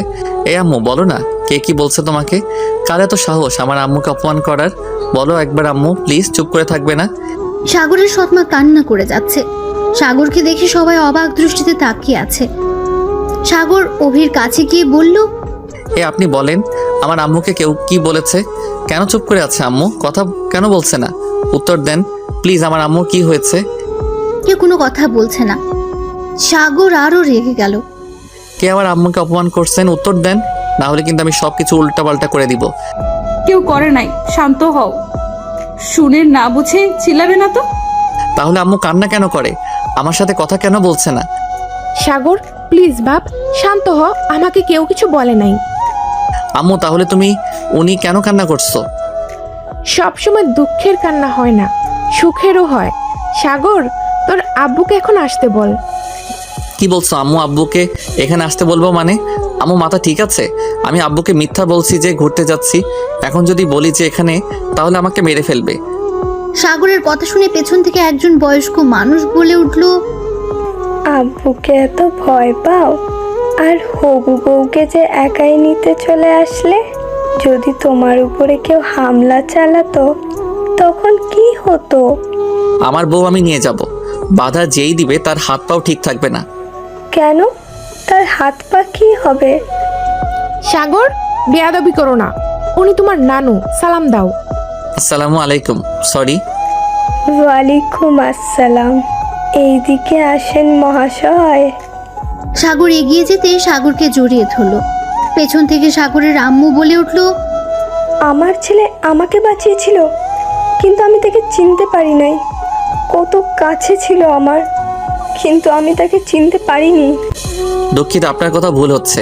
এ আম্মু বলো না কে কি বলছে তোমাকে। কার এত সাহস আমার আম্মুকে অপমান করার? বলো একবার আম্মু, প্লিজ, চুপ করে থাকবে না। সাগরের সৎমা কান্না করে যাচ্ছে। সাগরকে দেখে সবাই অবাক দৃষ্টিতে তাকিয়ে আছে। সাগর অভির কাছে গিয়ে বলল, এ আপনি বলেন আমার আম্মুকে কেউ কি বলেছে? কেন চুপ করে আছে আম্মু? কথা কেন বলছে না? উত্তর দেন প্লিজ, আমার আম্মুর কি হয়েছে? কেউ কোনো কথা বলছে না। সাগর আরো রেগে গেল। কে আমার আম্মুকে অপমান করছেন? উত্তর দেন, না হলে কিন্তু আমি সবকিছু উল্টাপাল্টা করে দিব। কেউ করে নাই, শান্ত হও। শুনে না বুঝে চিল্লাবে না তো। তাহলে আম্মু কান্না কেন করে? আমার সাথে কথা কেন বলছে না? সাগর প্লিজ বাপ, শান্ত হ, আমাকে কেউ কিছু বলে নাই। আম্মু তাহলে উনি কেন কান্না করছো? সবসময় দুঃখের কান্না হয় না, সুখেরও হয়। সাগর, তোর আব্বুকে এখন আসতে বল। কি বলছো আম্মু? আব্বুকে এখানে আসতে বলবো মানে? আম্মু মাথা ঠিক আছে? আমি আব্বুকে মিথ্যা বলছি যে ঘুরতে যাচ্ছি। এখন যদি বলি যে এখানে, তাহলে আমাকে মেরে ফেলবে। সাগরের কথা শুনে পেছন থেকে একজন বয়স্ক মানুষ বলে উঠল, আব্বুকে এত ভয় পাও? আর হবু বউকে যে একাই নিতে চলে আসলে, যদি তোমার উপরে কেউ হামলা চালাতো তখন কি হতো? আমার বউ আমি নিয়ে যাব, বাধা যেই দিবে তার হাত পাও ঠিক থাকবে না। কেন? তার হাত পা কি হবে? সাগর, বেয়াদবি করো না, উনি তোমার নানু, সালাম দাও। আসসালামু আলাইকুম। সরি। ওয়ালাইকুম আসসালাম। এইদিকে আসেন মহাশয়। সাগর এগিয়ে যেতে সাগরকে জড়িয়ে ধরল। পেছন থেকে সাগরের আম্মু বলে উঠল, আমার ছেলে আমাকে বাঁচিয়েছিল, কিন্তু আমি তাকে চিনতে পারি নাই। কত কাছে ছিল আমার, কিন্তু আমি তাকে চিনতে পারিনি। দুঃখিত, আপনার কথা ভুল হচ্ছে।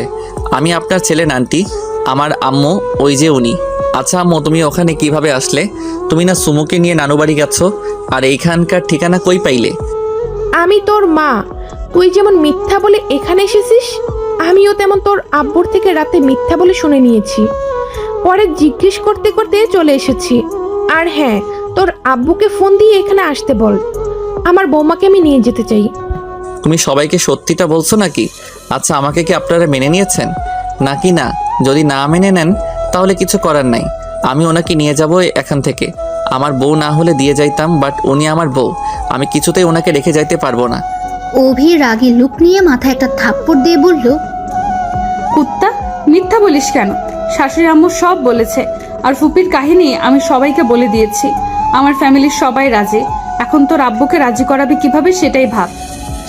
আমি আপনার ছেলে আন্টি, আমার আম্মু ওই যে উনি। আচ্ছা আম্মু, তুমি ওখানে কিভাবে আসলে? তুমি না সুমুকে নিয়ে নানু বাড়ি গেছ, আর এইখানকার ঠিকানা কই পাইলে? আমি তোর মা, তুই যেমন মিথ্যা বলে এখানে এসেছিস, আমিও তেমন তোর আব্বুর থেকে রাতে মিথ্যা বলে শুনে নিয়েছি। পরে জিজ্ঞেস করতে করতে চলে এসেছি। আর হ্যাঁ, তোর আব্বুকে ফোন দিয়ে এখানে আসতে বল, আমার বৌমাকে আমি নিয়ে যেতে চাই। তুমি সবাইকে সত্যিটা বলছো নাকি? আচ্ছা, আমাকে কি আপনারা মেনে নিয়েছেন নাকি না? যদি না মেনে নেন তাহলে কিছু করার নাই, আমি ওনাকে নিয়ে যাব এখান থেকে। আমার বউ না হলে দিয়ে যাইতাম, বাট উনি আমার বউ, আমি কিছুতেই ওনাকে রেখে যাইতে পারবো না। অভি রাগে লুক নিয়ে মাথায় একটা থাপ্পড় দিয়ে বলল, কুত্তা, মিথ্যা বলিস কেন? শাশুড়ি আম্মু সব বলেছে, আর ফুপির কাহিনী আমি সবাইকে বলে দিয়েছি। আমার ফ্যামিলির সবাই রাজি। এখন তোর আব্বুকে রাজি করাবি কিভাবে সেটাই ভাব।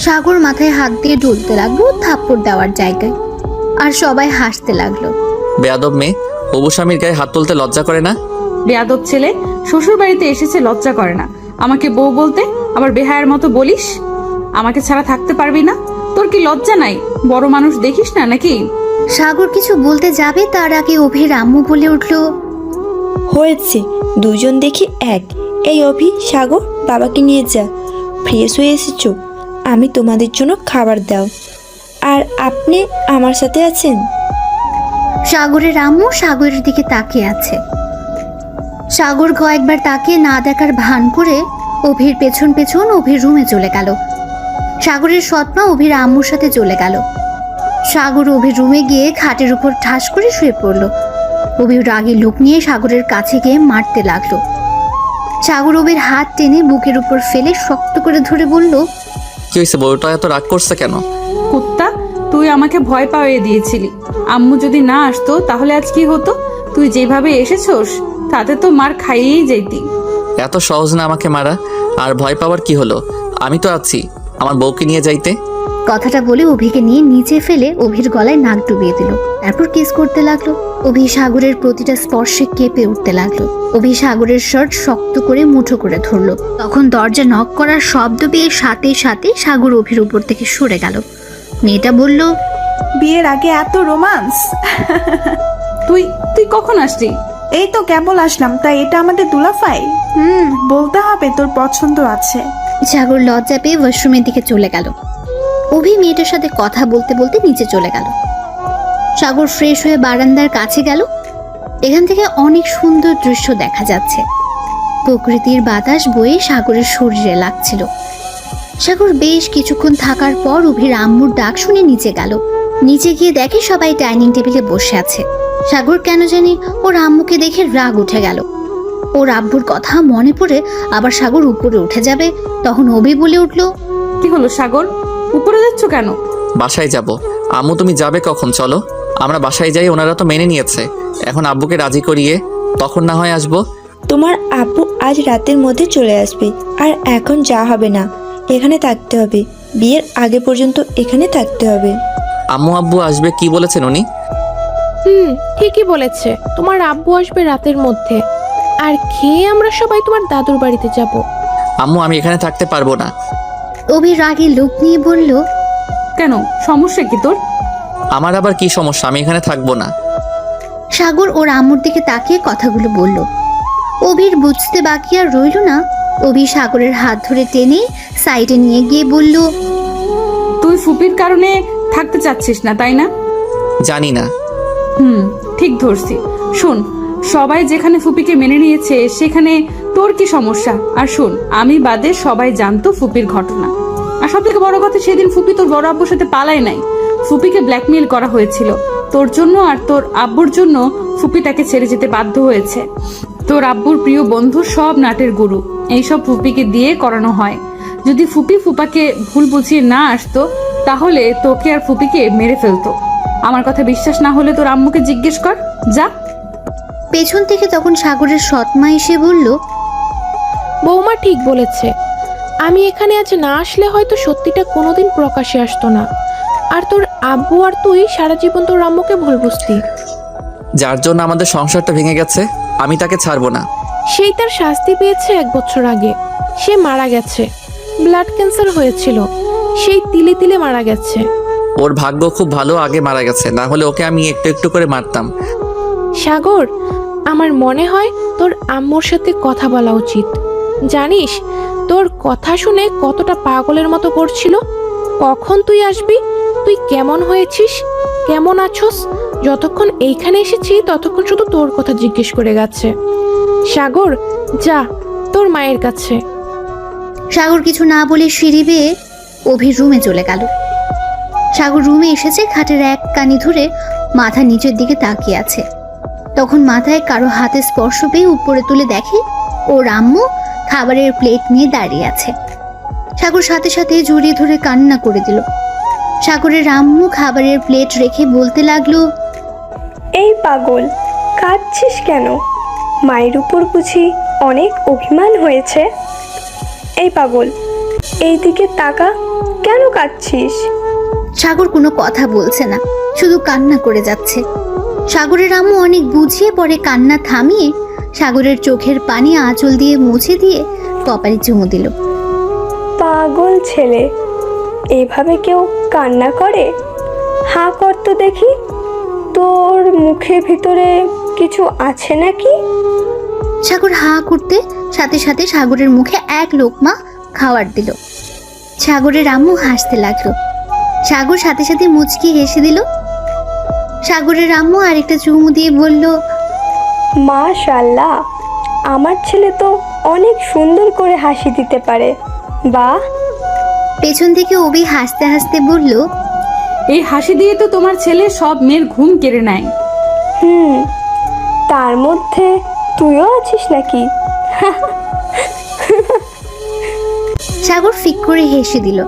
সাগর মাথায় হাত দিয়ে ঢুলতে লাগলো থাপ্পড় দেওয়ার জায়গায়, আর সবাই হাসতে লাগলো। বেয়াদব মেয়ে, হবু স্বামীর গায়ে হাত তুলতে লজ্জা করে না? বেয়াদব ছেলে, শ্বশুর বাড়িতে এসেছে লজ্জা করে না? আমাকে বউ বলতে আবার বেহায়ের মতো বলিস? আমাকে ছাড়া থাকতে পারবি না? তোর কি লজ্জা নাই? বড় মানুষ দেখিস না নাকি? সাগর কিছু বলতে যাবে তার আগে অভির আম্মু বলে উঠল, হয়েছে, দুজন দেখি এক। এই অভি, সাগর, বাবাকে নিয়ে যা। ফ্রেশ হয়ে এসেছো, আমি তোমাদের জন্য খাবার দাও। আর আপনি আমার সাথে আছেন? সাগরের আম্মু সাগরের দিকে তাকিয়ে আছে। সাগর কয়েকবার তাকিয়ে না দেখার ভান করে অভির পেছন পেছন অভির রুমে চলে গেল। সাগরের সৎমা অভির আম্মুর সাথে চলে গেল। সাগর অভির রুমে গিয়ে খাটের উপর ঠাস করে শুয়ে পড়ল। অভির রাগে লুক নিয়ে সাগরের কাছে গিয়ে মারতে লাগলো। সাগর অভির হাত টেনে বুকের উপর ফেলে শক্ত করে ধরে বলল, কি হয়েছে? বউটা এত রাগ করছে কেন? কুত্তা, তুই আমাকে ভয় পাইয়ে দিয়েছিলি। আম্মু যদি না আসতো তাহলে আজ কি হতো? তুই যেভাবে এসেছোস তাতে তো মার খাইয়েই যেতি। এত সহজ না আমাকে মারা। আর ভয় পাওয়ার কি হলো? আমি তো আছি আমার বউকে নিয়ে যাইতে। কথাটা বলে অভিকে নিয়ে নিচে ফেলে অভির গলায় নাক ডুবিয়ে দিল। তারপর কিস করতে লাগলো। অভি সাগরের প্রতিটা স্পর্শে কেঁপে উঠতে লাগলো। অভি সাগরের শার্ট শক্ত করে মুঠো করে ধরলো। তখন দরজা নক করার শব্দ পেয়ে সাথে সাথে সাগর অভির উপর থেকে সরে গেল। মেয়েটা বলল, বিয়ের আগে এত রোমান্স! তুই তুই কখন আসলি? এই তো কেবল আসলাম। তাই এটা আমাদের দুলাফাই? বলতে হবে তোর পছন্দ আছে। সাগর লজ্জা পেয়ে ওয়াশরুমের দিকে চলে গেল। অভি মেয়েটার সাথে কথা বলতে বলতে নিচে চলে গেল। সাগর ফ্রেশ হয়ে বারান্দার কাছে গেল। এখান থেকে অনেক সুন্দর দৃশ্য দেখা যাচ্ছে। প্রকৃতির বাতাস বয়ে সাগরের শরীরে লাগছিল। সাগর বেশ কিছুক্ষণ থাকার পর অভির আম্মুর ডাক শুনে নিচে গেল। নিচে গিয়ে দেখে সবাই ডাইনিং টেবিলে বসে আছে। সাগর কেন জানি ওর আম্মুকে দেখে রাগ উঠে গেল। ওর আব্বুর কথা মনে পড়ে আবার সাগর উপরে উঠে যাবে, তখন অভি বলে উঠল, কি হলো সাগর, উপরে যাচ্ছ কেন? বাসায় যাব। আম্মু তুমি যাবে কখন? চলো আমরা বাসায় যাই, ওনারা তো মেনে নিয়েছে। এখন আব্বুকে রাজি করিয়ে তখন না হয় আসবো। তোমার আব্বু আজ রাতের মধ্যে চলে আসবে, আর এখন যা হবে না, এখানে থাকতে হবে। বিয়ের আগে পর্যন্ত এখানে থাকতে হবে। আম্মু আব্বু আসবে কি বলেছেন উনি? ঠিকই বলেছে, তোমার আব্বু আসবে রাতের মধ্যে, আর খেয়ে আমরা সবাই তোমার দাদুর বাড়িতে যাব। আম্মু আমি এখানে থাকতে পারবো না। অভি রাগে লোক নিয়ে বলল, কেন, সমস্যা কি তোর? আমার আবার কি সমস্যা? আমি এখানে থাকবো না। সাগর ওর আম্মুর দিকে তাকিয়ে কথাগুলো বলল। অভির বুঝতে বাকি আর রইল না। অভি সাগরের হাত ধরে টেনে সাইডে নিয়ে গিয়ে বলল, তুই ফুপির কারণে থাকতে চাচ্ছিস না, তাই না? জানি না। ঠিক ধরছি। শোন, সবাই যেখানে ফুপিকে মেনে নিয়েছে সেখানে তোর কি সমস্যা? আর শোন, আমি বাদে সবাই জানতো ফুপির ঘটনা। আর সব থেকে বড় কথা, সেদিন ফুপি তোর বড় আব্বুর সাথে পালায় নাই। ফুপিকে ব্ল্যাকমেইল করা হয়েছিল তোর জন্য, আর তোর আব্বুর জন্য ফুপি তাকে ছেড়ে যেতে বাধ্য হয়েছে। তোর আব্বুর প্রিয় বন্ধু সব নাটের গুরু, এইসব ফুপিকে দিয়ে করানো হয়। যদি ফুপি ফুপাকে ভুল বুঝিয়ে না আসতো তাহলে তোকে আর ফুপিকে মেরে ফেলতো। আমার কথা বিশ্বাস না হলে তোর আম্মুকে জিজ্ঞেস কর, যা। পেছন থেকে তখন সাগরের সৎমা এসে বলল, বৌমা ঠিক বলেছে, আমি এখানে আজ না আসলে হয়তো সত্যিটা কোনোদিন প্রকাশে আসতো না, আর তোর আব্বু আর তুই সারা জীবন তোর আম্মুকে ভুল বুঝতি। যার জন্য আমাদের সংসারটা ভেঙে গেছে, আমি তাকে ছাড়বো না। সেই তার শাস্তি পেয়েছে 1 বছর আগে। সে মারা গেছে, ব্লাড ক্যান্সার হয়েছিল, সেই তিলে তিলে মারা গেছে। ওর ভাগ্য খুব ভালো, আগে মারা গেছে, না হলে ওকে আমি একটু একটু করে মারতাম। সাগর, আমার মনে হয় তোর আম্মুর সাথে কথা বলা উচিত। জানিস তোর কথা শুনে কতটা পাগলের মতো করছিল। কখন তুই আসবি, তুই কেমন হয়েছিস, কেমন আছোস, যতক্ষণ এইখানে এসেছি ততক্ষণ শুধু তোর কথা জিজ্ঞেস করে গেছে। সাগর, যা তোর মায়ের কাছে। সাগর কিছু না বলে সিঁড়ি বেয়ে অভির রুমে চলে গেল। সাগর রুমে এসেছে, খাটের এক কানি ধরে মাথা নিচের দিকে তাকিয়ে আছে। তখন মাথায় কারো হাতে স্পর্শ পেয়ে উপরে তুলে দেখে ওর আম্মু খাবারের প্লেট নিয়ে দাঁড়িয়ে আছে। সাগর সাথে সাথে জড়িয়ে ধরে কান্না করে দিল। সাগরের আম্মু খাবারের প্লেট রেখে বলতে লাগলো, এই পাগল, কাঁদছিস কেন? মায়ের উপর বুঝি অনেক অভিমান হয়েছে? এই পাগল, এই দিকে তাকা, কেন কাঁদছিস? সাগর কোনো কথা বলছে না, শুধু কান্না করে যাচ্ছে। সাগরের আম্মু অনেক বুঝিয়ে পরে কান্না থামিয়ে সাগরের চোখের পানি আঁচল দিয়ে মুছে দিয়ে কপালে চুমু দিল। পাগল ছেলে, এভাবে কেউ কান্না করে? হাঁ কর তো দেখি, তোর মুখের ভিতরে কিছু আছে নাকি? সাগর হাঁ করতে সাথে সাথে সাগরের মুখে এক লোকমা খাবার দিল। সাগরের আম্মু হাসতে লাগলো। সাগর সাথে সাথে মুচকি হেসে দিল। সাগরের আম্মু আরেকটা চুমু দিয়ে বলল, মাশাআল্লাহ, আমার ছেলে তো অনেক সুন্দর করে হাসি দিতে পারে। বাহ। পেছন থেকে অভি হাসতে হাসতে বলল, এই হাসি দিয়ে তো তোমার ছেলে সব মেয়ের ঘুম কেড়ে নেয়। তার মধ্যে তুইও আছিস নাকি? সাগর ফিক করে হেসে দিল।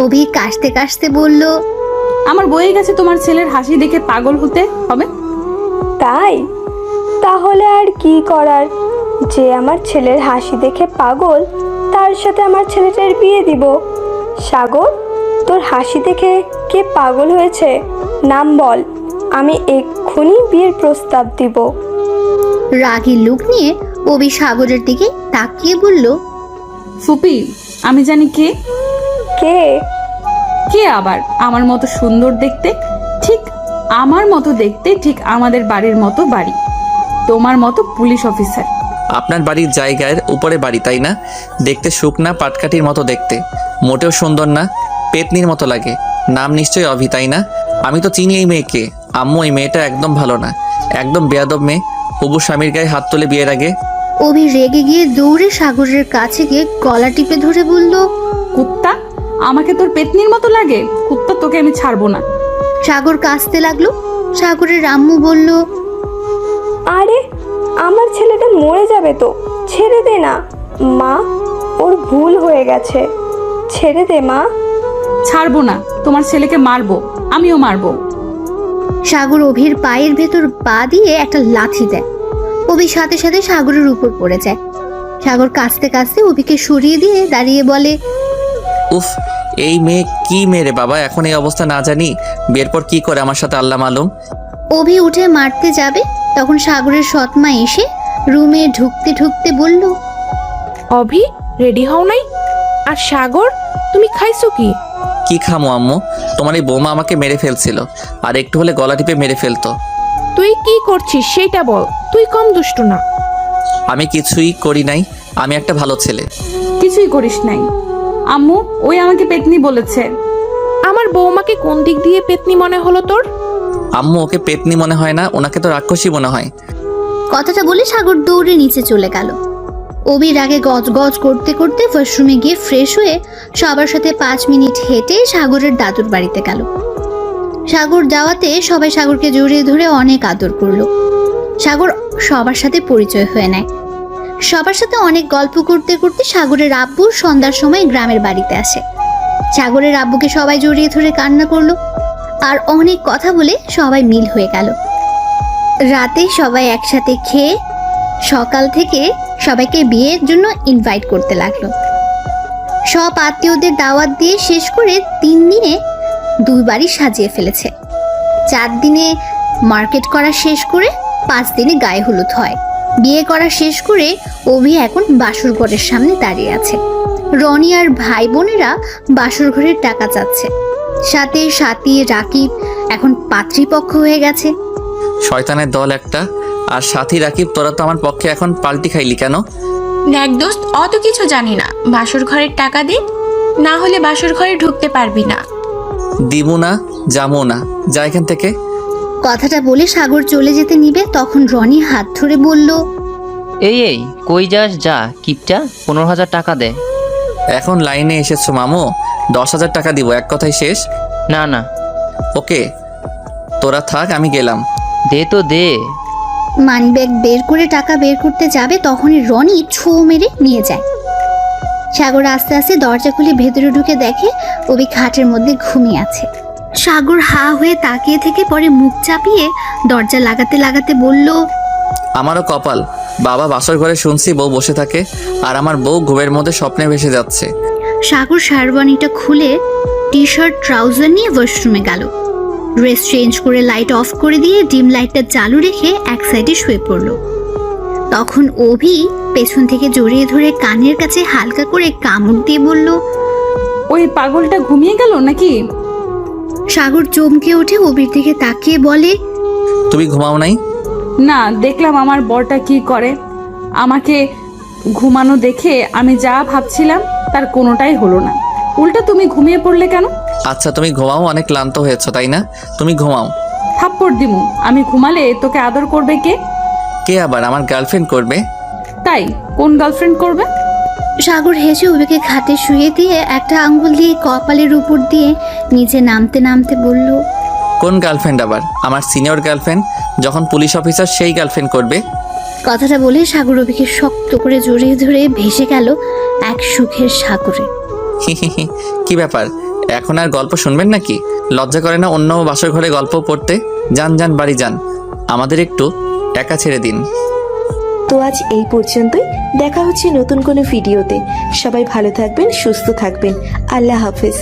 অভি কাশতে কাশতে বলল, আমার বয়ে গেছে তোমার ছেলের হাসি দেখে পাগল হতে হবে। তাই? তাহলে আর কি করার, যে আমার ছেলের হাসি দেখে পাগল তার সাথে আমার ছেলেটার বিয়ে দিব। সাগর, তোর হাসি দেখে কে পাগল হয়েছে? নাম বল, আমি এক্ষুনি বিয়ের প্রস্তাব দিব। রাগী লুক নিয়ে অভি সাগরের দিকে তাকিয়ে বলল, ফুপি, আমি জানি কে কে? কে আবার? আমার মতো সুন্দর দেখতে, ঠিক আমার মতো দেখতে, ঠিক আমাদের বাড়ির মতো বাড়ি, তোমার মতো পুলিশ অফিসার। আপনার বাড়ির জায়গার উপরে বাড়ি, তাই না? দেখতে শুকনা পাটকাঠির মতো দেখতে, মোটেও সুন্দর না, পেতনির মতো লাগে। নাম নিশ্চয়ই অভি, তাই না? আমি তো চিনি এই মেয়েকে। আম্মু, এই মেয়েটা একদম ভালো না, একদম বেয়াদব মেয়ে। হবু স্বামীর গায়ে হাত তুলে বিয়ের আগে। অভি রেগে গিয়ে দৌড়ে সাগরের কাছে গিয়ে গলা টিপে ধরে বলল, কুত্তা, আমাকে তোর পেতনির মতো লাগে? কুত্তা, তোকে আমি ছাড়বো না। সাগর কাঁদতে লাগলো। সাগরের আম্মু বলল, আরে আমার ছেলেটা মরে যাবে তো, ছেড়ে দে না মা, ওর ভুল হয়ে গেছে, ছেড়ে দে মা। ছাড়বো না, তোমার ছেলেকে মারবো, আমিও মারবো। সাগর অভির পায়ের ভেতর পা দিয়ে একটা লাথি দেয়। অভি সাথে সাথে সাগরের উপর পড়ে যায়। সাগর কাঁদতে কাঁদতে অভিকে সরিয়ে দিয়ে দাঁড়িয়ে বলে, উফ, এই মেয়ে কি মেরে বাবা, এখন এই অবস্থা না জানি বিয়ের পর কি করে আমার সাথে আল্লাহ মালুম। অভি উঠে মারতে যাবে, তখন সাগরের সৎমা এসে রুমে ঢুকতে ঢুকতে বলল, অভি, রেডি হও নাই? আর সাগর, তুমি খাইছো কি? কি খামো আম্মু? তোমার এই বৌমা আমাকে মেরে ফেলছিল, আর একটু হলে গলা টিপে মেরে ফেলতো। তুই কি করছিস সেইটা বল, তুই কম দুষ্টু না। আমি কিছুই করি নাই, আমি একটা ভালো ছেলে। কিছুই করিস নাই আম্মু, ওই আমাকে পেতনি বলেছে। আমার বৌমাকে কোন দিক দিয়ে পেতনি মনে হলো তোর? আম্মু, ওকে পেতনি মনে হয় না, ওনাকে তো রাক্ষসী মনে হয়। কথাটা বলে সাগর দৌড়ে নিচে চলে গেল। অভির আগে গজ গজ করতে করতে ওয়াশরুমে গিয়ে ফ্রেশ হয়ে সবার সাথে 5 মিনিট হেঁটে সাগরের দাদুর বাড়িতে গেল। সাগর যাওয়াতে সবাই সাগরকে জড়িয়ে ধরে অনেক আদর করলো। সাগর সবার সাথে পরিচয় হয়ে নেয়। সবার সাথে অনেক গল্প করতে করতে সাগরের আব্বু সন্ধ্যার সময় গ্রামের বাড়িতে আসে। সাগরের আব্বুকে সবাই জড়িয়ে ধরে কান্না করলো, আর অনেক কথা বলে সবাই মিল হয়ে গেল। রাতে সবাই একসাথে খেয়ে সকাল থেকে সবাইকে বিয়ের জন্য ইনভাইট করতে লাগলো। সব আত্মীয়দের দাওয়াত দিয়ে শেষ করে 3 দিনে 2 বাড়ি সাজিয়ে ফেলেছে। 4 দিনে মার্কেট করা শেষ করে 5 দিনে গায়ে হলুদ হয়। বিয়ে করা শেষ করে অভি এখন বাসর ঘরের সামনে দাঁড়িয়ে আছে। রনি আর ভাই বোনেরা বাসর ঘরের টাকা চাচ্ছে। সাথে সাথী রাকিব এখন পাত্রীপক্ষ হয়ে গেছে। শয়তানের দল একটা। আর সাথী রাকিব, তোরা তো আমার পক্ষে এখন পাল্টি খাইলি কেন? দেখ দোস্ত, অত কিছু জানি না, বাসর ঘরের টাকা দে, না হলে বাসর ঘরে ঢুকতে পারবি না। দিবো না, যাবো না, যা এখান থেকে। কথাটা বলে সাগর চলে যেতে নিবে, তখন রনি হাত ধরে বলল, এই কই যাস? যা, কিপটা, 15,000 টাকা দে। এখন লাইনে এসেছো মামু, 10,000 টাকা দিব, এক কথাই শেষ। না না, ওকে, তোরা থাক, আমি গেলাম। দে তো দে। মানিব্যাগ বের করে টাকা বের করতে যাবে, তখনই রনি ছো মেরে নিয়ে যায়। সাগর আস্তে আস্তে দরজা খুলে ভেতরে ঢুকে দেখে অভি খাটের মধ্যে ঘুমিয়ে আছে। সাগর হা হয়ে তাকিয়ে থেকে পরে মুখ চাপিয়ে দরজা লাগাতে লাগাতে বলল, আমারও কপাল, বাবা বাসর ঘরে শুনছি বউ বসে থাকে, আর আমার বউ ঘুমের মধ্যে স্বপ্নে ভেসে যাচ্ছে। সাগর শারবানিটা খুলে টি শার্ট ট্রাউজার নিয়ে ওয়াশরুমে গেল। ড্রেস চেঞ্জ করে লাইট অফ করে দিয়ে ডিম লাইটটা চালু রেখে এক সাইডে শুয়ে পড়ল। তখন অভি পেছন থেকে জড়িয়ে ধরে কানের কাছে হালকা করে কামড় দিয়ে বলল, ওই পাগলটা ঘুমিয়ে গেল নাকি? সাগর চমকে ওঠে অভির দিকে তাকিয়ে বলে, তুমি ঘুমাও নাই? না, দেখলাম আমার বরটা কি করে। আমাকে ঘুমানো দেখে আমি যা ভাবছিলাম তার কোনোটাই হলো না, উল্টা তুমি ঘুমিয়ে পড়লে কেন? আচ্ছা তুমি ঘুমাও, অনেক ক্লান্ত হয়েছো তাই না? তুমি ঘুমাও। থাপ্পড় দিমু, আমি ঘুমালে তোকে আদর করবে কে? কে আবার? আমার গার্লফ্রেন্ড করবে। তাই? কোন গার্লফ্রেন্ড করবে? সাগর হেসে অভিকে খাটে শুয়ে দিয়ে একটা আঙ্গুল দিয়ে কপালের উপর দিয়ে নিচে নামতে নামতে বলল, কোন গার্লফ্রেন্ড আবার? আমার সিনিয়র গার্লফ্রেন্ড, যখন পুলিশ অফিসার সেই গার্লফ্রেন্ড করবে। কথাটা বলে সাগর অভিকে শক্ত করে জড়িয়ে ধরে ভেসে গেল এক সুখের সাগরে। কি ব্যাপার, এখন আর গল্প শুনবেন নাকি? লজ্জা করে না অন্য বাসর ঘরে গল্প পড়তে? যান যান, বাড়ি যান, আমাদের একটু একা ছেড়ে দিন। তো আজ এই পর্যন্তই, দেখা হচ্ছে নতুন কোনো ভিডিওতে। সবাই ভালো থাকবেন, সুস্থ থাকবেন, আল্লাহ হাফেজ।